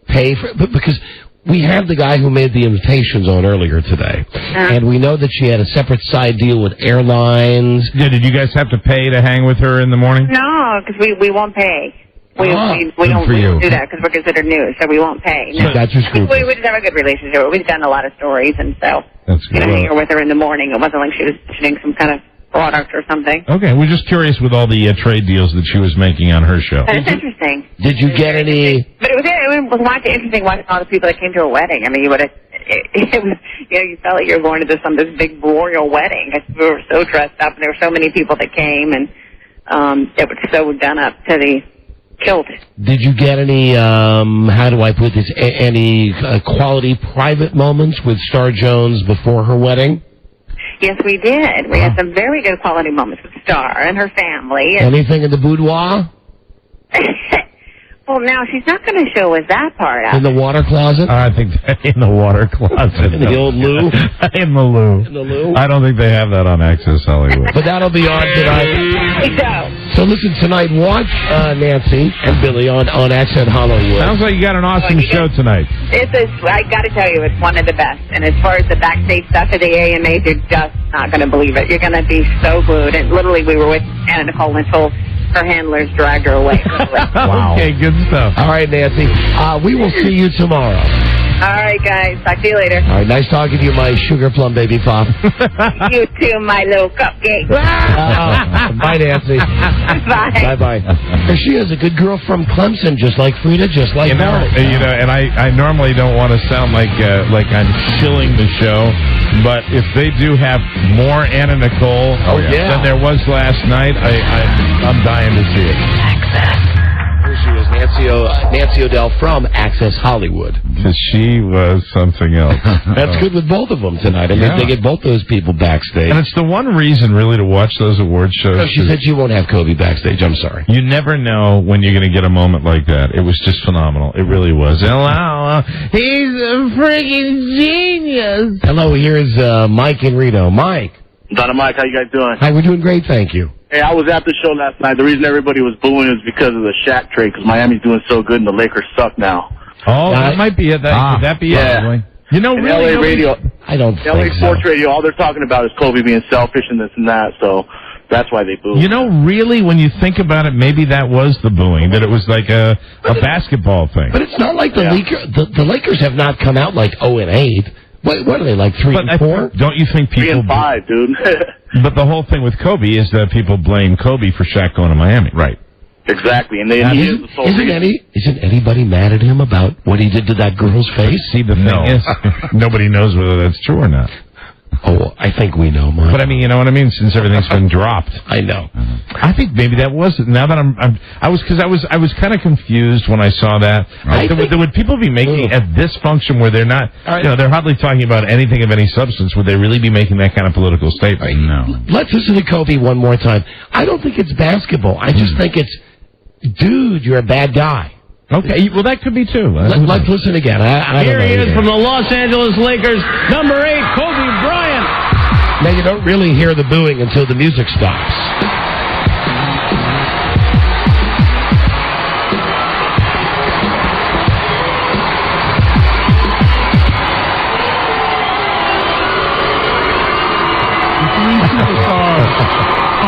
S3: pay for? Because we had the guy who made the invitations on earlier today, and we know that she had a separate side deal with airlines.
S4: Yeah, did you guys have to pay to hang with her in the morning?
S2: No, because we won't pay. We don't do that because we're considered news, so we won't pay. No.
S3: That's your scoop.
S2: We just have a good relationship. We've done a lot of stories, and so hanging with her in the morning. It wasn't like she was shooting some kind of product or something.
S4: Okay, we're just curious with all the trade deals that she was making on her show.
S2: That's interesting.
S3: Did you get any?
S2: But it was interesting watching all the people that came to a wedding. I mean, you would have. It was, you felt like you were going to this big royal wedding. We were so dressed up, and there were so many people that came, and it was so done up to the kilt.
S3: Did you get any, how do I put this, any quality private moments with Star Jones before her wedding?
S2: Yes, we did. We had some very good quality moments with Star and her family.
S3: Anything in the boudoir?
S2: Well, now, she's not going to show us that part out.
S3: In the water closet?
S4: I think in the water closet.
S3: In the old loo?
S4: In the loo.
S3: In the loo?
S4: I don't think they have that on Access Hollywood.
S3: But that'll be on tonight. So listen, tonight, watch Nancy and Billy on Access Hollywood.
S4: Sounds like you got an awesome show tonight.
S2: I got to tell you, it's one of the best. And as far as the backstage stuff at the AMAs, you're just not going to believe it. You're going to be so glued. And literally, we were with Anna Nicole until her handlers dragged her away.
S4: Wow. Okay, good stuff.
S3: All right, Nancy. We will see you tomorrow.
S2: All right, guys. Talk to you later.
S3: All right, nice talking to you, my sugar plum baby pop.
S2: You too, my little cupcake.
S3: Bye, Nancy.
S2: Bye.
S3: Bye. She is a good girl from Clemson, just like Frida, just like Mary.
S4: And I normally don't want to sound like I'm shilling the show, but if they do have more Anna Nicole than there was last night, I'm dying to see it.
S3: Here she is, Nancy O'Dell from Access Hollywood.
S4: Because she was something else.
S3: That's good with both of them tonight. I mean, they get both those people backstage.
S4: And it's the one reason, really, to watch those award shows.
S3: No, she said she won't have Kobe backstage. I'm sorry.
S4: You never know when you're going to get a moment like that. It was just phenomenal. It really was. Hello. He's a freaking genius.
S3: Hello, here's Mike in Reno. Mike.
S10: Donna Mike, how you guys doing?
S3: Hi, we're doing great, thank you.
S10: Hey, I was at the show last night. The reason everybody was booing is because of the Shaq trade, because Miami's doing so good and the Lakers suck now.
S4: Oh, that might be it. Could that be it? You know,
S10: really, LA radio,
S3: I don't think
S10: LA Sports Radio, all they're talking about is Kobe being selfish and this and that, so that's why they boo.
S4: You know, really, when you think about it, maybe that was the booing, that it was like a basketball thing.
S3: But it's not like the Lakers have not come out like 0-8. What are they, like 3-4?
S4: Don't you think people...
S10: 3-5, dude.
S4: But the whole thing with Kobe is that people blame Kobe for Shaq going to Miami. Right.
S10: Exactly. And
S3: isn't anybody mad at him about what he did to that girl's face?
S4: See, the thing is, nobody knows whether that's true or not.
S3: Oh, I think we know, Mike.
S4: But I mean, you know what I mean? Since everything's been dropped.
S3: I know.
S4: I think maybe that was it. Now that I was kind of confused when I saw that. Would people be making at this function where they're not, they're hardly talking about anything of any substance? Would they really be making that kind of political statement?
S3: No. Let's listen to Kobe one more time. I don't think it's basketball. I just think it's, dude, you're a bad guy.
S4: Okay, well, that could be too.
S3: Let's listen again. I
S6: Here
S3: don't know
S6: he is
S3: either.
S6: from the Los Angeles Lakers, number 8, Kobe Bryant.
S3: Now, you don't really hear the booing until the music stops.
S17: Superstars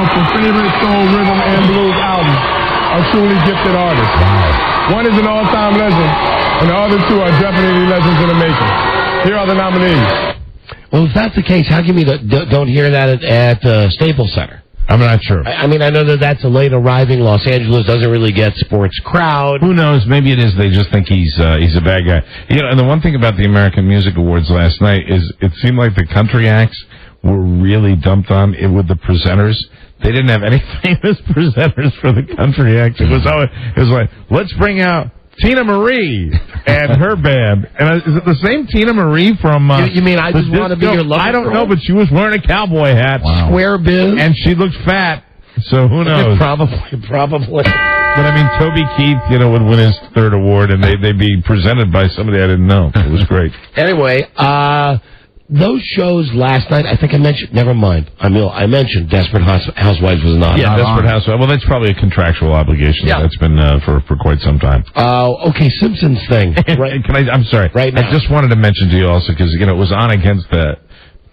S17: of the favorite soul, rhythm, and blues album are truly gifted artists. Wow. One is an all-time legend, and the other two are definitely legends in the making. Here are the nominees.
S3: Well, if that's the case, how come you don't hear that at Staples Center?
S4: I'm not sure.
S3: I mean, I know that that's a late arriving. Los Angeles doesn't really get sports crowd.
S4: Who knows? Maybe it is. They just think he's a bad guy. You know, and the one thing about the American Music Awards last night is it seemed like the country acts were really dumped on it with the presenters. They didn't have any famous presenters for the country acts. It was like, let's bring out Tina Marie and her band. And is it the same Tina Marie from...
S3: you mean I Just Want to Be Your Lover?
S4: I don't know, but she was wearing a cowboy hat.
S3: Wow. Square biz.
S4: And she looked fat, so who knows?
S3: Probably.
S4: But I mean, Toby Keith, would win his third award, and they'd be presented by somebody I didn't know. It was great.
S3: Anyway, those shows last night, I think I mentioned, never mind. I mentioned Desperate Housewives was not.
S4: Yeah, Desperate Housewives. Well, that's probably a contractual obligation.
S3: Yeah.
S4: That's been for quite some time.
S3: Okay, Simpsons thing. Right.
S4: I'm sorry.
S3: Right now.
S4: I just wanted to mention to you also, because, it was on against the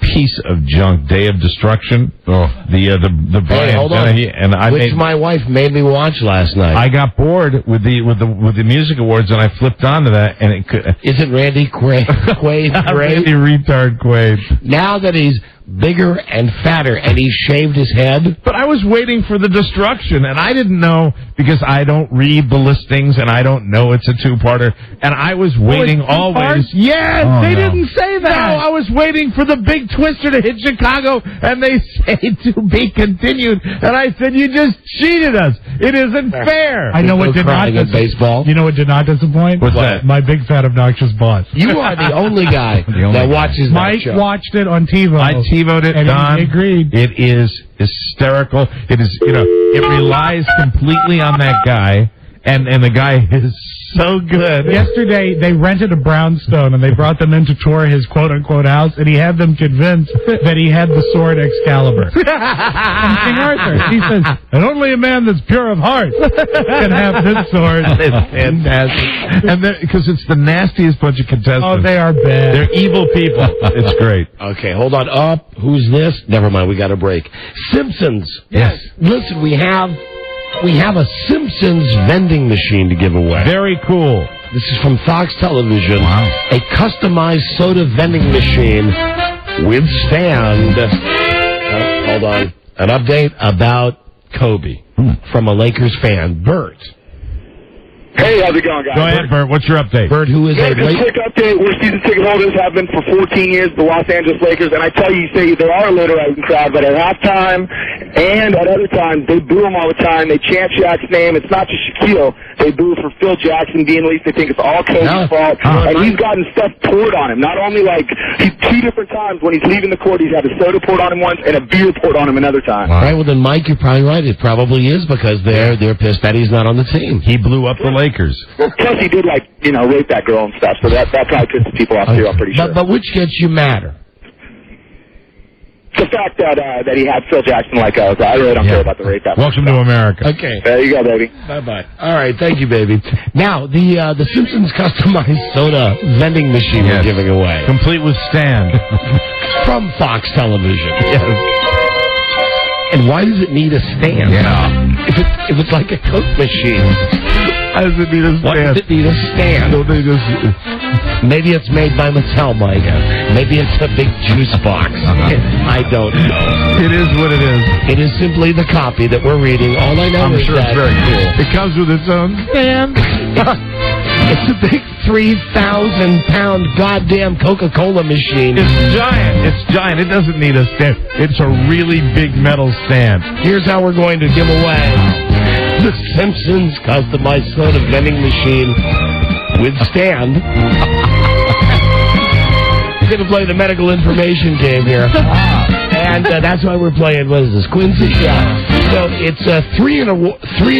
S4: piece of junk, Day of Destruction. Oh. The Brian
S3: hold on.
S4: Dennehy, and
S3: my wife made me watch last night.
S4: I got bored with the music awards, and I flipped onto that, and it could.
S3: Isn't Randy Quaid great?
S4: Randy retard Quaid.
S3: Now that he's bigger and fatter, and he shaved his head.
S4: But I was waiting for the destruction, and I didn't know, because I don't read the listings, and I don't know it's a two-parter, and I was waiting always. Yes,
S6: they didn't say that.
S4: No, I was waiting for the big twister to hit Chicago, and they say to be continued, and I said, you just cheated us. It isn't fair.
S8: I know what did not
S3: baseball.
S8: You know what did not disappoint?
S4: What's that?
S8: My big fat obnoxious boss.
S3: You are the only guy that watches
S8: Mike
S3: that show.
S8: watched it on TiVo.
S4: I TiVo'd it,
S8: and
S4: Don.
S8: he agreed.
S4: It is hysterical. It is, it relies completely on that guy, and the guy is so good.
S8: Yesterday, they rented a brownstone, and they brought them in to tour his quote-unquote house, and he had them convinced that he had the sword Excalibur. From King Arthur. He says, and only a man that's pure of heart can have this sword.
S4: It's fantastic. And because it's the nastiest bunch of contestants.
S8: Oh, they are bad.
S4: They're evil people. It's great.
S3: Okay, hold on. Who's this? Never mind, we got a break. Simpsons.
S4: Yes.
S3: Listen, we have a Simpsons vending machine to give away.
S4: Very cool.
S3: This is from Fox Television.
S4: Wow.
S3: A customized soda vending machine with stand. Hold on. An update about Kobe from a Lakers fan, Bert.
S11: Hey, how's it going, guys?
S4: Go ahead, Bert. What's your update?
S3: Bert, who is
S11: Just a quick update. We're season ticket holders, have been for 14 years, the Los Angeles Lakers, and I tell you, say they are a low-rising crowd, but at halftime and at other times, they boo him all the time. They chant Shaq's name. It's not just Shaquille. They boo for Phil Jackson being released. They think it's all Kobe's fault. And he's gotten stuff poured on him. Not only two different times when he's leaving the court, he's had a soda poured on him once and a beer poured on him another time.
S3: All right, well then, Mike, you're probably right. It probably is because they're pissed that he's not on the team.
S4: He blew up the Lakers.
S11: Plus, he did, rape that girl and stuff, so that probably pisses people off, too, I'm pretty sure.
S3: But which gets you madder?
S11: The fact that he had Phil Jackson like us, I really don't care about the rape.
S4: Welcome to America.
S3: Okay.
S11: There you go, baby.
S3: Bye-bye. All right, thank you, baby. Now, the Simpsons customized soda vending machine we're giving away.
S4: Complete with stand.
S3: From Fox Television.
S4: Yes.
S3: And why does it need a stand?
S4: Yeah.
S3: If it's like a Coke machine.
S4: Why does it need a stand?
S3: Why does it need a stand? Maybe it's made by Mattel, Mike. Maybe it's a big juice box. I don't know.
S4: It is what it is.
S3: It is simply the copy that we're reading. All I know is
S4: sure
S3: that
S4: it's very cool. It comes with its own stand.
S3: It's a big 3,000-pound goddamn Coca-Cola machine.
S4: It's giant. It's giant. It doesn't need a stand. It's a really big metal stand.
S3: Here's how we're going to give away the Simpsons customized soda vending machine with stand. We're going to play the medical information game here. And that's why we're playing, what is this, Quincy? Yeah. So it's three in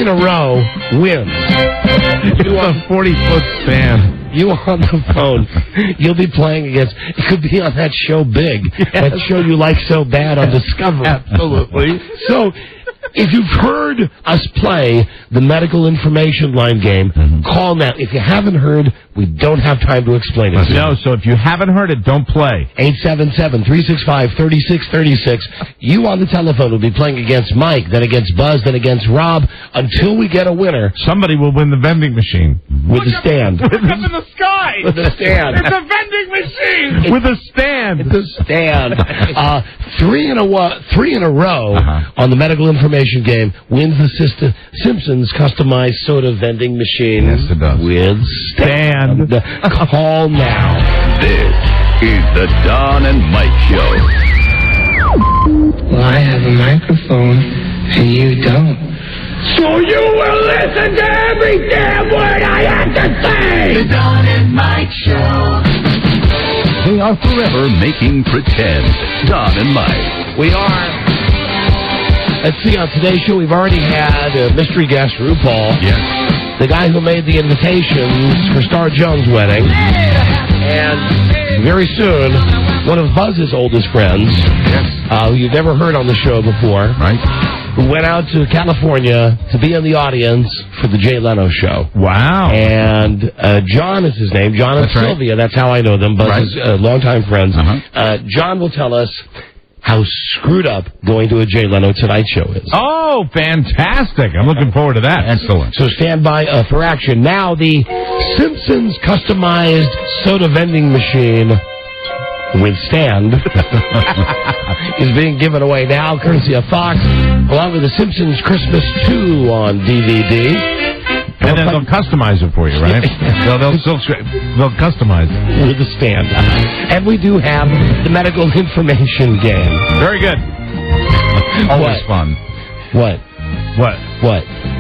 S3: a row wins.
S4: You want a 40-foot stand.
S3: You on the phone. You'll be playing against, it could be on that show Big, that show you like so bad on Discovery.
S4: Absolutely.
S3: So, if you've heard us play the medical information line game, call now. If you haven't heard, we don't have time to explain it.
S4: No, so if you haven't heard it, don't play.
S3: 877-365-3636. You on the telephone will be playing against Mike, then against Buzz, then against Rob, until we get a winner.
S4: Somebody will win the vending machine.
S3: With a stand.
S6: Look up in the sky.
S3: With a stand.
S6: It's a vending machine.
S4: With a stand.
S3: It's a stand. Three in a row on the medical information game wins the Simpsons customized soda vending machine.
S4: Yes, it does.
S3: With stand. Call now.
S1: This is the Don and Mike Show.
S12: Well, I have a microphone, and you don't.
S7: So you will listen to every damn word I have to say! The Don and Mike Show.
S1: They are forever making pretend. Don and Mike.
S3: We are. Let's see, on today's show, we've already had a mystery guest, RuPaul.
S4: Yes.
S3: The guy who made the invitations for Star Jones' wedding. And very soon, one of Buzz's oldest friends, who you've never heard on the show before, who went out to California to be in the audience for the Jay Leno show.
S4: Wow.
S3: And John is his name. John and Sylvia, that's how I know them. Buzz's longtime friends. John will tell us how screwed up going to a Jay Leno Tonight Show is.
S4: Oh, fantastic. I'm looking forward to that. Excellent.
S3: So stand by for action. Now, the Simpsons customized soda vending machine with stand is being given away now, courtesy of Fox, along with the Simpsons Christmas 2 on DVD.
S4: And then they'll customize it for you, right? they'll customize it.
S3: With a stand. And we do have the medical information game.
S4: Very good. Always fun.
S3: What?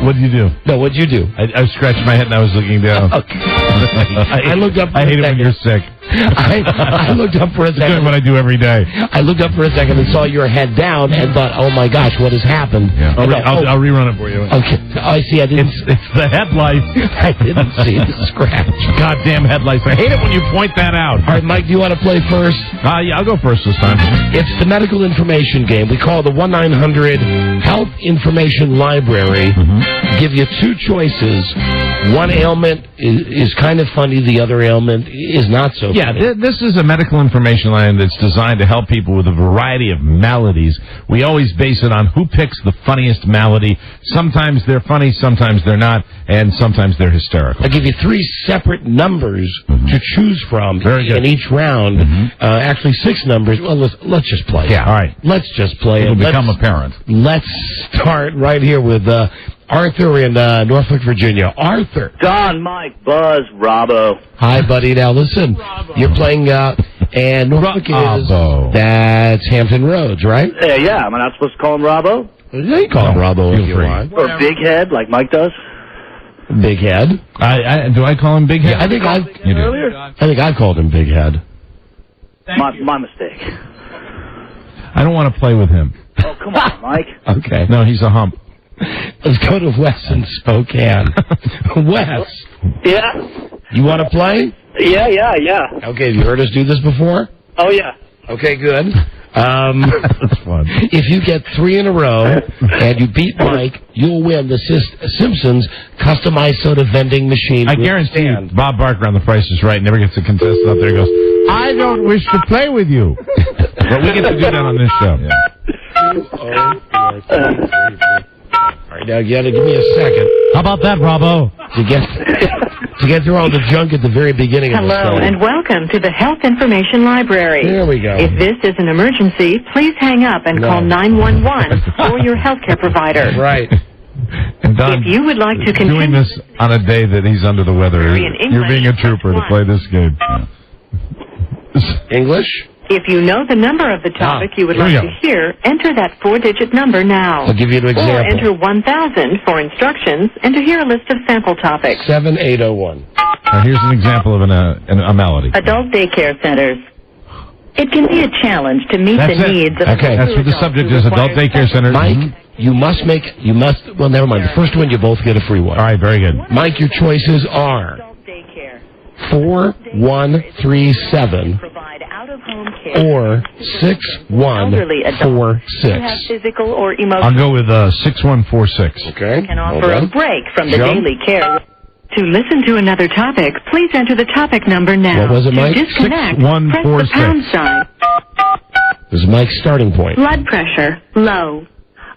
S4: What did you do?
S3: No, what'd you do?
S4: I scratched my head and I was looking down.
S3: Okay. I looked up for
S4: I hate it when you're sick.
S3: I looked up for a second.
S4: It's doing what I do every day.
S3: I looked up for a second and saw your head down and thought, oh my gosh, what has happened?
S4: Yeah. I'll rerun it for you.
S3: Okay. I see.
S4: It's the headlights.
S3: I didn't see the scratch.
S4: Goddamn headlights. I hate it when you point that out.
S3: All right, Mike, do you want to play first?
S4: Yeah, I'll go first this time.
S3: It's the medical information game. We call it the 1-900 Health Information Library. Give you two choices. One ailment is kind of funny. The other ailment is not so funny.
S4: Yeah, this is a medical information line that's designed to help people with a variety of maladies. We always base it on who picks the funniest malady. Sometimes they're funny, sometimes they're not, and sometimes they're hysterical.
S3: I'll give you three separate numbers to choose from in each round. Actually, 6 numbers. Well, let's just play.
S4: Yeah, all right.
S3: Let's just play.
S4: It'll become apparent.
S3: Let's start right here with Arthur in Norfolk, Virginia. Arthur.
S14: Don, Mike, Buzz, Robbo.
S3: Hi, buddy. Now, listen. You're playing, and Norfolk is, that's Hampton Roads, right?
S14: Yeah. Am I not supposed to call him Robbo?
S3: Yeah, you call him Robbo if you want.
S14: Or Big Head, like Mike does?
S3: Big Head.
S4: Do I call him Big Head?
S3: Yeah, I think I called him Big Head.
S14: My mistake.
S4: I don't want to play with him.
S14: Oh, come on, Mike.
S3: Okay.
S4: No, he's a hump.
S3: Let's go to Wes in Spokane. Wes.
S14: Yeah.
S3: You want to play?
S14: Yeah.
S3: Okay, have you heard us do this before?
S14: Oh, yeah.
S3: Okay, good.
S4: That's fun.
S3: If you get 3 in a row and you beat Mike, you'll win the Simpsons customized soda vending machine.
S4: I guarantee you, Bob Barker on The Price is Right never gets a contestant up there and goes, I don't wish to play with you. But we get to do that on this show.
S3: All right, now you got to give me a second.
S4: How about that, Robbo?
S3: To get through all the junk at the very beginning of the show.
S23: Hello, and welcome to the Health Information Library.
S3: There we go.
S23: If this is an emergency, please hang up and call 911 for your healthcare provider.
S3: Right.
S4: And Don,
S23: if you would like to continue
S4: doing this on a day that he's under the weather, you're being a trooper to play this game.
S3: English?
S23: If you know the number of the topic you would like to hear, enter that 4-digit number now.
S3: I'll give you an example.
S23: Or enter 1000 for instructions and to hear a list of sample topics.
S3: 7801.
S4: Now here's an example of a melody.
S23: Adult daycare centers. It can be a challenge to meet the needs of
S4: Okay, that's what the subject is, adult daycare center.
S3: Mike, you must, well, never mind. The first one, you both get a free one.
S4: All right, very good.
S3: Mike, your choices are 4137 or 6146.
S23: Physical or emotional.
S4: I'll go with 6146.
S3: Okay.
S23: Can offer a break from the daily care. To listen to another topic, please enter the topic number now.
S3: What was it, Mike?
S23: To disconnect,
S4: 6146.
S23: press the pound sign.
S3: This is Mike's starting point.
S23: Blood pressure, low.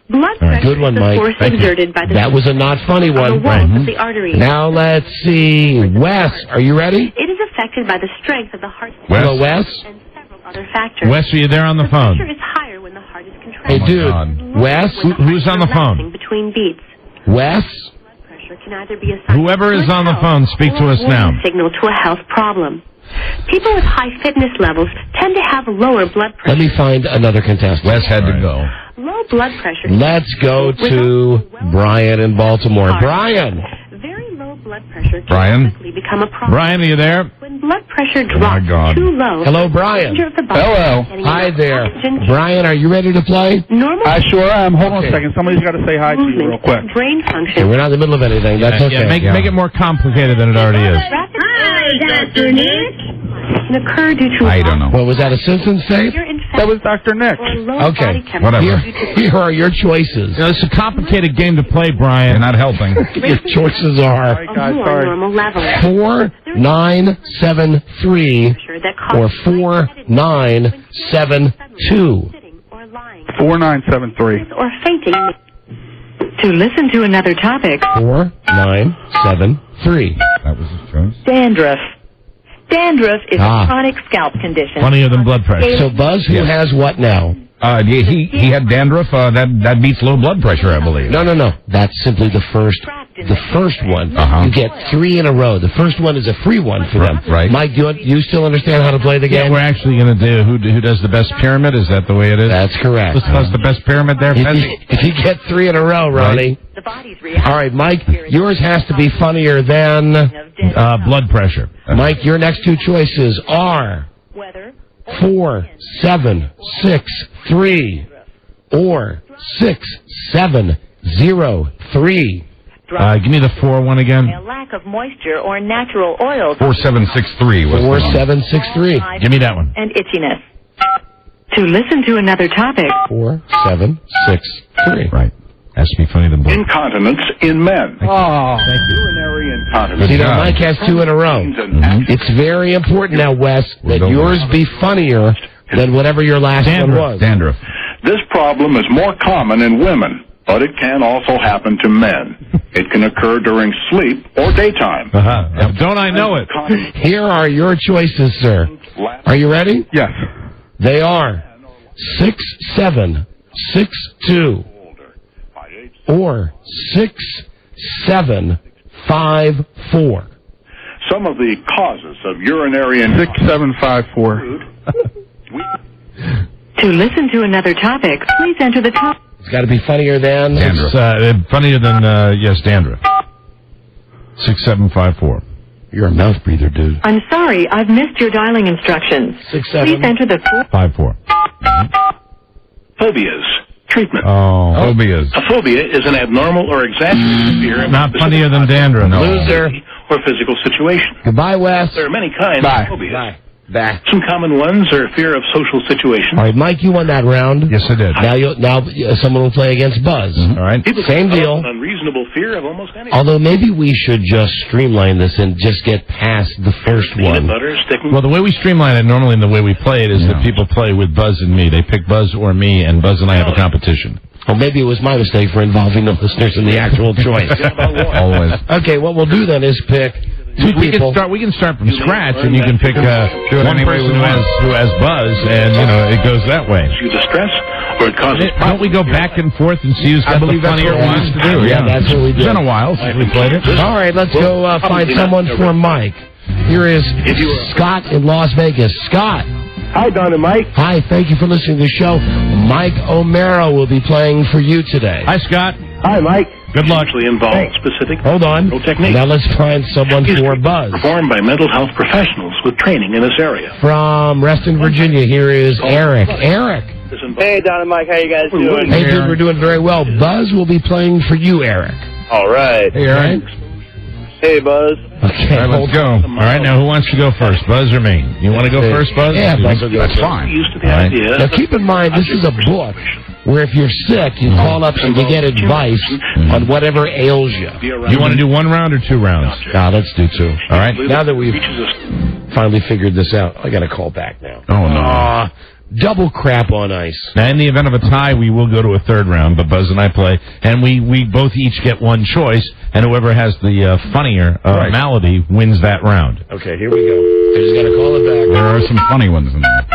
S23: Blood
S3: All right.
S23: pressure
S3: Good one,
S23: is the
S3: Mike.
S23: force exerted by the
S3: That was a not funny
S23: on the
S3: one.
S23: walls of the arteries.
S3: Now let's see. Wes, are you ready?
S23: It is affected by the strength of the heart
S3: Hello, Wes.
S23: and several other factors.
S4: Wes, are you there on the phone?
S23: Pressure is higher when the heart is contracted.
S3: Hey, dude. Wes?
S23: Who's on the phone? Between beats.
S3: Wes?
S23: Can either be a sign
S4: Whoever
S23: of
S4: is
S23: good
S4: on the
S23: health
S4: phone, speak to
S23: or a
S4: us now.
S23: warning signal to a health problem. People with high fitness levels tend to have lower blood pressure.
S3: Let me find another contestant.
S5: Wes had to go.
S23: Low blood pressure.
S3: Let's go to Brian in Baltimore. Brian.
S23: Very low blood pressure can
S4: Brian?
S23: quickly become a problem.
S4: Brian, are you there?
S23: When blood pressure
S4: Oh, my
S23: drops
S4: God.
S23: too low.
S3: Hello, Brian.
S23: the danger of the body
S5: Hello.
S23: getting
S3: Hi
S23: enough
S3: there.
S23: oxygen
S3: Brian, are you ready to play?
S23: Normal
S10: I sure am. Hold on
S3: Okay.
S10: a second. Somebody's got to say hi to you real
S23: movement
S10: quick.
S23: and brain
S3: Okay,
S23: function
S3: we're not in the middle of anything. That's okay.
S4: Make it more complicated than it already is.
S23: Dr. Nick. Can occur due to
S5: I don't know.
S3: What was that, a Simpsons tape?
S10: That was Dr. Nick.
S23: or low
S3: Okay,
S23: body temperature
S4: whatever.
S23: due to
S3: Here are your choices.
S4: It's a complicated game to play, Brian.
S5: You're not helping.
S3: Your choices are
S10: All right, guys,
S23: a more
S10: sorry.
S23: normal level.
S3: 4973
S23: That
S3: or
S23: causes
S3: 4972.
S23: sitting or lying
S10: 4973.
S23: or fainting. To listen to another topic,
S3: 4973.
S5: That was his choice.
S23: dandruff. Dandruff is
S3: Ah.
S23: a chronic scalp condition.
S4: Funnier than blood pressure.
S3: So Buzz, who has what now?
S5: He had dandruff. That beats low blood pressure, I believe.
S3: No. That's simply the first one.
S5: Uh-huh.
S3: You get 3 in a row. The first one is a free one for them.
S5: Right.
S3: Mike, you still understand how to play the
S4: Yeah,
S3: game?
S4: we're actually going to do who does the best pyramid. Is that the way it is?
S3: That's correct.
S4: Let's toss the best pyramid there, Fezzi.
S3: If you get 3 in a row, Ronnie.
S23: The body's reaction.
S3: All right, Mike, yours has to be funnier than...
S4: Blood pressure.
S3: Mike, your next 2 choices are
S23: Weather
S3: 4763 or 6703.
S4: Give me the 4-1 again.
S23: a lack of moisture or natural oils
S5: 4763 was the one.
S3: 4763.
S4: Give me that one.
S23: and itchiness. To listen to another topic,
S3: 4763.
S4: Right. Has to be funny than blood.
S10: Incontinence in men.
S3: Oh.
S10: Urinary incontinence.
S3: See, now Mike has 2 in a row. It's very important now, Wes, that yours be funnier than whatever your last one was.
S5: Dandruff.
S10: This problem is more common in women, but it can also happen to men. It can occur during sleep or daytime.
S4: Uh-huh. Don't I know it?
S3: Here are your choices, sir. Are you ready?
S10: Yes.
S3: They are 6762 or 6754.
S10: Some of the causes of urinary incontinence.
S17: 6754.
S23: to listen to another topic, please enter the top.
S3: It's got to be funnier than...
S4: It's funnier than, yes, dandruff. 6754.
S3: You're a mouth breather, dude.
S23: I'm sorry, I've missed your dialing instructions.
S3: 67.
S23: Please enter the
S4: 54.
S10: Phobias. Treatment.
S4: Oh, phobias.
S10: A phobia is an abnormal or exaggerated fear of
S4: Not funnier than dandruff. No.
S3: Loser.
S10: or physical situation.
S3: Goodbye, Wes.
S10: There are many kinds
S3: Bye.
S10: of phobias.
S3: Bye. Bye.
S10: Some common ones are fear of social situations.
S3: All right, Mike, you won that round.
S4: Yes, I did.
S3: Now someone will play against Buzz.
S4: All right.
S10: People
S3: Same
S10: can
S3: deal.
S10: develop an unreasonable fear of almost anything.
S3: Although maybe we should just streamline this and just get past the first
S10: Peanut
S3: one.
S10: butter sticking.
S4: Well, the way we streamline it normally and the way we play it is that people play with Buzz and me. They pick Buzz or me, and Buzz and I have a competition.
S3: Well, maybe it was my mistake for involving the listeners in the actual choice.
S4: Always.
S3: Okay, what we'll do then is pick two
S4: We
S3: people.
S4: can start from scratch, and you can pick one person who has Buzz, and it goes that way.
S10: You distress, or it causes
S4: Don't we go back and forth and see who's got the funnier ones to do?
S3: Yeah, that's what we do.
S4: It's been a while since we played it.
S3: All right, let's go find someone for Mike. Here is Scott in Las Vegas. Scott.
S11: Hi, Don and Mike.
S3: Hi, thank you for listening to the show. Mike O'Mara will be playing for you today.
S4: Hi, Scott.
S11: Hi, Mike.
S4: Good luck.
S15: Usually involve specific
S3: Hold on.
S15: techniques.
S3: Now let's find someone for Buzz.
S15: Performed by mental health professionals with training in this area.
S3: From Reston, Virginia, here is Eric. Eric.
S16: Hey, Don and Mike, how you guys doing?
S3: Hey, dude, we're doing very well. Buzz will be playing for you, Eric.
S16: All right.
S4: Hey, Eric.
S16: Hey, Buzz.
S3: Okay,
S4: all right, let's go. All right, now who wants to go first, Buzz or me? You want to go first, Buzz?
S3: Yeah, Buzz will go
S4: That's
S3: first.
S4: fine.
S15: Used to the
S4: All right.
S15: idea.
S3: Now, keep in mind, this is a book where if you're sick, you call up and you get advice on whatever ails you.
S4: You want to do 1 round or 2 rounds?
S3: Nah, let's do 2.
S4: All right.
S3: Now that we've finally figured this out, I got to call back now.
S4: Oh, no.
S3: Double crap on ice.
S4: Now, in the event of a tie, we will go to a 3rd round, but Buzz and I play, and we both each get 1 choice, and whoever has the funnier malady wins that round.
S3: Okay, here we go. I just got to call it back.
S5: There are some funny ones in there.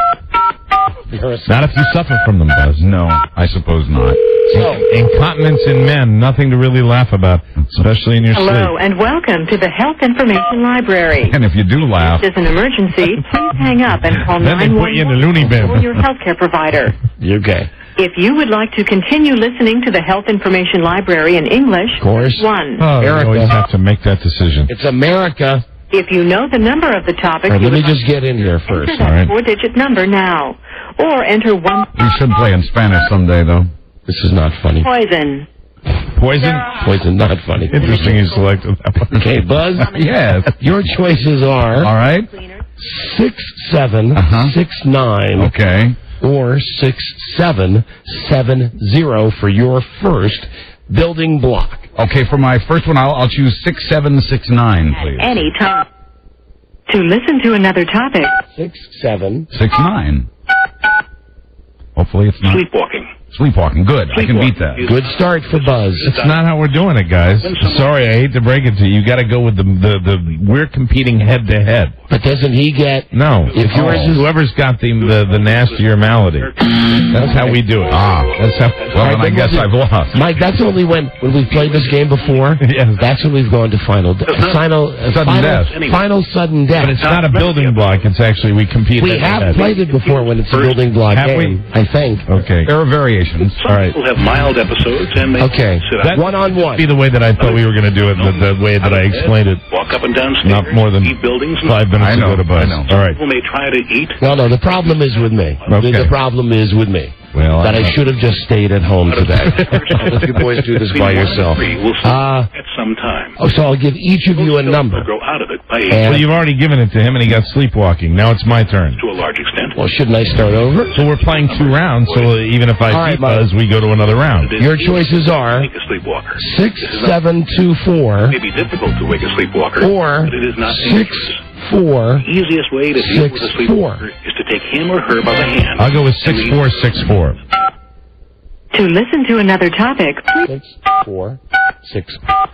S4: Not if you suffer from them, Buzz.
S5: No, I suppose not.
S3: So,
S4: incontinence in men, nothing to really laugh about, especially in your sleep.
S23: Hello, and welcome to the Health Information Library.
S5: And if you do laugh,
S23: If there's an emergency, please hang up and call
S4: Then they put you in the loony
S23: 911
S4: bin.
S23: or your healthcare provider.
S3: okay.
S23: If you would like to continue listening to the Health Information Library in English,
S3: Of course.
S23: 1.
S4: Oh, you
S3: Erica.
S4: always have to make that decision.
S3: It's America.
S23: If you know the number of the topic,
S3: All right,
S23: you
S3: let me
S23: would
S3: just get in here first.
S23: enter that 4-digit number now. Or enter 1
S5: we should play in Spanish someday, though.
S3: This is not funny.
S23: poison.
S4: Poison?
S3: Poison, not funny.
S4: Interesting you selected that one.
S3: Okay, Buzz.
S5: Yes.
S3: Your choices are
S5: All right.
S3: 6769
S5: Okay.
S3: or 6770 for your first building block.
S5: Okay, for my first one, I'll choose 6769, please.
S23: Any time. To listen to another topic,
S3: 6769.
S5: 69. Hopefully it's not.
S15: Sleepwalking.
S5: Sleepwalking. Good. I can beat that.
S3: Good start for Buzz.
S4: It's not how we're doing it, guys. Sorry, I hate to break it to you. You got to go with the we're competing head to head.
S3: But doesn't he get...
S4: No,
S3: If yours is...
S4: whoever's got the nastier malady. That's how we do it. That's how.
S5: Well, then I guess I've lost.
S3: Mike, that's only when we've played this game before.
S4: Yes.
S3: That's when we've gone to final
S5: Sudden death.
S3: Final sudden death.
S4: But it's not a building block. It's actually we compete.
S3: We have played it before when it's a building block
S4: Have
S3: game, I think.
S4: Okay.
S5: There are variations.
S15: All right. People have mild episodes, and they
S3: Okay.
S15: sit
S4: That
S15: up,
S3: one-on-one.
S4: be the way that I thought we were going to do it. The way that I explained it.
S15: walk up and down stairs,
S4: Not more than
S15: eat buildings.
S4: 5 minutes
S5: I know,
S4: ago to Buzz.
S5: I know.
S4: All right.
S15: People may try to eat.
S3: No, the problem is with me.
S4: Okay.
S3: The problem is with me.
S4: Well,
S3: that I should have just stayed at home today. Let you boys do this by yourself.
S15: We'll see at some time.
S3: So I'll give each of you a number.
S15: Grow out of it by age.
S3: And-
S4: Well, you've already given it to him, and he got sleepwalking. Now it's my turn.
S15: To a large extent.
S3: Well, shouldn't I start over?
S4: So we're playing 2 rounds, so even if I
S3: All right,
S4: beat Buzz, we go to another round.
S3: Your choices are
S15: Wake a sleepwalker.
S3: 6724
S15: It may be difficult to wake a sleepwalker,
S3: or
S15: but it is not
S3: 64.
S15: The easiest way to deal with a
S3: 6-4.
S15: sleepwalker is to take him or her by the hand.
S4: I'll go with 6464.
S23: to listen to another topic,
S3: 6464.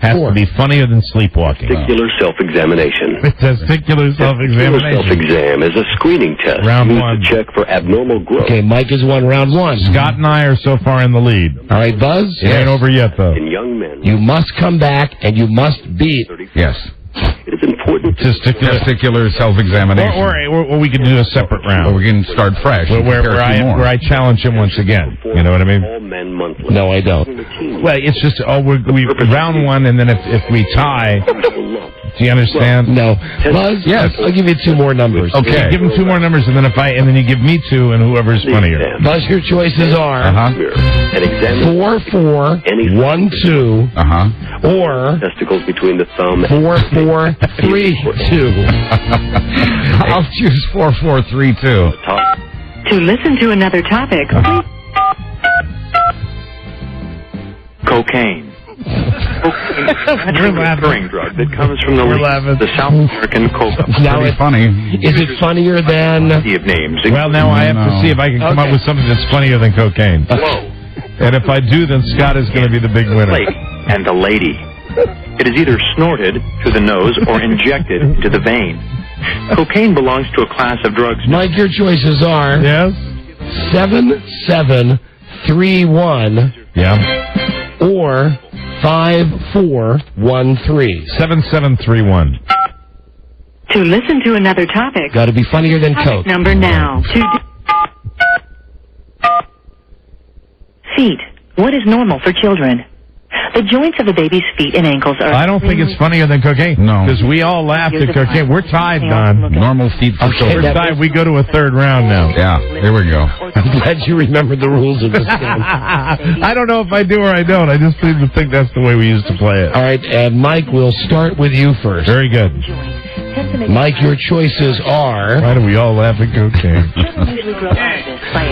S4: Has to be funnier than sleepwalking.
S18: Testicular self-examination.
S4: Testicular self-examination.
S18: Self-exam is a screening test
S4: Round
S18: used
S4: 1.
S18: to check for abnormal growth
S3: Okay, Mike has won round 1.
S4: Scott and I are so far in the lead.
S3: All right, Buzz?
S4: It ain't over yet, though.
S18: in young men.
S3: You must come back and you must beat.
S5: Yes.
S18: It is important to
S5: Testicular self-examination.
S4: Or we could do a separate
S5: Or
S4: round.
S5: we can start fresh.
S4: Where I challenge him once again. You know what I mean?
S18: all men monthly.
S3: No, I don't.
S4: Well, it's just, we round 1, and then if we tie, do you understand?
S3: No. Buzz?
S4: Yes.
S3: I'll give you 2 more numbers.
S4: Okay. Give him 2 more numbers, and then you give me 2, and whoever's funnier.
S3: Buzz, your choices are
S18: And examine
S3: 4412 or
S18: testicles between the thumb and
S3: 4432.
S5: I'll choose 4432.
S18: top.
S23: to listen to another topic, please.
S18: Cocaine. Cocaine is a naturally occurring drug that comes from the South American coca.
S3: Now
S5: Pretty funny.
S3: Is it funnier than...
S18: Of names.
S4: Well, now I have to see if I can come up with something that's funnier than cocaine.
S18: Whoa.
S4: And if I do, then Scott is going to be the big winner.
S18: Lady and the lady. It is either snorted through the nose or injected into the vein. Cocaine belongs to a class of drugs.
S3: Mike, your choices are...
S4: Yes?
S3: 7731
S4: Yeah.
S3: or 5413.
S4: 7731.
S23: To listen to another topic,
S3: Got to be funnier than Coke.
S23: number now. Feet. What is normal for children? The joints of a baby's feet and ankles are...
S4: I don't think it's funnier than cocaine. No. Because we all laughed at cocaine. We're tied, Don.
S5: Normal feet for children.
S4: We're tied. We go to a third round now.
S5: Yeah, there we go.
S3: I'm glad you remembered the rules of this game.
S4: I don't know if I do or I don't. I just seem to think that's the way we used to play it.
S3: All right, Mike, we'll start with you first.
S4: Very good.
S3: Mike, your choices are...
S4: Why do we all laugh at cocaine?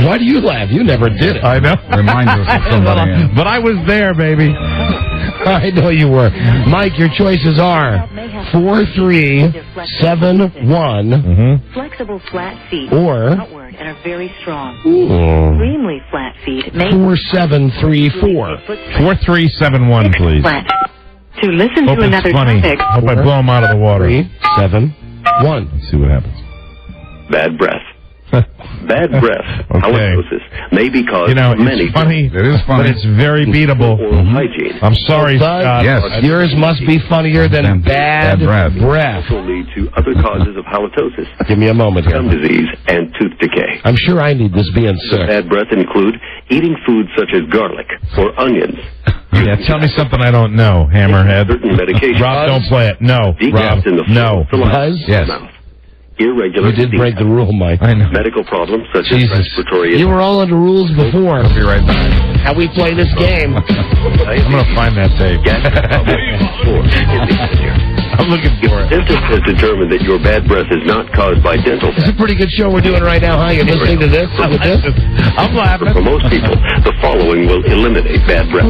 S3: Why do you laugh? You never did it.
S4: I know.
S5: Reminds us of somebody.
S4: But I was there, baby.
S3: I know you were. Mike, your choices are 4-3-7-1.
S23: Flexible flat feet.
S3: Or...
S23: outward and are very strong.
S3: Extremely
S23: flat feet.
S3: 4-7-3-4.
S4: 4-3-7-1, please.
S23: Flat. To listen
S4: Hope
S23: to
S4: it's
S23: another
S4: funny.
S23: topic.
S4: Hope I blow him out of the water.
S3: 3-7-1.
S4: Let's see what happens.
S15: Bad breath. Bad breath, halitosis, may be caused
S4: by
S15: many
S4: it's funny.
S5: It is funny.
S4: But it's very beatable.
S15: Oral hygiene.
S4: I'm sorry,
S3: Bud,
S4: Scott.
S5: Yes.
S3: Yours must be funnier than bad breath.
S15: Also lead to other causes of halitosis,
S3: Give me a moment here.
S15: gum disease, and tooth decay.
S3: I'm sure I need this being sick.
S15: Bad breath include eating foods such as garlic or onions.
S4: Yeah, tell me something I don't know, Hammerhead.
S15: Certain medications.
S4: Rob, don't play it. No.
S15: Decaf in the
S4: No.
S3: Buzz?
S5: Yes.
S15: mouth. Irregular
S3: You did break the rule, Mike.
S4: I know.
S15: medical problems such as
S3: Jesus.
S15: respiratory
S3: You were all under rules before.
S5: I'll be right back.
S3: How we play this game.
S4: I'm going to find that tape. I'm looking for it.
S15: Dentist has determined that your bad breath is not caused by dental.
S3: It's a pretty good show we're doing right now, huh? You're listening to this? With this?
S4: I'm laughing.
S15: For most people, the following will eliminate bad breath.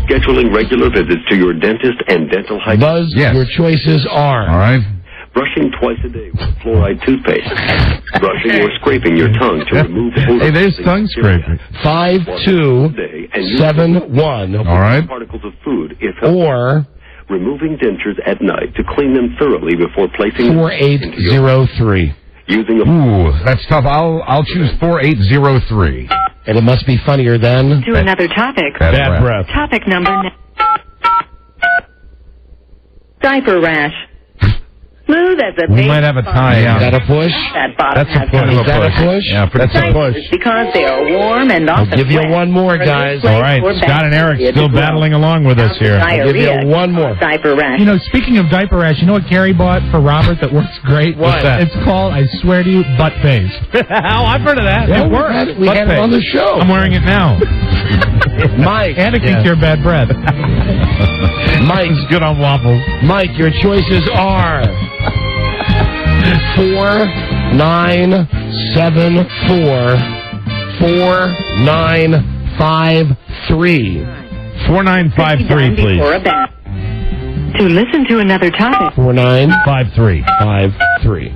S15: Scheduling regular visits to your dentist and dental hygiene.
S3: Buzz,
S5: Yes.
S3: your choices are...
S5: All right.
S15: Brushing twice a day with fluoride toothpaste. Brushing or scraping your tongue to remove odor.
S4: Hey, there's tongue scraping.
S3: 5-2-7-1.
S5: All right.
S15: Particles of food, if
S3: Or
S15: removing dentures at night to clean them thoroughly before placing
S3: 4803.
S15: using a
S5: Ooh, that's tough. I'll choose 4803.
S3: And it must be funnier than...
S23: To another topic.
S4: Bad breath.
S23: Topic number... diaper rash. Smooth as a
S4: We might have a tie.
S3: Is that a push?
S23: That bottom
S4: That's a
S23: has
S4: push.
S3: Is that a push?
S4: Yeah, that's a push.
S23: because they are warm and
S3: I'll
S23: often
S3: give you
S23: wet.
S3: one more, guys.
S4: All right. Scott and Eric still battling along with us here.
S3: I'll give you one more.
S23: Diaper rash.
S8: You know, speaking of diaper rash, you know what Gary bought for Robert that works great?
S3: What's that?
S8: It's called, I swear to you, butt paste.
S4: Oh, I've heard of that.
S8: Yeah,
S4: It
S8: we
S4: works.
S8: had it-
S3: we had it on the show.
S4: I'm wearing it now.
S3: Mike.
S8: And it can cure bad breath.
S3: Mike.
S4: It's good on waffles.
S3: Mike, your choices are 4-9-7-4, 4-9-5-3.
S4: 4953, please.
S23: Or a bath. To listen to another topic.
S3: 4-9-5-3. 5-3.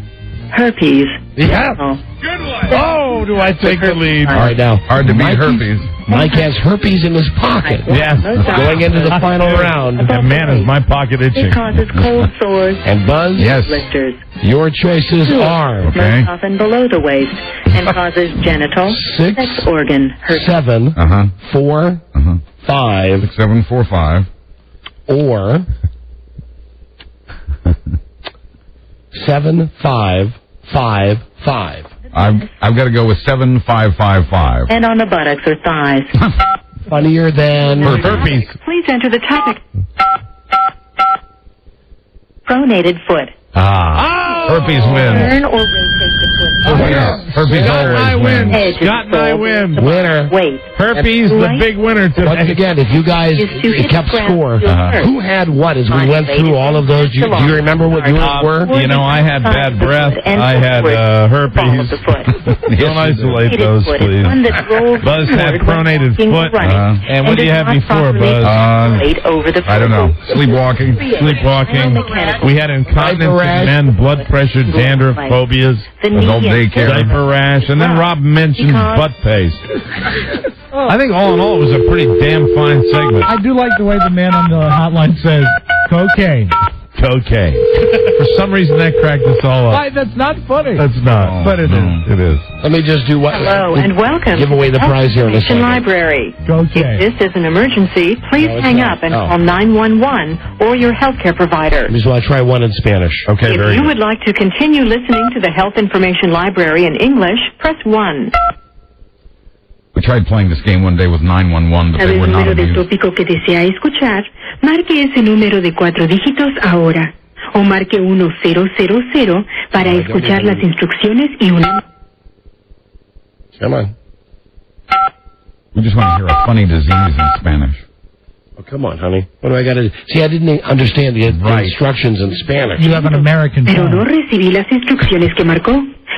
S23: Herpes.
S4: Yeah.
S23: Oh.
S6: Good one.
S4: Oh, do I take the lead?
S3: All right, now.
S5: Hard to beat herpes.
S3: Mike has herpes in his pocket.
S4: Yeah.
S3: Going into the final round.
S4: And man, is my pocket itching.
S23: It causes cold sores.
S3: And Buzz,
S5: Yes.
S23: Blisters.
S3: your choices are
S5: Okay.
S23: Most often below the waist and causes genital,
S3: 6,
S23: sex organ herpes.
S3: 7,
S5: Uh-huh.
S3: 4,
S5: Uh-huh.
S3: 5,
S5: 6745.
S3: or 7-5-5-5.
S5: I've got to go with 7555.
S23: And on the buttocks or thighs.
S3: Funnier than
S4: Herpes.
S23: Please enter the topic. Pronated foot.
S4: Herpes wins.
S23: Turn or rotate the foot.
S4: Herpes
S3: I
S4: always wins.
S23: Edge is
S4: Scott and I
S23: full.
S4: win.
S3: winner.
S23: Wait.
S4: Herpes, the big winner
S3: Once
S4: today.
S3: again, if you guys kept score, who had what as we went through all of those? Do you remember what yours were?
S4: You know, I had bad breath. I had herpes. Don't isolate those, please. Buzz had pronated foot. And what do you have before, Buzz?
S5: I don't know. Sleepwalking.
S4: Sleepwalking. We had incontinence in men, blood pressure, dandruff, phobias,
S5: adult daycare,
S4: diaper rash, and then Rob mentioned butt paste. I think all in all, it was a pretty damn fine segment.
S8: I do like the way the man on the hotline says, cocaine.
S4: Cocaine. For some reason, that cracked us all up.
S8: Why, that's not funny.
S4: That's not, but it is. It is.
S3: Let me just do what?
S23: Hello and welcome.
S3: Give away the prize here in a
S23: Information
S3: second.
S23: Library.
S8: Cocaine.
S23: If this is an emergency, please
S3: No, it's
S23: hang
S3: not.
S23: up and
S3: Oh.
S23: call 911 or your healthcare provider.
S3: Let me just try one in Spanish.
S4: Okay,
S23: If
S4: very
S23: you
S4: good.
S23: would like to continue listening to the Health Information Library in English, press 1.
S5: We tried playing this game one day with 911, but they were not
S23: el número del
S5: amused.
S23: tópico que desea escuchar, marque ese número de 4 dígitos ahora. O marque 1000 para escuchar las instrucciones y una...
S3: Come on.
S5: We just want to hear a funny disease in Spanish.
S3: Oh, come on, honey. What do I got to do? See, I didn't understand the instructions in Spanish.
S8: You have an American
S23: Pero
S8: phone.
S23: no recibí las instrucciones que marcó.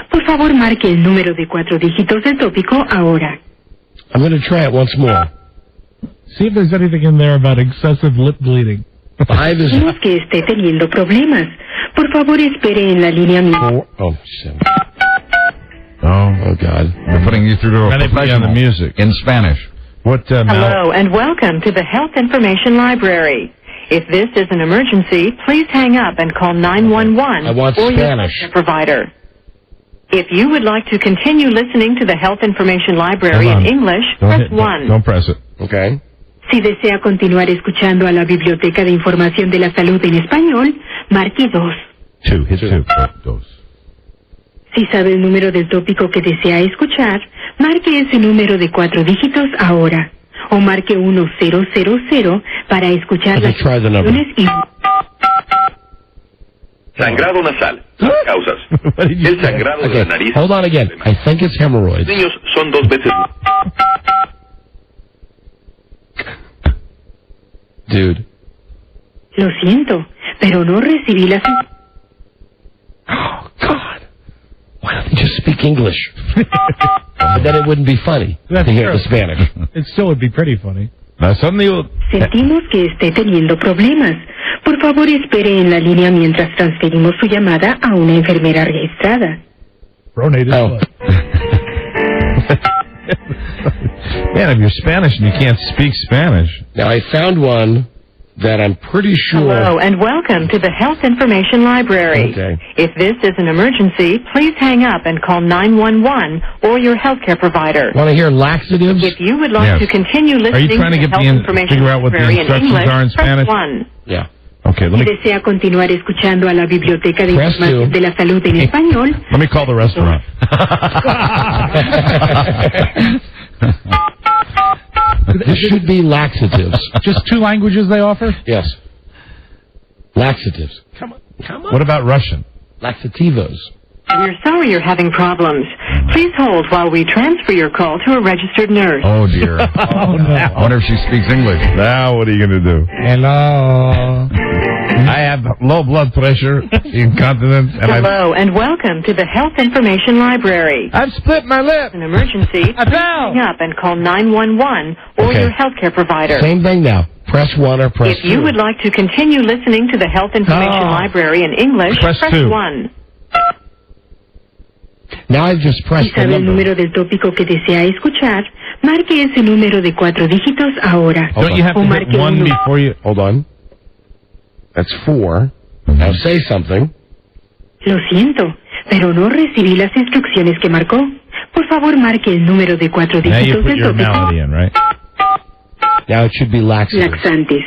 S23: Por favor, marque el número de 4 dígitos del tópico ahora.
S3: I'm going to try it once more.
S8: See if there's anything in there about excessive lip bleeding.
S3: 5 is...
S23: Vemos que esté teniendo problemas. Por favor, espere en la línea...
S3: Oh, shit.
S5: Oh,
S4: God.
S5: We're putting you through to a
S4: Now they put you on the
S5: professional
S4: music.
S5: in Spanish.
S4: What,
S23: Hello, and welcome to the Health Information Library. If this is an emergency, please hang up and call 911
S3: I want
S23: or your
S3: Spanish.
S23: healthcare provider. If you would like to continue listening to the Health Information Library
S4: Hold on.
S23: in English, press 1.
S4: Don't press it.
S3: Okay.
S23: Si desea continuar escuchando a la Biblioteca de Información de la Salud en español, marque 2.
S4: 2. Hit 2. Dos.
S23: Si sabe el número del tópico que desea escuchar, marque ese número de 4 dígitos ahora. O marque 1000 para escuchar las
S3: try the number.
S23: instrucciones y...
S15: Sangrado nasal. Las causas. El sangrado de la nariz.
S3: Hold on again. I think it's hemorrhoids.
S15: Los niños son 2 veces...
S3: Dude.
S23: Lo siento, pero no recibí las...
S3: Oh, God. Why don't they just speak English? Then it wouldn't be funny
S8: That's
S3: to hear
S8: true.
S3: the Spanish.
S8: It still would be pretty funny.
S23: Sentimos que esté teniendo problemas. Por favor, espere en la línea mientras transferimos su llamada a una enfermera registrada.
S8: Pronated
S3: Oh.
S4: Man, if you're Spanish and you can't speak Spanish.
S3: Now, I found one that I'm pretty sure...
S23: Hello, and welcome to the Health Information Library.
S3: Okay.
S23: If this is an emergency, please hang up and call 911 or your healthcare provider.
S3: Want to hear laxatives?
S23: If you would like
S4: Yes.
S23: to continue listening
S4: Are you trying to
S23: the
S4: get
S23: Health
S4: the
S23: Information
S4: figure out what the
S23: Library in
S4: instructions
S23: English,
S4: are in
S23: press
S4: Spanish?
S23: 1.
S3: Yeah.
S4: Okay,
S23: Si desea continuar escuchando a la Biblioteca de
S3: Press
S23: Información
S3: 2.
S23: de la Salud en español,
S4: let me call the restaurant.
S3: This should be laxatives.
S8: Just 2 languages they offer?
S3: Yes. Laxatives. Come on.
S4: What about Russian?
S3: Laxativos.
S23: we're sorry you're having problems. Please hold while we transfer your call to a registered nurse.
S5: Oh, dear. I wonder if she speaks English.
S4: Now what are you going to do?
S8: Hello.
S4: I have low blood pressure, incontinence, and
S23: Hello, and welcome to the Health Information Library.
S4: I've split my lip.
S23: An emergency,
S8: I fell.
S23: hang up and call 911 or
S3: Okay.
S23: your healthcare provider.
S3: Same thing now. Press 1 or press
S23: If you
S3: 2.
S23: would like to continue listening to the Health Information Library in English,
S4: Press 2.
S23: 1.
S3: Now I've just
S23: Si
S3: pressed the
S23: sabe el
S3: number.
S23: número del tópico que desea escuchar, marque ese número de 4 dígitos ahora.
S4: Don't you have
S23: O
S4: to
S23: marque
S4: hit 1
S23: uno.
S4: before you...
S3: Hold on. That's 4. Now say something.
S23: Lo siento, pero no recibí las instrucciones que marcó. Por favor, marque el número de 4
S4: Now you
S23: dígitos
S4: put
S23: del
S4: your
S23: tópico.
S4: malady in, right?
S3: Now it should be laxatives.
S23: Laxantes.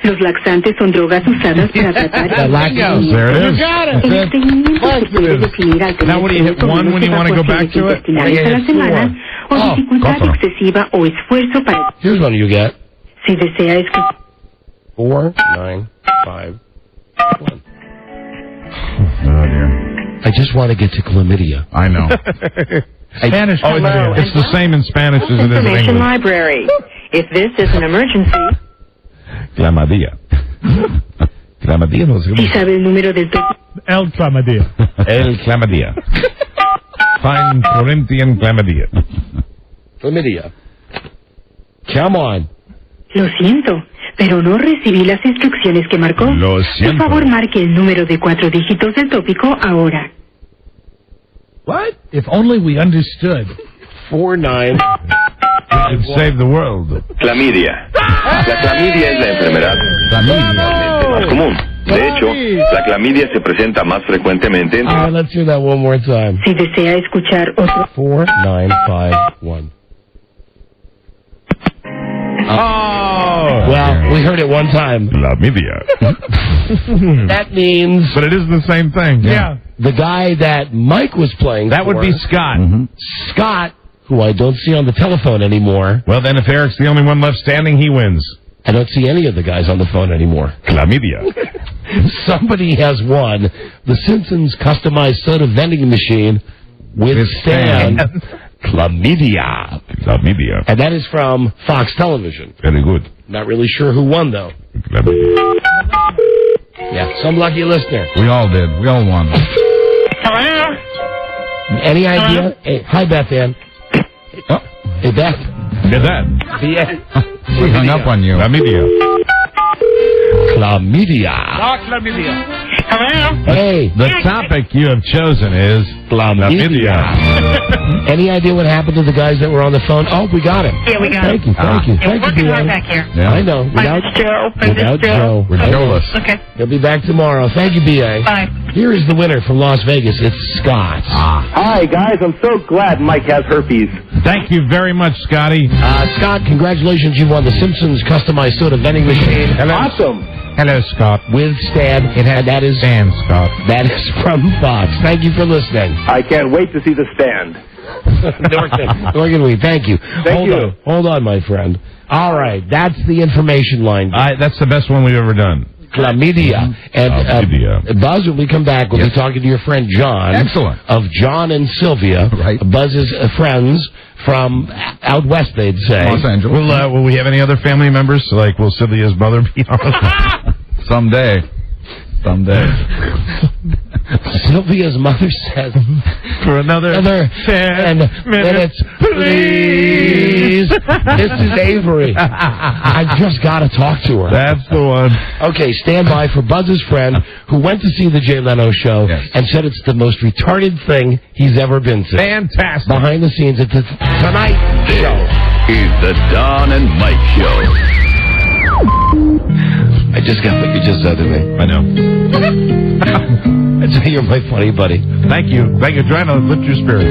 S23: Los laxantes son drogas usadas para tratar
S3: The laxatives.
S4: There it
S23: El
S4: is.
S23: estreñimiento se puede definir al
S4: Now what do you hit, 1 when you want to go back to it?
S23: intestinales a la semana o dificultad
S4: cómpalo.
S23: excesiva o esfuerzo para...
S3: Here's one you get.
S23: Si desea escuchar...
S3: 4, 9, 5, 1.
S5: Oh, dear.
S3: I just want to get to chlamydia.
S5: I know.
S8: Spanish.
S4: Oh,
S23: Hello,
S4: it's the same in Spanish as it is in
S23: Information
S4: English.
S23: Library. If this is an emergency,
S4: Clamadia. Clamadia no sé
S23: si
S4: cómo.
S23: sabe el número del tópico...
S8: El Clamadia.
S4: El Clamadia. Fine Corinthian Clamadia.
S3: Chlamydia. Come on.
S23: Lo siento, pero no recibí las instrucciones que marcó.
S4: Lo
S23: Por
S4: siento.
S23: favor, marque el número de 4 dígitos del tópico ahora.
S8: What? If only we understood.
S3: 4, 9.
S4: We could save the world.
S15: Clamidia. La clamidia es la enfermedad normalmente más común. De hecho, la clamidia se presenta más frecuentemente entre...
S3: All right, let's hear that one more time.
S23: Si desea escuchar otro...
S3: 4, 9, 5, 1.
S4: Oh!
S3: Well, we heard it one time.
S4: Clamidia.
S3: That means
S4: But it is the same thing.
S8: Yeah.
S3: the guy that Mike was playing
S4: That would
S3: for,
S4: be Scott.
S3: Scott, who I don't see on the telephone anymore.
S4: Well, then if Eric's the only one left standing, he wins.
S3: I don't see any of the guys on the phone anymore.
S4: Chlamydia.
S3: Somebody has won the Simpsons customized soda vending machine with Stan. Chlamydia.
S4: Chlamydia.
S3: And that is from Fox Television.
S4: Very good.
S3: Not really sure who won, though.
S4: Chlamydia.
S3: Yeah, some lucky listener.
S5: We all did. We all won.
S21: Hello?
S3: Any idea? Hey, hi, Beth Ann.
S5: Oh.
S3: Hey, Beth.
S4: Get that.
S5: We hung up on you.
S4: Chlamydia.
S3: Chlamydia.
S6: Chlamydia.
S21: Hello?
S3: Hey.
S4: The topic you have chosen is chlamydia.
S3: Any idea what happened to the guys that were on the phone? Oh, we got him.
S21: Yeah, we got
S3: Thank you.
S21: Yeah, we're working
S3: B.A.
S21: hard back here.
S4: Yeah.
S3: I know. Without Joe.
S5: We're Joeless.
S21: Okay.
S3: He'll be back tomorrow. Thank you, B.A.
S21: Bye.
S3: Here is the winner from Las Vegas. It's Scott.
S16: Hi, guys. I'm so glad Mike has herpes.
S4: Thank you very much, Scotty.
S3: Scott, congratulations. You won the Simpsons customized soda vending machine.
S16: Awesome.
S4: Hello, Scott.
S3: With Stan. That is
S4: Stan, Scott.
S3: That is from Fox. Thank you for listening.
S16: I can't wait to see the stand.
S3: Nor can we. Thank you. Hold on, my friend. All right. That's the information line.
S4: That's the best one we've ever done.
S3: Chlamydia. And Buzz, when we come back, we'll be talking to your friend John.
S5: Excellent.
S3: Of John and Sylvia.
S5: Right.
S3: Buzz's friends from out west, they'd say.
S5: Los Angeles.
S4: Will we have any other family members? Like, will Sylvia's mother be on?
S5: Someday.
S3: Sylvia's mother says,
S4: for another
S3: 10 minutes, please. This is Avery. I just got to talk to her.
S4: That's the one.
S3: Okay, stand by for Buzz's friend who went to see the Jay Leno show and said it's the most retarded thing he's ever been to.
S4: Fantastic.
S3: Behind the scenes at the Tonight Show.
S1: Is the Don and Mike Show.
S3: I just got what you just said to me.
S4: I know.
S3: You're my funny buddy.
S4: Thank you. Trying to lift your spirits.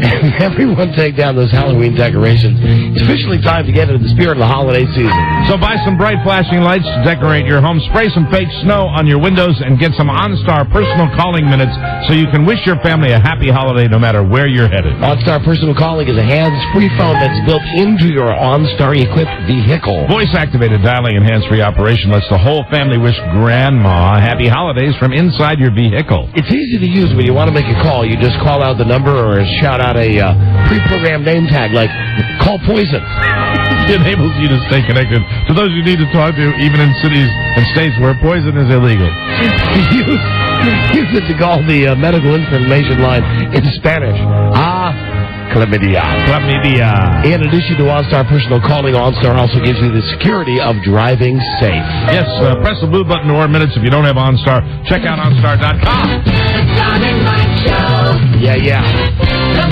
S3: And everyone take down those Halloween decorations. It's officially time to get into the spirit of the holiday season.
S4: So buy some bright flashing lights to decorate your home. Spray some fake snow on your windows and get some OnStar personal calling minutes so you can wish your family a happy holiday no matter where you're headed.
S3: OnStar Personal Calling is a hands-free phone that's built into your OnStar-equipped vehicle.
S4: Voice-activated dialing and hands-free operation lets the whole family wish Grandma happy holidays from inside your vehicle.
S3: It's easy to use when you want to make a call. You just call out the number or shout out a pre-programmed name tag like, call Poison.
S4: It enables you to stay connected to those you need to talk to, even in cities and states where poison is illegal.
S3: Use it to call the medical information line in Spanish. Chlamydia. In addition to OnStar Personal Calling, OnStar also gives you the security of driving safe.
S4: Yes, press the blue button to earn minutes if you don't have OnStar. Check out OnStar.com.
S7: The Don and Mike Show.
S3: Yeah.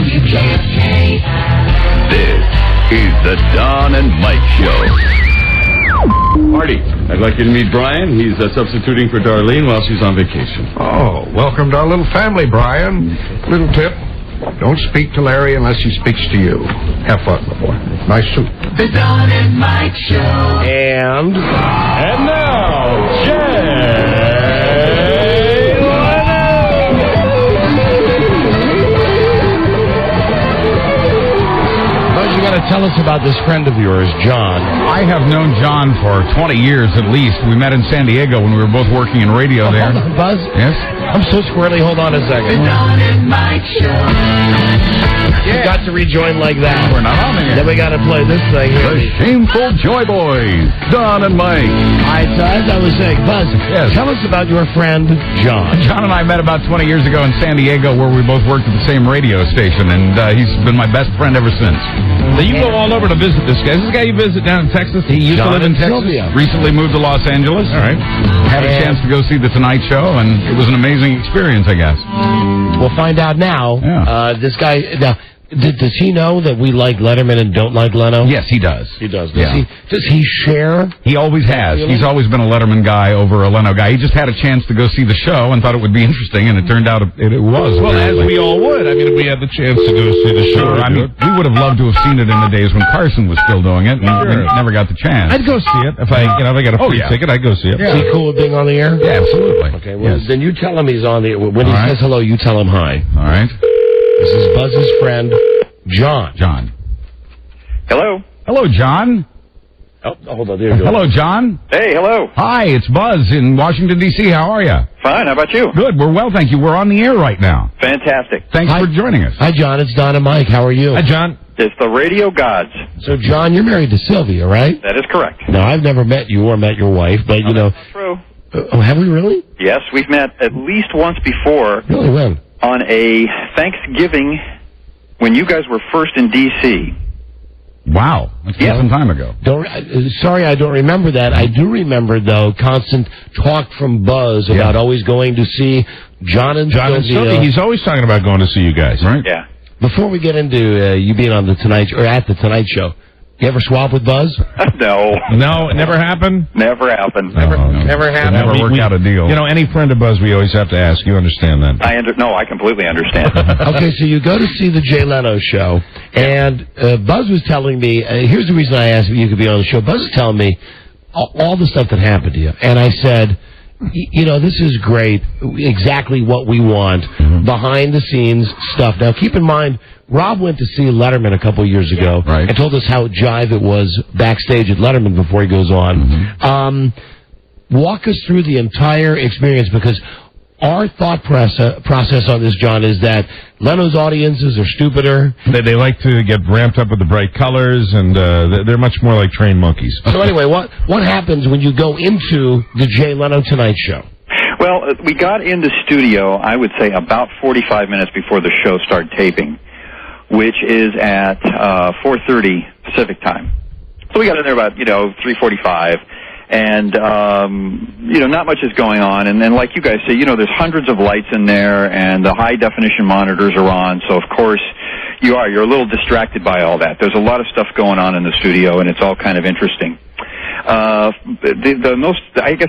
S7: WKFK.
S1: This is the Don and Mike Show.
S9: Marty, I'd like you to meet Brian. He's substituting for Darlene while she's on vacation.
S19: Oh, welcome to our little family, Brian. Little tip. Don't speak to Larry unless he speaks to you. Have fun, my boy. Nice suit.
S7: The Don and Mike Show.
S3: And
S4: now, Jay
S3: you got to tell us about this friend of yours, John.
S5: I have known John for 20 years at least. We met in San Diego when we were both working in radio there.
S3: Hold on, Buzz.
S5: Yes?
S3: I'm so squirrely. Hold on a second.
S7: The Don and Mike Show.
S3: You got to rejoin like that.
S5: We're not on there.
S3: Then we got to play this thing here.
S5: The Shameful Joy Boys, Don and Mike.
S3: All right, so as I was saying, Buzz, tell us about your friend, John.
S5: John and I met about 20 years ago in San Diego where we both worked at the same radio station, and he's been my best friend ever since.
S4: So you go all over to visit this guy. Is this guy you visit down in Texas?
S5: He used to live in Texas.
S3: Sylvia.
S5: Recently moved to Los Angeles.
S4: All right.
S5: Had a chance to go see The Tonight Show, and it was an amazing experience, I guess.
S3: We'll find out now.
S5: Yeah.
S3: This guy... Now, does he know that we like Letterman and don't like Leno?
S5: Yes, he does.
S3: He does.
S5: Yeah.
S3: Does he share?
S5: He always has. He's always been a Letterman guy over a Leno guy. He just had a chance to go see the show and thought it would be interesting, and it turned out it was.
S4: Well, as we all would. I mean, if we had the chance to go see the show.
S5: Sure. I mean, we would have loved to have seen it in the days when Carson was still doing it, and we never got the chance.
S4: I'd go see it. If I got a free ticket, I'd go see it.
S3: Is he cool with being on the air?
S5: Yeah, absolutely.
S3: Okay, well, then you tell him he's on the air. When he says hello, you tell him hi.
S5: All right.
S3: This is Buzz's friend, John.
S5: John.
S15: Hello.
S5: Hello, John.
S3: Oh, hold on. There you go.
S5: Hello, John.
S15: Hey, hello.
S5: Hi, it's Buzz in Washington, D.C. How are you?
S15: Fine. How about you?
S5: Good. We're well, thank you. We're on the air right now.
S15: Fantastic.
S5: Thanks for joining us.
S3: Hi, John. It's Don and Mike. How are you?
S4: Hi, John.
S15: It's the radio gods.
S3: So, John, you're married to Sylvia, right?
S15: That is correct.
S3: No, I've never met you or met your wife, but, you know...
S15: That's true.
S3: Oh, have we really?
S15: Yes, we've met at least once before.
S3: Really, when?
S15: On a Thanksgiving when you guys were first in D.C.
S5: Wow. That's some time ago.
S3: Sorry, I don't remember that. I do remember, though, constant talk from Buzz about always going to see John and Sylvia.
S4: He's always talking about going to see you guys.
S5: Right?
S15: Yeah.
S3: Before we get into you being on the Tonight or at the Tonight Show, you ever swap with Buzz?
S15: No.
S4: No, it never happened?
S15: Never happened.
S4: Never happened.
S5: Never worked out a deal.
S4: You know, any friend of Buzz, we always have to ask. You understand that?
S15: No, I completely understand.
S3: Okay, so you go to see the Jay Leno show, and Buzz was telling me, here's the reason I asked if you could be on the show. Buzz was telling me all the stuff that happened to you, and I said, you know, this is great, exactly what we want, behind-the-scenes stuff. Now, keep in mind, Rob went to see Letterman a couple years ago and told us how jive it was backstage at Letterman before he goes on. Walk us through the entire experience, because our thought process on this, John, is that Leno's audiences are stupider.
S4: They like to get ramped up with the bright colors, and they're much more like trained monkeys.
S3: So anyway, what happens when you go into the Jay Leno Tonight Show?
S15: Well, we got into studio, I would say, about 45 minutes before the show started taping, which is at 4:30 Pacific time. So we got in there about 3:45. And, not much is going on. And then, like you guys say, there's hundreds of lights in there, and the high-definition monitors are on. So, of course, you're a little distracted by all that. There's a lot of stuff going on in the studio, and it's all kind of interesting. The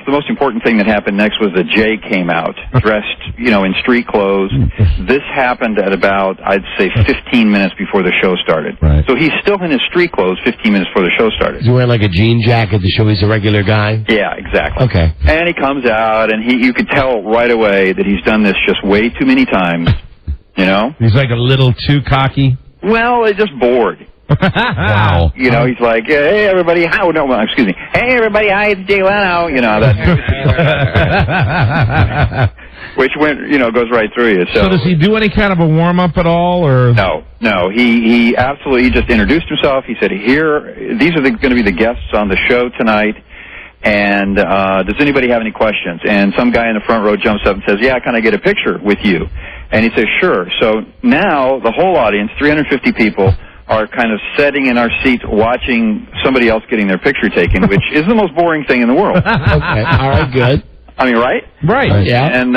S15: most important thing that happened next was that Jay came out, dressed, in street clothes. This happened at about, I'd say, 15 minutes before the show started.
S3: Right.
S15: So he's still in his street clothes 15 minutes before the show started.
S3: Is he wearing like a jean jacket to show he's a regular guy?
S15: Yeah, exactly.
S3: Okay.
S15: And he comes out, and you could tell right away that he's done this just way too many times,
S4: He's like a little too cocky.
S15: Well, they're just bored.
S4: Wow.
S15: He's like, hey, everybody, hey, everybody, hi, it's Jay Leno, that. Which goes right through you.
S4: So does he do any kind of a warm-up at all, or?
S15: No, he absolutely just introduced himself. He said, these are going to be the guests on the show tonight, and does anybody have any questions? And some guy in the front row jumps up and says, yeah, can I get a picture with you? And he says, sure. So now the whole audience, 350 people, are kind of sitting in our seats watching somebody else getting their picture taken, which is the most boring thing in the world.
S3: Okay, all right, good.
S15: I mean, right?
S4: Right.
S3: Yeah.
S15: And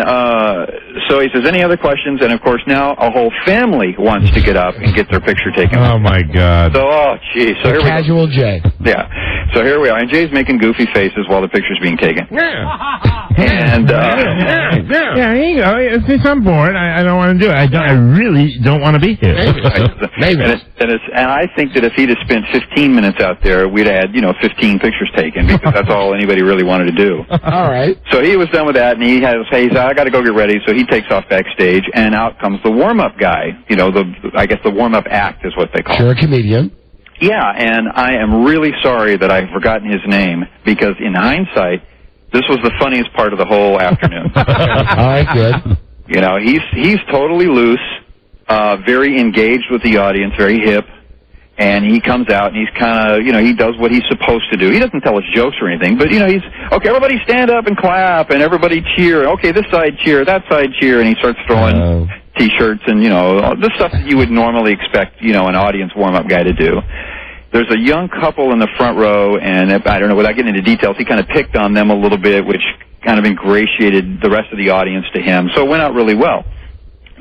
S15: so he says, any other questions? And, of course, now a whole family wants to get up and get their picture taken.
S4: Oh, my God.
S15: So, geez. So here
S3: Casual
S15: we go.
S3: Jay.
S15: Yeah. So here we are. And Jay's making goofy faces while the picture's being taken.
S4: Yeah.
S15: And,
S4: yeah, here you go. Since I'm bored, I don't want to do it. I really don't want to be here.
S3: Maybe.
S15: And I think that if he'd have spent 15 minutes out there, we'd have had, 15 pictures taken, because that's all anybody really wanted to do.
S3: All right.
S15: So he was done with that, and he said, I got to go get ready. So he takes off backstage, and out comes the warm-up guy. The warm-up act is what they call it.
S3: Sure, a comedian.
S15: Yeah, and I am really sorry that I've forgotten his name, because in hindsight, this was the funniest part of the whole afternoon.
S3: All right, good.
S15: He's totally loose, very engaged with the audience, very hip. And he comes out, and he's kind of, he does what he's supposed to do. He doesn't tell us jokes or anything, but, he's, okay, everybody stand up and clap, and everybody cheer. Okay, this side cheer, that side cheer, and he starts throwing T-shirts and, the stuff that you would normally expect, an audience warm-up guy to do. There's a young couple in the front row, and I don't know, without getting into details, he kind of picked on them a little bit, which kind of ingratiated the rest of the audience to him. So it went out really well.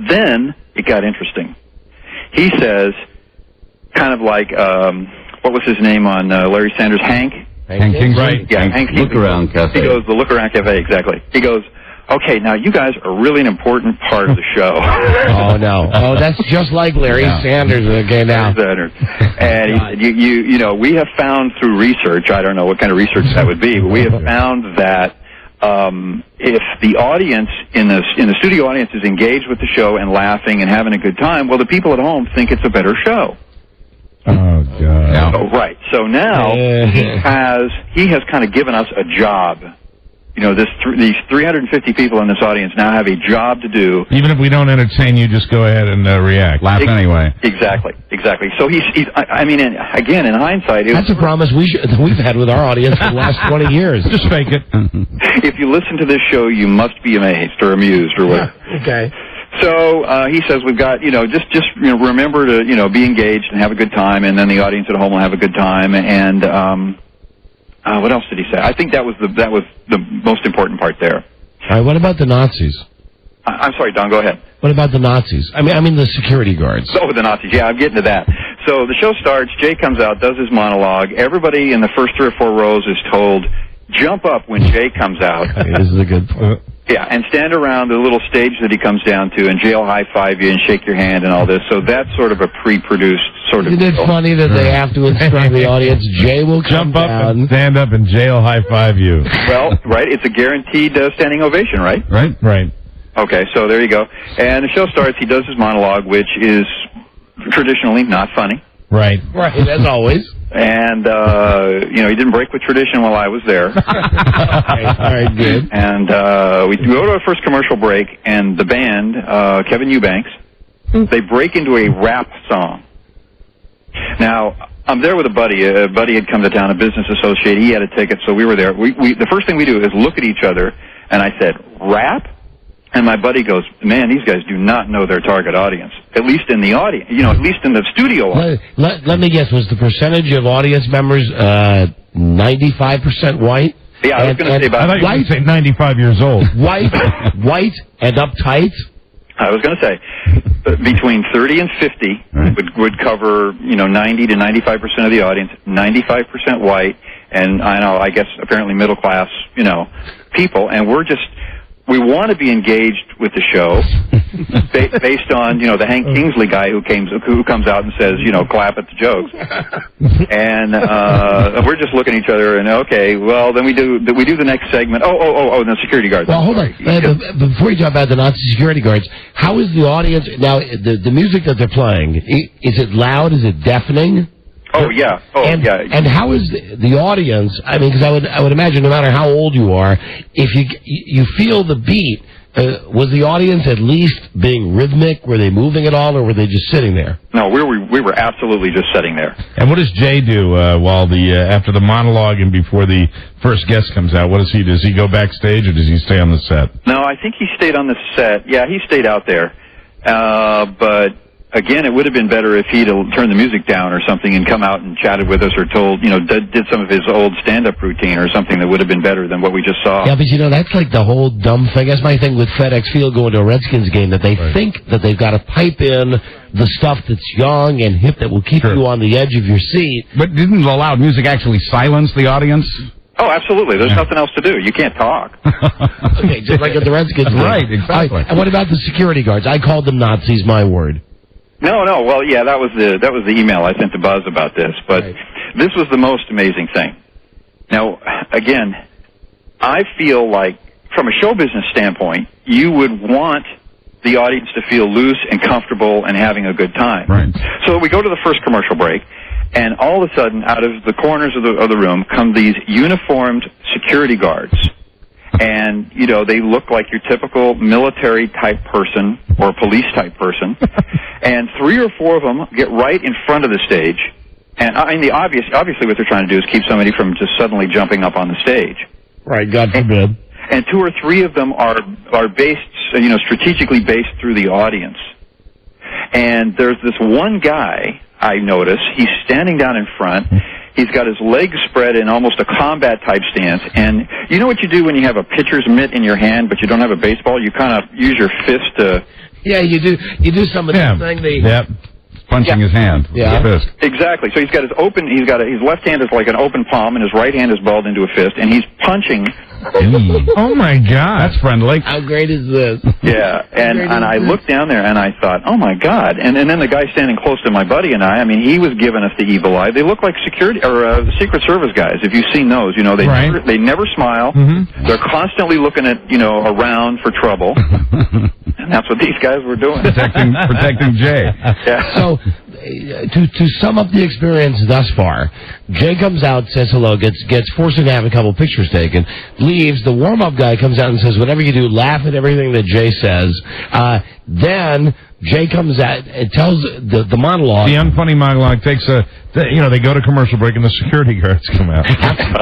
S15: Then it got interesting. He says, kind of like, what was his name on Larry Sanders? Hank
S5: Kingsley?
S15: Right. Yeah, Hank
S9: Look Around Cafe.
S15: He goes, the Look Around Cafe, exactly. He goes, okay, now you guys are really an important part of the show.
S3: Oh, no. Oh, that's just like Larry Sanders again now.
S15: And he said, we have found through research, I don't know what kind of research that would be, but we have found that if the audience in the studio audience is engaged with the show and laughing and having a good time, well, the people at home think it's a better show.
S4: Oh, God.
S15: Oh, right. So now he has kind of given us a job. You know, these 350 people in this audience now have a job to do.
S4: Even if we don't entertain you, just go ahead and react.
S5: Laugh anyway.
S15: Exactly. So he's I mean, again, in hindsight...
S3: That's a promise we've had with our audience for the last 20 years.
S4: Just fake it.
S15: If you listen to this show, you must be amazed or amused or whatever.
S3: Okay.
S15: So he says we've got, just remember to, be engaged and have a good time, and then the audience at home will have a good time, and... what else did he say? I think that was the most important part there.
S3: All right, what about the Nazis?
S15: I'm sorry, Don, go ahead.
S3: What about the Nazis? I mean the security guards.
S15: Oh, the Nazis. Yeah, I'm getting to that. So the show starts, Jay comes out, does his monologue. Everybody in the first 3 or 4 rows is told, jump up when Jay comes out.
S3: Okay, this is a good point.
S15: Yeah, and stand around the little stage that he comes down to, and Jay will high-five you and shake your hand and all this. So that's sort of a pre-produced sort of...
S3: Isn't it funny that they have to instruct the audience, Jay will come
S4: Jump up
S3: down.
S4: and stand up and Jay will high-five you.
S15: Well, right, it's a guaranteed standing ovation, right?
S4: Right.
S15: Okay, so there you go. And the show starts, he does his monologue, which is traditionally not funny.
S4: Right,
S3: as always.
S15: And, he didn't break with tradition while I was there.
S3: All right, good.
S15: And we go to our first commercial break, and the band, Kevin Eubanks, they break into a rap song. Now, I'm there with a buddy. A buddy had come to town, a business associate. He had a ticket, so we were there. The first thing we do is look at each other, and I said, rap? And my buddy goes, man, these guys do not know their target audience. At least in the audience, at least in the studio audience.
S3: Let me guess, was the percentage of audience members 95% white?
S15: Yeah, I was going to say about...
S4: I thought you were going to say 95 years old.
S3: White and uptight?
S15: I was going to say between 30 and 50 would cover, 90 to 95% of the audience, 95% white, and I guess apparently middle class, people, and we want to be engaged with the show based on, the Hank Kingsley guy who comes out and says, clap at the jokes. And we're just looking at each other and, okay, well, then we do the next segment. Oh, the security guards.
S3: Well, hold on. Before you talk about the Nazi security guards, how is the audience, now, the music that they're playing, is it loud? Is it deafening?
S15: Oh, yeah. Yeah.
S3: And how is the audience? I mean, because I would imagine no matter how old you are, if you feel the beat, was the audience at least being rhythmic? Were they moving at all, or were they just sitting there?
S15: No, we were absolutely just sitting there.
S4: And what does Jay do while after the monologue and before the first guest comes out? What does he do? Does he go backstage, or does he stay on the set?
S15: No, I think he stayed on the set. Yeah, he stayed out there, but. Again, it would have been better if he'd turned the music down or something and come out and chatted with us or did some of his old stand-up routine or something that would have been better than what we just saw.
S3: Yeah, but that's like the whole dumb thing. That's my thing with FedEx Field going to a Redskins game, that they think that they've got to pipe in the stuff that's young and hip that will keep you on the edge of your seat.
S5: But didn't the loud music actually silence the audience?
S15: Oh, absolutely. There's nothing else to do. You can't talk.
S3: Okay, just like at the Redskins game.
S5: Right, exactly.
S3: And what about the security guards? I called them Nazis, my word.
S15: No. Well, yeah, that was the email I sent to Buzz about this. But this was the most amazing thing. Now, again, I feel like from a show business standpoint, you would want the audience to feel loose and comfortable and having a good time.
S5: Right.
S15: So we go to the first commercial break, and all of a sudden, out of the corners of the room come these uniformed security guards. And, they look like your typical military-type person or police-type person. And 3 or 4 of them get right in front of the stage. And obviously what they're trying to do is keep somebody from just suddenly jumping up on the stage.
S3: Right, God forbid.
S15: And 2 or 3 of them are based, strategically based through the audience. And there's this one guy I notice. He's standing down in front. He's got his legs spread in almost a combat-type stance. And you know what you do when you have a pitcher's mitt in your hand, but you don't have a baseball? You kind of use your fist to...
S3: Yeah, you do some of that thing.
S5: Yep. Punching his hand with his fist.
S15: Exactly. So his left hand is like an open palm, and his right hand is balled into a fist, and he's punching
S4: Oh my God, that's friendly.
S3: How great is this?
S15: Yeah, and I looked down there and I thought, oh my God! And then the guy standing close to my buddy and I mean, he was giving us the evil eye. They look like security or the Secret Service guys. If you've seen those, you know, they never smile. Mm-hmm. They're constantly looking at around for trouble. And that's what these guys were doing.
S4: Protecting Jay.
S15: Yeah.
S3: So, to sum up the experience thus far, Jay comes out, says hello, gets forced to have a couple pictures taken, leaves. The warm-up guy comes out and says, whatever you do, laugh at everything that Jay says. Then Jay comes out and tells the monologue. The
S4: unfunny monologue takes they go to commercial break and the security guards come out,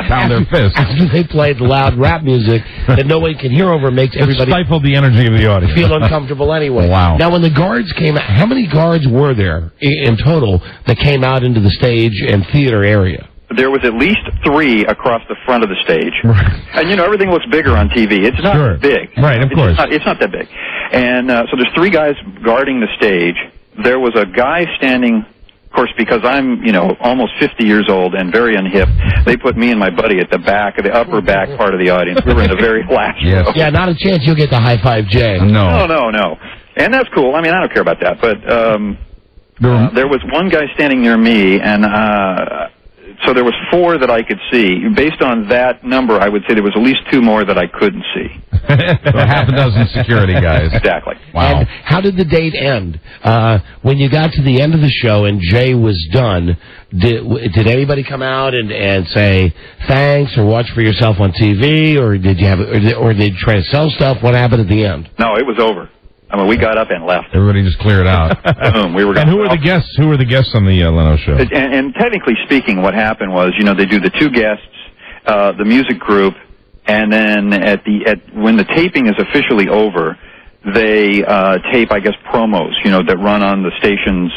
S4: pound their fists.
S3: After they play the loud rap music that no one can hear over, makes everybody
S4: stifled the energy of the audience.
S3: Feel uncomfortable anyway.
S4: Wow.
S3: Now, when the guards came out, how many guards were there in total that came out into the stage and theater area?
S15: There was at least 3 across the front of the stage. And, everything looks bigger on TV. It's not big.
S4: Right, of course.
S15: It's not that big. And so there's 3 guys guarding the stage. There was a guy standing, of course, because I'm, almost 50 years old and very unhip, they put me and my buddy at the upper back part of the audience. We were in the very last row.
S3: Yeah, not a chance you'll get the high five, Jay.
S15: No. And that's cool. I mean, I don't care about that. But there was one guy standing near me, and so there was 4 that I could see. Based on that number, I would say there was at least 2 more that I couldn't see.
S4: So half a dozen security guys.
S15: Exactly.
S4: Wow.
S3: And how did the date end? When you got to the end of the show and Jay was done, did anybody come out and say thanks or watch for yourself on TV, or did you have, or did you try to sell stuff? What happened at the end?
S15: No, it was over. I mean, we got up and left.
S4: Everybody just cleared out.
S15: Boom, we were.
S4: And who were the guests? Who were the guests on the Leno show?
S15: And technically speaking, what happened was, they do the 2 guests, the music group, and then when the taping is officially over, they tape, I guess, promos, that run on the stations.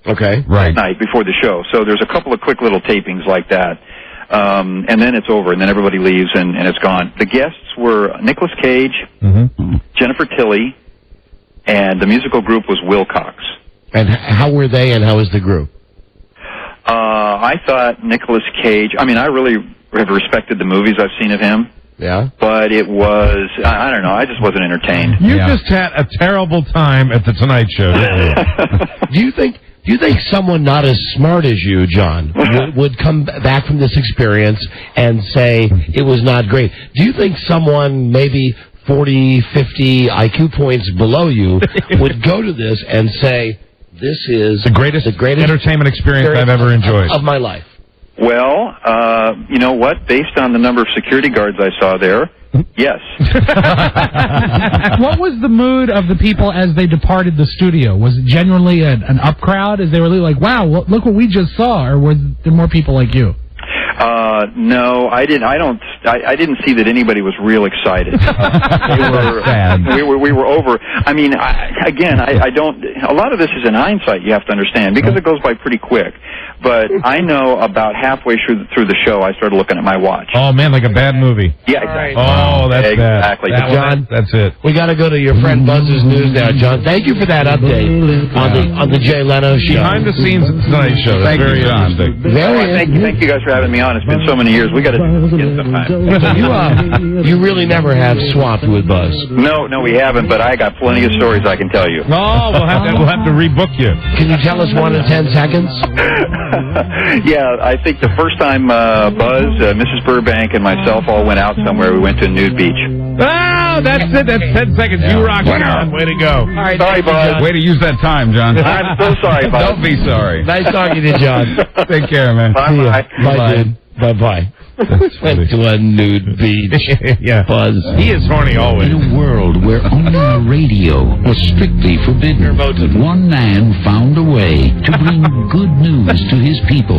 S3: Okay.
S15: At night before the show. So there's a couple of quick little tapings like that. And then it's over, and then everybody leaves, and it's gone. The guests were Nicolas Cage, Jennifer Tilly, and the musical group was Wilcox.
S3: And how were they, and how was the group?
S15: I thought Nicolas Cage, I really have respected the movies I've seen of him.
S3: Yeah.
S15: But it was, I don't know, I just wasn't entertained.
S4: You just had a terrible time at the Tonight Show, didn't you?
S3: Do you think someone not as smart as you, John, would come back from this experience and say it was not great? Do you think someone maybe 40, 50 IQ points below you would go to this and say, this is
S4: the greatest entertainment experience I've ever enjoyed
S3: of my life?
S15: Well, you know what? Based on the number of security guards I saw there, yes.
S8: What was the mood of the people as they departed the studio? Was it genuinely an up crowd as they were like, wow, look what we just saw? Or were there more people like you?
S15: No, I didn't. I didn't see that anybody was real excited. We were over. I mean, I don't. A lot of this is in hindsight. You have to understand because it goes by pretty quick. But I know about halfway through the show, I started looking at my watch.
S4: Oh man, like a bad movie.
S15: Yeah, exactly.
S4: Oh, that's
S15: exactly.
S4: bad.
S3: John,
S4: that's it.
S3: We got to go to your friend Buzz's news now, John. Thank you for that update on the Jay Leno show.
S4: Behind the scenes of the Tonight Show. That's very interesting.
S15: Thank you guys for having me on. It's been so many years. We got to do this again sometime.
S3: You really never have swapped with Buzz.
S15: No, we haven't. But I got plenty of stories I can tell you.
S4: Oh, we'll have to rebook you.
S3: Can you tell us 1 in 10 seconds?
S15: Yeah, I think the first time Buzz, Mrs. Burbank, and myself all went out somewhere, we went to a nude beach.
S4: Oh, that's it. That's 10 seconds. Yeah. You rock, John. Way to go.
S3: All right,
S15: sorry, Buzz.
S5: Way to use that time, John.
S15: I'm so sorry, Buzz.
S5: Don't be sorry.
S3: Nice talking to you, John.
S5: Take care, man.
S15: Bye-bye.
S3: Bye, dude. Bye-bye. Went to a nude beach.
S4: Yeah.
S3: Buzz.
S4: He is horny always.
S1: In a world where owning a radio was strictly forbidden, one man found a way to bring good news to his people.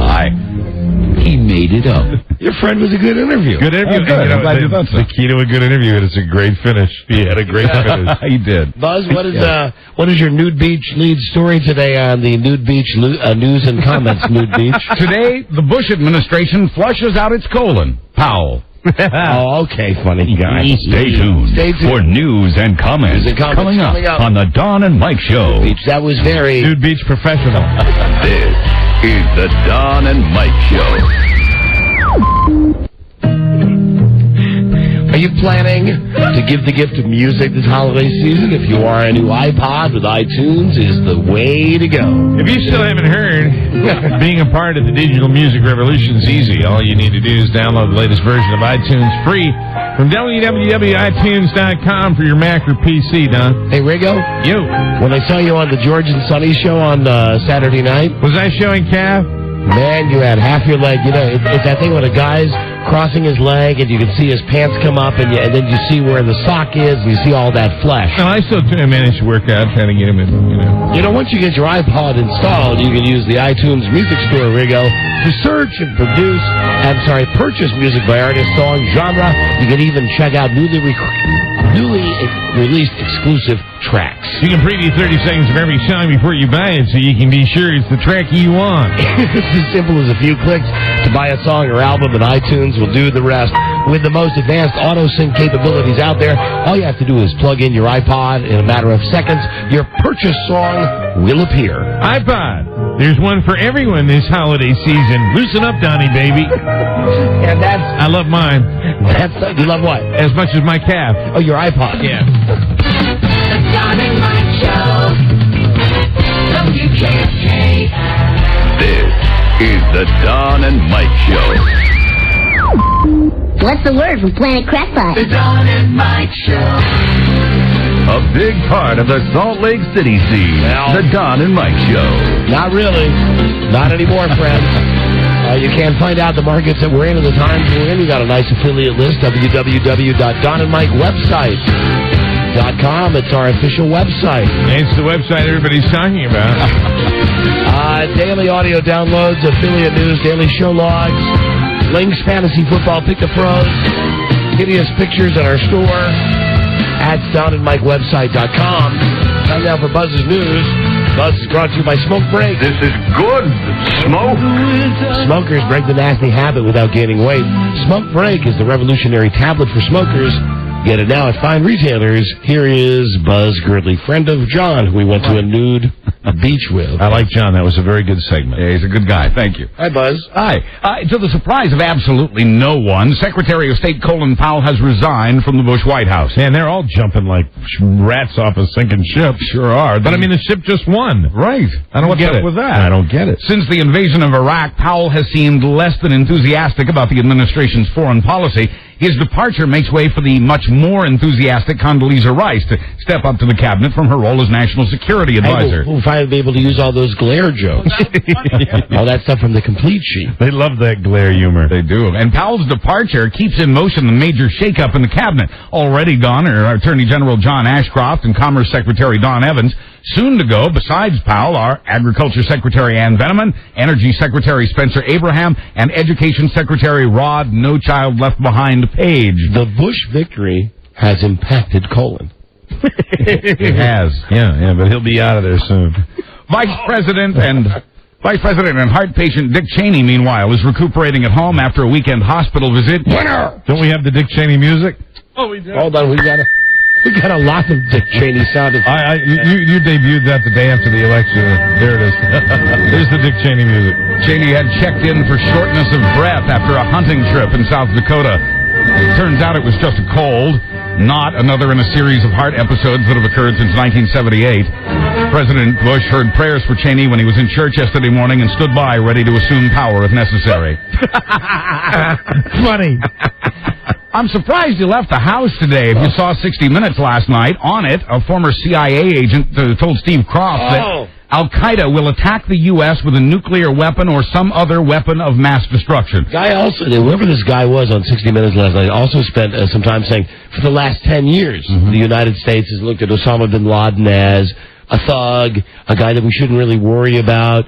S1: He made it up.
S3: Your friend was a good interview.
S4: Good interview.
S5: Oh, good. I'm glad you thought so.
S4: The key to a good interview is a great finish. He had a great finish.
S5: He did.
S3: Buzz, what is your nude beach lead story today on the nude beach news and comments nude beach?
S5: Today, the Bush administration flushes out its colon. Powell.
S3: Oh, okay, funny guy.
S1: Stay tuned for news and comments, coming up on the Don and Mike Show.
S3: Beach, that was very
S4: Nude Beach professional.
S1: This is the Don and Mike Show.
S3: Are you planning to give the gift of music this holiday season? If you are, a new iPod with iTunes is the way to go.
S4: If you still haven't heard, being a part of the digital music revolution is easy. All you need to do is download the latest version of iTunes free from www.itunes.com for your Mac or PC, Don.
S3: Hey, Rigo?
S4: You.
S3: When I saw you on the George and Sonny show on Saturday night...
S4: Was I showing calf?
S3: Man, you had half your leg. You know, it's that thing where the guy's crossing his leg and you can see his pants come up and then you see where the sock is and you see all that flesh.
S4: No, I still manage to work out, trying to get him in,
S3: You know, once you get your iPod installed, you can use the iTunes Music Store, Rigo, to search and purchase music by artist, song, genre. You can even check out newly released exclusive tracks.
S4: You can preview 30 seconds of every song before you buy it so you can be sure it's the track you want.
S3: It's as simple as a few clicks to buy a song or album, and iTunes will do the rest. With the most advanced auto-sync capabilities out there, all you have to do is plug in your iPod. In a matter of seconds, your purchased song will appear.
S4: iPod. There's one for everyone this holiday season. Loosen up, Donnie, baby.
S3: And
S4: I love mine.
S3: You love what?
S4: As much as my calf.
S3: Oh, your iPod.
S7: The Don and Mike Show. WKK.
S1: This is the Don and Mike Show.
S13: What's the word from Planet Crackpot?
S7: The Don and Mike Show.
S1: A big part of the Salt Lake City scene. The Don and Mike Show.
S3: Not really. Not anymore, friends. You can find out the markets that we're in and the times we're in. We got a nice affiliate list, www.donandmikewebsite.com. It's our official website.
S4: It's the website everybody's talking about.
S3: Daily audio downloads, affiliate news, daily show logs, links, fantasy football, pick the pros, hideous pictures in our store at donandmikewebsite.com. Time now for Buzz's News. Buzz is brought to you by Smoke Break.
S1: This is good. Smoke.
S3: Smokers break the nasty habit without gaining weight. Smoke Break is the revolutionary tablet for smokers. Get it now at fine retailers. Here is Buzz Girdley, friend of John, who we went to a nude beach with.
S4: I like John. That was a very good segment.
S5: Yeah, he's a good guy. Thank you.
S3: Hi, Buzz.
S5: Hi. To the surprise of absolutely no one, Secretary of State Colin Powell has resigned from the Bush White House.
S4: Man, they're all jumping like rats off a sinking ship.
S5: Sure are.
S4: But, I mean, the ship just won.
S5: Right.
S4: I don't get it.
S5: With that?
S4: I don't get it.
S5: Since the invasion of Iraq, Powell has seemed less than enthusiastic about the administration's foreign policy. His departure makes way for the much more enthusiastic Condoleezza Rice to step up to the cabinet from her role as National Security Advisor.
S3: We'll finally be able to use all those glare jokes. All that stuff from the complete sheet.
S4: They love that glare humor.
S5: They do. And Powell's departure keeps in motion the major shakeup in the cabinet. Already gone are Attorney General John Ashcroft and Commerce Secretary Don Evans. Soon to go, besides Powell, are Agriculture Secretary Ann Veneman, Energy Secretary Spencer Abraham, and Education Secretary Rod No Child Left Behind Page.
S3: The Bush victory has impacted Colin.
S4: It has. Yeah, but he'll be out of there soon.
S5: Vice President and heart patient Dick Cheney, meanwhile, is recuperating at home after a weekend hospital visit.
S4: Winner! Don't we have the Dick Cheney music?
S6: Oh, we do.
S3: Hold on, we got a lot of Dick Cheney sound effects.
S4: You debuted that the day after the election. There it is. There's the Dick Cheney music.
S5: Cheney had checked in for shortness of breath after a hunting trip in South Dakota. It turns out it was just a cold, not another in a series of heart episodes that have occurred since 1978. President Bush heard prayers for Cheney when he was in church yesterday morning and stood by ready to assume power if necessary.
S4: Funny.
S5: I'm surprised you left the house today. If you saw 60 Minutes last night, on it, a former CIA agent told Steve Croft that Al-Qaeda will attack the U.S. with a nuclear weapon or some other weapon of mass destruction.
S3: Whoever this guy was on 60 Minutes last night, also spent some time saying, for the last 10 years, the United States has looked at Osama bin Laden as a thug, a guy that we shouldn't really worry about.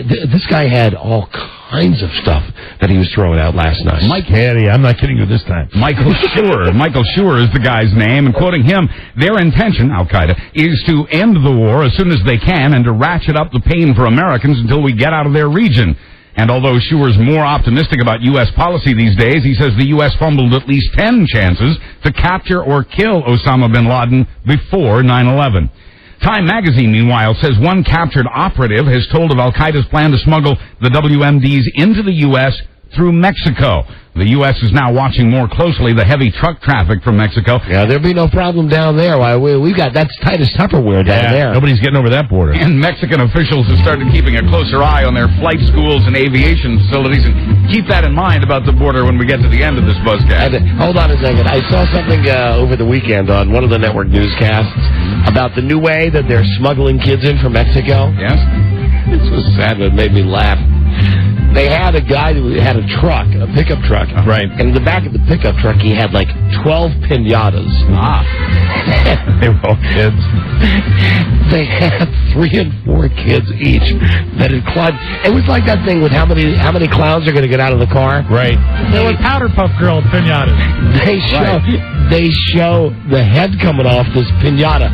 S3: This guy had all kinds of stuff that he was throwing out last night.
S4: I'm not kidding you this time.
S5: Michael Schur is the guy's name, and quoting him, their intention, Al-Qaeda, is to end the war as soon as they can and to ratchet up the pain for Americans until we get out of their region. And although Schur's more optimistic about U.S. policy these days, he says the U.S. fumbled at least 10 chances to capture or kill Osama bin Laden before 9/11. Time magazine, meanwhile, says one captured operative has told of Al-Qaeda's plan to smuggle the WMDs into the U.S. through Mexico. The U.S. is now watching more closely the heavy truck traffic from Mexico.
S3: Yeah, there'll be no problem down there. Why, we've got that's tight as Tupperware down there.
S4: Nobody's getting over that border.
S5: And Mexican officials have started keeping a closer eye on their flight schools and aviation facilities. And keep that in mind about the border when we get to the end of this buzzcast.
S3: Hold on a second. I saw something over the weekend on one of the network newscasts about the new way that they're smuggling kids in from Mexico.
S5: Yes?
S3: This was sad, but it made me laugh. They had a guy who had a truck, a pickup truck.
S4: Right.
S3: And in the back of the pickup truck, he had like 12 pinatas.
S5: Ah.
S4: They were all kids.
S3: They had 3 and 4 kids each that had climbed. It was like that thing with how many clowns are going to get out of the car.
S4: Right.
S8: They were Powder Puff Girl pinatas.
S3: They show the head coming off this pinata.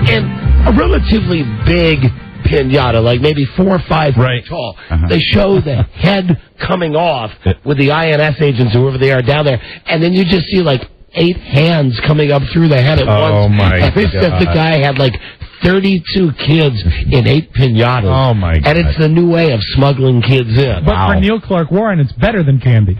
S3: And a relatively big pinata, like maybe 4 or 5 feet tall. They show the head coming off with the INS agents, whoever they are down there, and then you just see like 8 hands coming up through the head at once.
S4: Oh my
S3: and they said the guy had like 32 kids in 8 pinatas.
S4: Oh my God.
S3: And it's the new way of smuggling kids in.
S8: But for Neil Clark Warren, it's better than candy.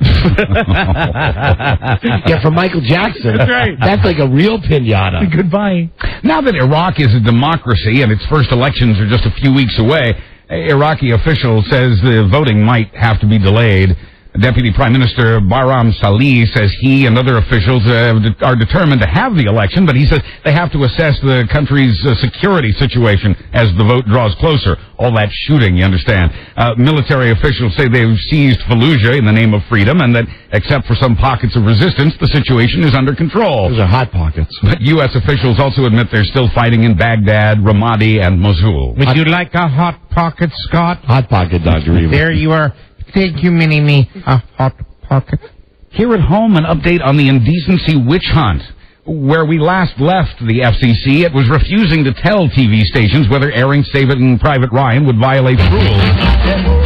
S3: Yeah, for Michael Jackson.
S8: That's right.
S3: That's like a real pinata.
S8: Goodbye.
S5: Now that Iraq is a democracy and its first elections are just a few weeks away, Iraqi official says the voting might have to be delayed. Deputy Prime Minister Bahram Salih says he and other officials are determined to have the election, but he says they have to assess the country's security situation as the vote draws closer. All that shooting, you understand. Military officials say they've seized Fallujah in the name of freedom, and that except for some pockets of resistance, the situation is under control.
S4: Those are hot pockets.
S5: But U.S. officials also admit they're still fighting in Baghdad, Ramadi, and Mosul.
S2: Would you like a hot pocket, Scott?
S3: Hot pocket, Dr. Reaver.
S2: There you are. Thank you, Mini-Me. A hot pocket.
S5: Here at home, an update on the indecency witch hunt. Where we last left the FCC, it was refusing to tell TV stations whether airing Saving Private Ryan would violate rules.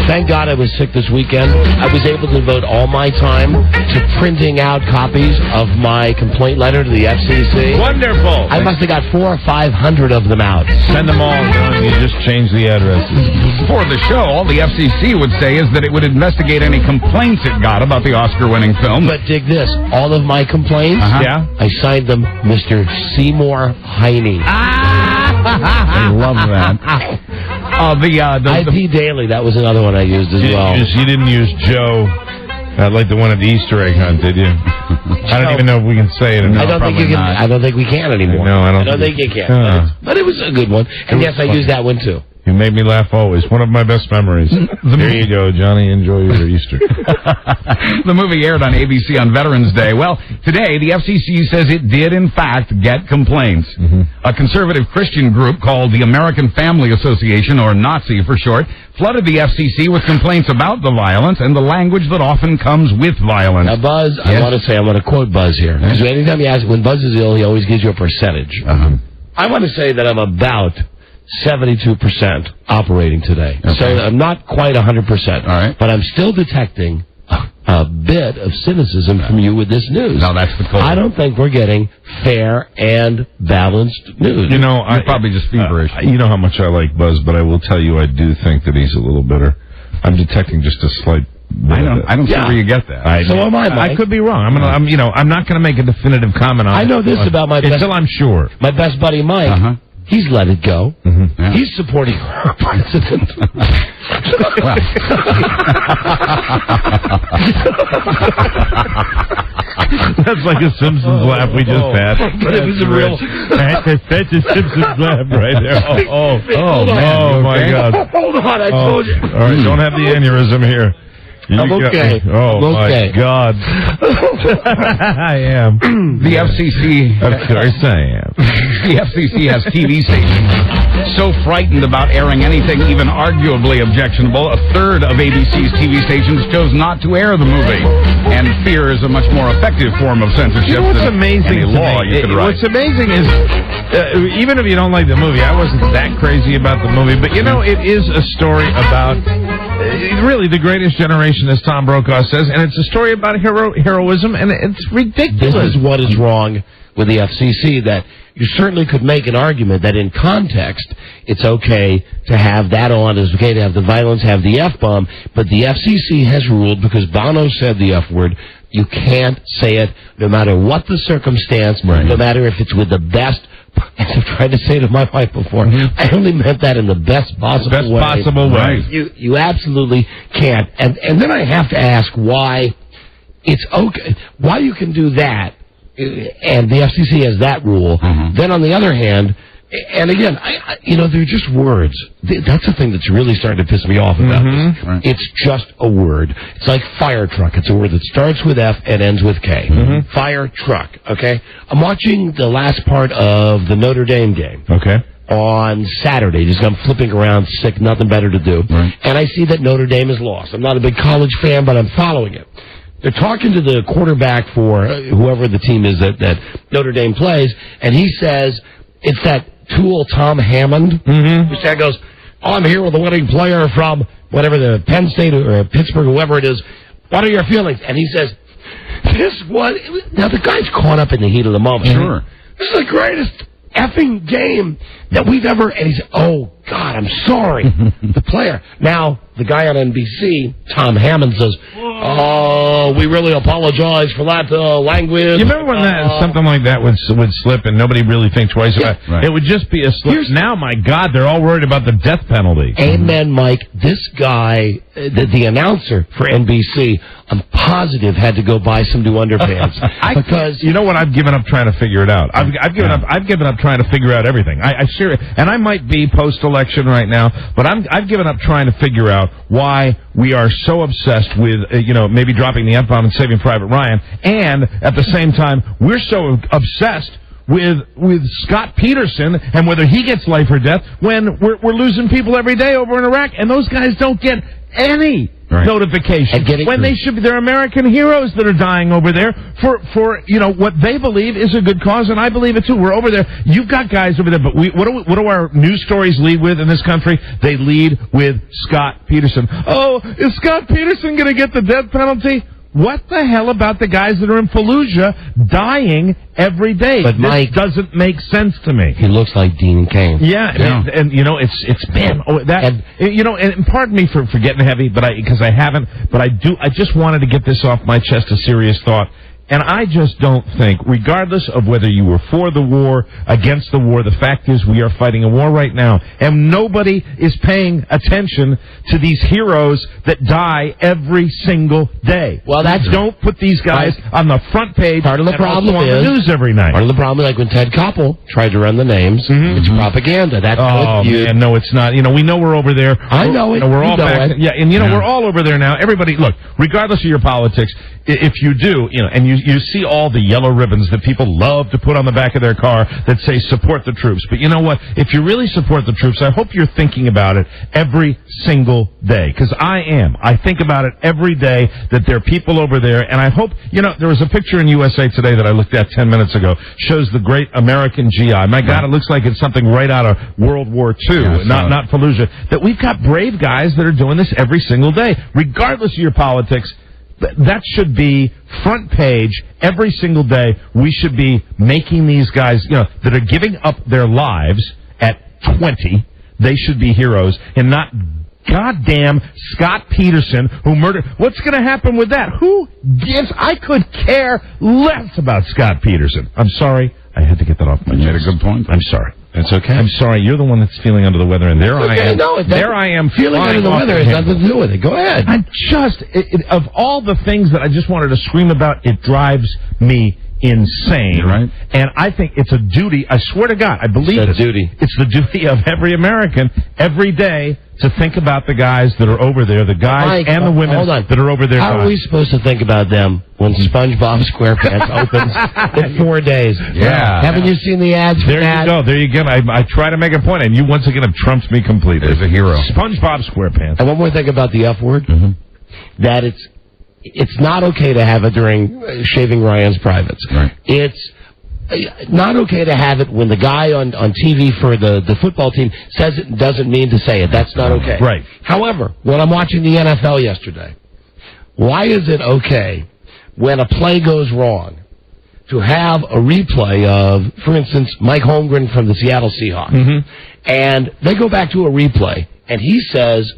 S3: Thank God I was sick this weekend. I was able to devote all my time to printing out copies of my complaint letter to the FCC.
S4: Wonderful.
S3: I must have got 400 or 500 of them out.
S4: Send them all, you just change the addresses.
S5: For the show, all the FCC would say is that it would investigate any complaints it got about the Oscar-winning film.
S3: But dig this, all of my complaints, I signed them Mr. Seymour Heine.
S4: I love that.
S3: IP Daily, that was another one I used as well.
S4: You didn't use Joe, like the one at the Easter egg hunt, did you? I don't even know if we can say it.
S3: I don't think you can. I don't think we can anymore.
S4: No, I
S3: don't think you can. But it was a good one. And yes, I used that one too.
S4: You made me laugh always. One of my best memories. There you go, Johnny. Enjoy your Easter.
S5: The movie aired on ABC on Veterans Day. Well, today, the FCC says it did, in fact, get complaints. A conservative Christian group called the American Family Association, or Nazi for short, flooded the FCC with complaints about the violence and the language that often comes with violence.
S3: Now, Buzz, I want to quote Buzz here. Because anytime you ask, when Buzz is ill, he always gives you a percentage. I want to say that I'm about 72% operating today. Okay. So I'm not quite 100%. All right. But I'm still detecting a bit of cynicism from you with this news.
S5: No, that's the culprit.
S3: I don't think we're getting fair and balanced news.
S4: You know,
S5: You're probably just feverish.
S4: You know how much I like Buzz, but I will tell you I do think that he's a little bitter. I'm detecting just a slight...
S5: I don't see where you get that.
S3: So am I, Mike.
S4: I could be wrong. I'm not going to make a definitive comment on it.
S3: I know this about my best...
S4: Until I'm sure.
S3: My best buddy, Mike... He's let it go. He's supporting our president.
S4: That's like a Simpsons laugh we just had.
S3: But it was a real...
S4: That's a Simpsons laugh right there. Oh my God.
S3: Hold on, I told you.
S4: All right, don't have the aneurysm here.
S3: I'm okay.
S4: My God. I am.
S5: The FCC...
S4: Of course I am.
S5: The FCC has TV stations so frightened about airing anything even arguably objectionable, a third of ABC's TV stations chose not to air the movie. And fear is a much more effective form of censorship
S4: you know what's
S5: than
S4: amazing
S5: any law you could write.
S4: What's amazing is, even if you don't like the movie, I wasn't that crazy about the movie, but you know, it is a story about... really the greatest generation, as Tom Brokaw says, and it's a story about heroism, and it's ridiculous.
S3: This is what is wrong with the FCC, that you certainly could make an argument that in context, it's okay to have that on, it's okay to have the violence, have the F-bomb, but the FCC has ruled, because Bono said the F-word, you can't say it no matter what the circumstance, no matter if it's with the best. As I've tried to say to my wife before, I only meant that in the best possible way. You absolutely can't. And then I have to ask why it's okay, why you can do that, and the FCC has that rule. Then on the other hand, and again, they're just words. That's the thing that's really starting to piss me off about this. Right. It's just a word. It's like fire truck. It's a word that starts with F and ends with K. Fire truck, okay? I'm watching the last part of the Notre Dame game.
S4: Okay.
S3: On Saturday, just I'm flipping around, sick, nothing better to do. Right. And I see that Notre Dame is lost. I'm not a big college fan, but I'm following it. They're talking to the quarterback for whoever the team is that Notre Dame plays, and he says, it's that tool Tom Hammond, who goes, I'm here with a winning player from whatever, the Penn State or Pittsburgh, whoever it is. What are your feelings? And he says, now the guy's caught up in the heat of the moment.
S5: Sure.
S3: This is the greatest effing game that we've ever, and he said, oh, God, I'm sorry. The player. Now, the guy on NBC, Tom Hammond, says, oh, we really apologize for that language.
S4: You remember when something like that would slip and nobody really think twice about it? Right. It would just be a slip. Now, my God, they're all worried about the death penalty.
S3: Amen, Mike. This guy, the announcer for NBC, I'm positive had to go buy some new underpants. Because
S4: you know what? I've given up trying to figure it out. I've given up. I've given up trying to figure out everything. I sure, and I might be post-election right now, but I've given up trying to figure out why we are so obsessed with maybe dropping the F-bomb and Saving Private Ryan, and at the same time we're so obsessed with Scott Peterson and whether he gets life or death when we're losing people every day over in Iraq, and those guys don't get any notification when they should be. They're American heroes that are dying over there for what they believe is a good cause, and I believe it too. We're over there. You've got guys over there, but what do our news stories lead with in this country? They lead with Scott Peterson. Oh, is Scott Peterson going to get the death penalty? What the hell about the guys that are in Fallujah dying every day?
S3: But Mike,
S4: this doesn't make sense to me.
S3: He looks like Dean Cain.
S4: Yeah. And it's been and pardon me for getting heavy, but I just wanted to get this off my chest, a serious thought. And I just don't think, regardless of whether you were for the war, against the war, the fact is we are fighting a war right now. And nobody is paying attention to these heroes that die every single day.
S3: Well,
S4: don't put these guys on the front page.
S3: Part of the problem
S4: on the news every night.
S3: Part of the problem is like when Ted Koppel tried to run the names, it's propaganda. That's
S4: man, no, it's not. We know we're over there.
S3: I know it.
S4: We're all back. Yeah, and we're all over there now. Everybody, look, regardless of your politics, if you do, and you see all the yellow ribbons that people love to put on the back of their car that say support the troops. But you know what? If you really support the troops, I hope you're thinking about it every single day. Because I am. I think about it every day that there are people over there. And I hope, there was a picture in USA Today that I looked at 10 minutes ago. Shows the great American GI. My God, it looks like it's something right out of World War II, not Fallujah. That we've got brave guys that are doing this every single day. Regardless of your politics, that should be front page every single day. We should be making these guys, that are giving up their lives at 20. They should be heroes and not goddamn Scott Peterson who murdered. What's going to happen with that? Who gives? I could care less about Scott Peterson. I'm sorry. I had to get that off my chest.
S5: You made a good point.
S4: I'm sorry.
S5: It's okay.
S4: I'm sorry. You're the one that's feeling under the weather, and there I am.
S3: No,
S4: there I am.
S3: Feeling under the weather has nothing to do with it. Go ahead.
S4: I'm just, of all the things that I just wanted to scream about, it drives me insane.
S5: You're right.
S4: And I think it's a duty. I swear to God, I believe
S3: it's a duty.
S4: It's the duty of every American every day to think about the guys that are over there, the guys and the women that are over there.
S3: How are we supposed to think about them when SpongeBob SquarePants opens in 4 days?
S5: Yeah.
S3: Haven't you seen the ads for that?
S4: There you go. I try to make a point, and you once again have trumped me completely.
S5: As a hero.
S4: SpongeBob SquarePants.
S3: And one more thing about the F word, that it's not okay to have it during Shaving Ryan's privates.
S5: Right.
S3: It's not okay to have it when the guy on TV for the football team says it and doesn't mean to say it. That's not okay.
S4: Right.
S3: However, when I'm watching the NFL yesterday, why is it okay when a play goes wrong to have a replay of, for instance, Mike Holmgren from the Seattle Seahawks. And they go back to a replay, and he says,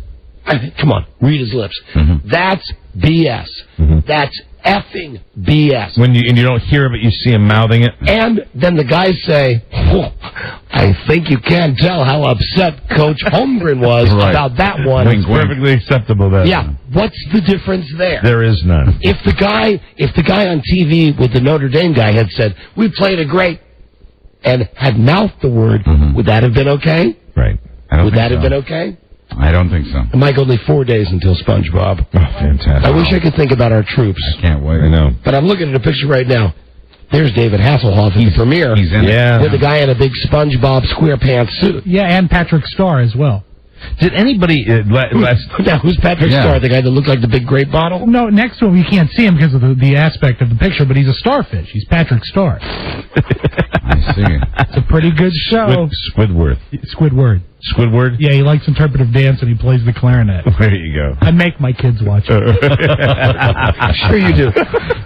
S3: come on, read his lips. That's BS. That's effing BS.
S4: When you don't hear it, but you see him mouthing it.
S3: And then the guys say, I think you can tell how upset Coach Holmgren was about that one.
S4: It's perfectly acceptable. That
S3: What's the difference there?
S4: There is none.
S3: If the guy on TV with the Notre Dame guy had said, we played a great, and had mouthed the word, would that have been okay?
S4: Right.
S3: Would that have been okay?
S5: I don't think so.
S3: Mike, only 4 days until SpongeBob.
S4: Oh, fantastic.
S3: I wish I could think about our troops.
S5: I can't wait.
S4: I know.
S3: But I'm looking at a picture right now. There's David Hasselhoff in the premiere.
S5: He's in
S4: it.
S3: With the guy in a big SpongeBob SquarePants suit.
S8: Yeah, and Patrick Starr as well.
S4: Did anybody...
S3: Who's Patrick Starr? The guy that looked like the big grape bottle?
S8: No, next to him you can't see him because of the aspect of the picture, but he's a starfish. He's Patrick Starr.
S5: I see.
S8: It's a pretty good show.
S4: Squidward.
S8: Squidward? Yeah, he likes interpretive dance and he plays the clarinet.
S4: There you go.
S8: I make my kids watch it.
S3: Sure you do.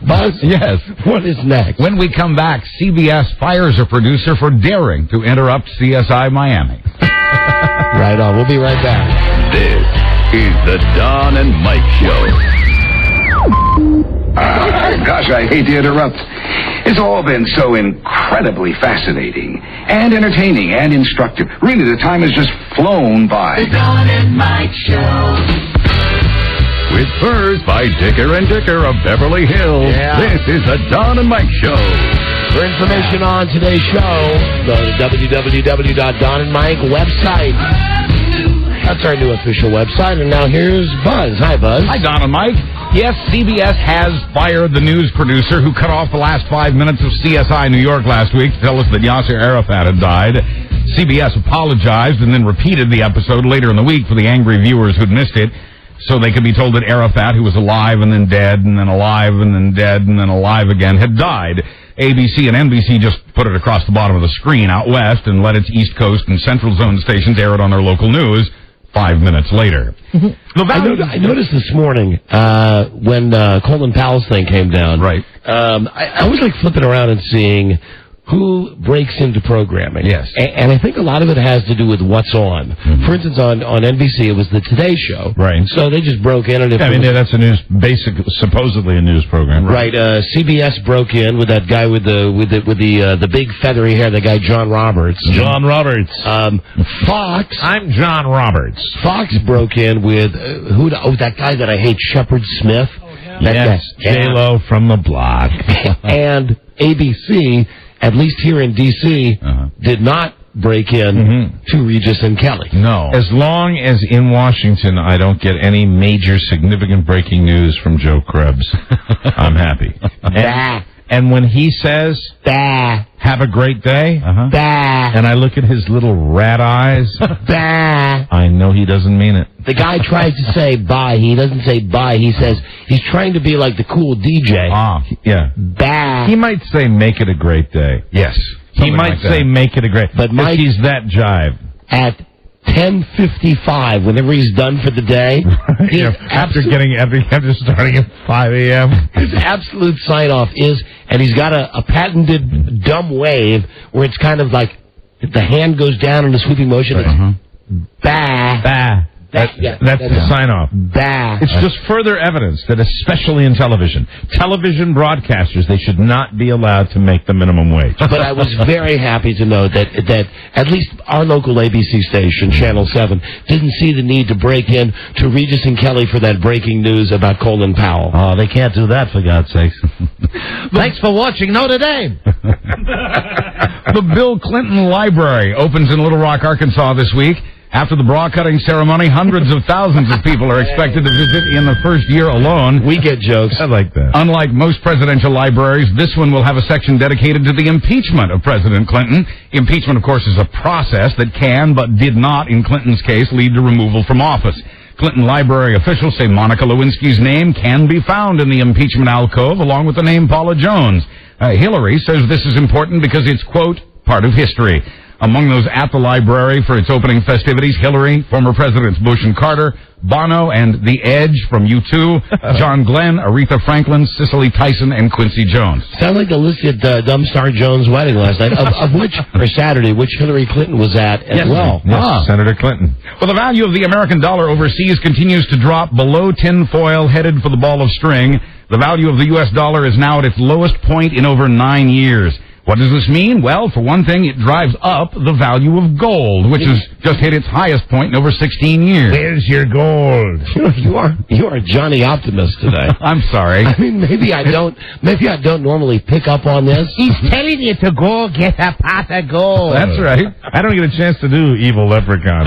S3: Buzz?
S5: Yes.
S3: What is next?
S5: When we come back, CBS fires a producer for daring to interrupt CSI Miami.
S3: Right on. We'll be right back.
S1: This is the Don and Mike Show.
S12: Gosh, I hate to interrupt. It's all been so incredibly fascinating and entertaining and instructive. Really, the time has just flown by.
S7: The Don and Mike Show.
S1: With furs by Dicker and Dicker of Beverly Hills. This is the Don and Mike Show.
S3: For information on today's show, go to www.donandmike website. That's our new official website. And now here's Buzz. Hi, Buzz.
S5: Hi, Don and Mike. Yes, CBS has fired the news producer who cut off the last 5 minutes of CSI New York last week to tell us that Yasser Arafat had died. CBS apologized and then repeated the episode later in the week for the angry viewers who'd missed it, so they could be told that Arafat, who was alive and then dead and then alive and then dead and then alive again, had died. ABC and NBC just put it across the bottom of the screen out west and let its East Coast and Central Zone stations air it on their local news 5 minutes later.
S3: I noticed this morning when Colin Powell's thing came down.
S5: Right.
S3: I was like flipping around and seeing who breaks into programming.
S5: Yes.
S3: And I think a lot of it has to do with what's on. For instance, on NBC, it was the Today Show.
S4: Right.
S3: So they just broke in. And
S4: that's a supposedly a news program.
S3: Right. CBS broke in with that guy with the big feathery hair, the guy John Roberts.
S4: John Roberts.
S3: Fox.
S4: I'm John Roberts.
S3: Fox broke in with that guy that I hate, Shepard Smith.
S4: Yes. J-Lo from the block.
S3: And ABC, at least here in D.C., did not break in to Regis and Kelly.
S5: No.
S4: As long as in Washington I don't get any major significant breaking news from Joe Krebs, I'm happy. And when he says, have a great day, and I look at his little rat eyes, I know he doesn't mean it.
S3: The guy tries to say bye. He doesn't say bye. He says he's trying to be like the cool DJ.
S4: Yeah. He might say make it a great day.
S5: Yes.
S4: He might say make it a great day. But Mike, he's that jive.
S3: At 10:55, whenever he's done for the day,
S4: after starting at 5 a.m.
S3: His absolute sign-off is, and he's got a patented dumb wave where it's kind of like the hand goes down in a sweeping motion. It's bah.
S4: That's the sign-off. It's just further evidence that, especially in television broadcasters, they should not be allowed to make the minimum wage.
S3: But I was very happy to know that at least our local ABC station, Channel 7, didn't see the need to break in to Regis and Kelly for that breaking news about Colin Powell.
S4: Oh, they can't do that, for God's sakes. Thanks for watching Notre Dame.
S5: The Bill Clinton Library opens in Little Rock, Arkansas this week. After the bra-cutting ceremony, hundreds of thousands of people are expected to visit in the first year alone.
S3: We get jokes.
S4: I like that.
S5: Unlike most presidential libraries, this one will have a section dedicated to the impeachment of President Clinton. Impeachment, of course, is a process that can, but did not, in Clinton's case, lead to removal from office. Clinton Library officials say Monica Lewinsky's name can be found in the impeachment alcove, along with the name Paula Jones. Hillary says this is important because it's, quote, part of history. Among those at the library for its opening festivities, Hillary, former Presidents Bush and Carter, Bono and The Edge from U2, John Glenn, Aretha Franklin, Cicely Tyson, and Quincy Jones.
S3: Sounds like the list at Dumbstar Jones' wedding last night, of which, or Saturday, which Hillary Clinton was at as well.
S4: Yes, Senator Clinton.
S5: Well, the value of the American dollar overseas continues to drop below tinfoil, headed for the ball of string. The value of the U.S. dollar is now at its lowest point in over 9 years. What does this mean? Well, for one thing, it drives up the value of gold, which has just hit its highest point in over 16 years.
S2: Where's your gold?
S3: You are Johnny Optimist today.
S5: I'm sorry.
S3: I mean, maybe I don't normally pick up on this.
S2: He's telling you to go get a pot of gold.
S4: That's right. I don't get a chance to do evil leprechaun.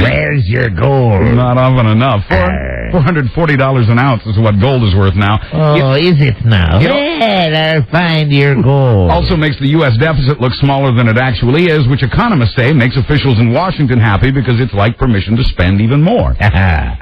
S2: Where's your gold?
S5: Not often enough. $440 an ounce is what gold is worth now.
S2: Oh, is it now? Well, I'll find your gold.
S5: Also makes the U.S. deficit look smaller than it actually is, which economists say makes officials in Washington happy because it's like permission to spend even more.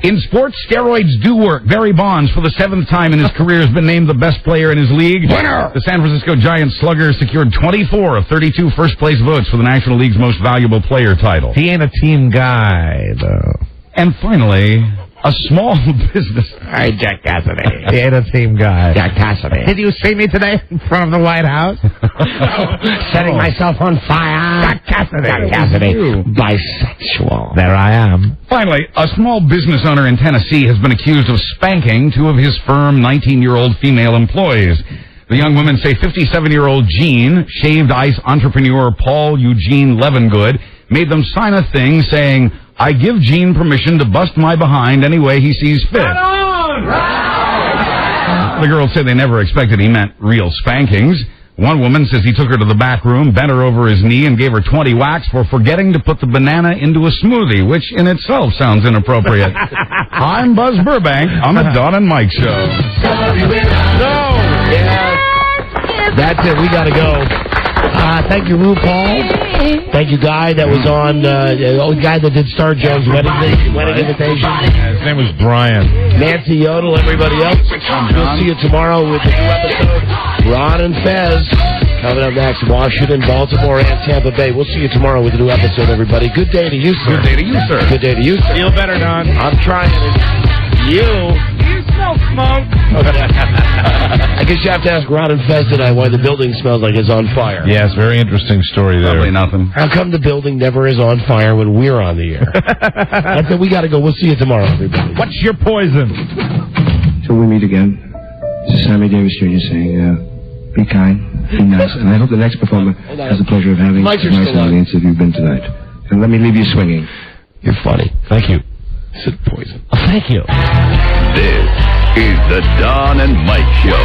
S5: In sports, steroids do work. Barry Bonds, for the 7th time in his career, has been named the best player in his league. Winner! The San Francisco Giants slugger secured 24 of 32 first-place votes for the National League's most valuable player title.
S4: He ain't a team guy, though.
S5: And finally, a small business.
S2: Hey, Jack Cassidy.
S4: He ain't a team guy.
S2: Jack Cassidy. Did you see me today in front of the White House? Setting myself on fire. Jack Cassidy.
S3: Jack Cassidy. Bisexual.
S2: There I am.
S5: Finally, a small business owner in Tennessee has been accused of spanking 2 of his firm 19-year-old female employees. The young women say 57-year-old Jean, shaved ice entrepreneur Paul Eugene Levengood, made them sign a thing saying, "I give Gene permission to bust my behind any way he sees fit." The girls say they never expected he meant real spankings. One woman says he took her to the back room, bent her over his knee, and gave her 20 whacks for forgetting to put the banana into a smoothie, which in itself sounds inappropriate. I'm Buzz Burbank on the Don and Mike Show.
S3: That's it. We got to go. Thank you, RuPaul. Thank you, Guy, that was on, the guy that did Star Jones' wedding invitation.
S4: Yeah, his name was Brian.
S3: Nancy Yodel, everybody else. We'll see you tomorrow with the new episode. Ron and Fez coming up next. Washington, Baltimore, and Tampa Bay. We'll see you tomorrow with a new episode, everybody. Good day to you, sir.
S5: Good day to you, sir.
S3: Good day to you, sir.
S4: Feel better, Don.
S3: I'm trying it. You
S6: smell smoke.
S3: I guess you have to ask Ron and Fez tonight why the building smells like it's on fire.
S4: Yes, very interesting story there.
S5: Probably nothing.
S3: How come the building never is on fire when we're on the air? I said we got to go. We'll see you tomorrow, everybody.
S4: What's your poison?
S14: Till we meet again, this is Sammy Davis Jr. saying, be kind, be nice, and I hope the next performer has the pleasure of having as nice an audience as you've been tonight. And let me leave you swinging.
S3: You're funny. Thank you. Said poison.
S2: Thank you.
S1: This is the Don and Mike Show.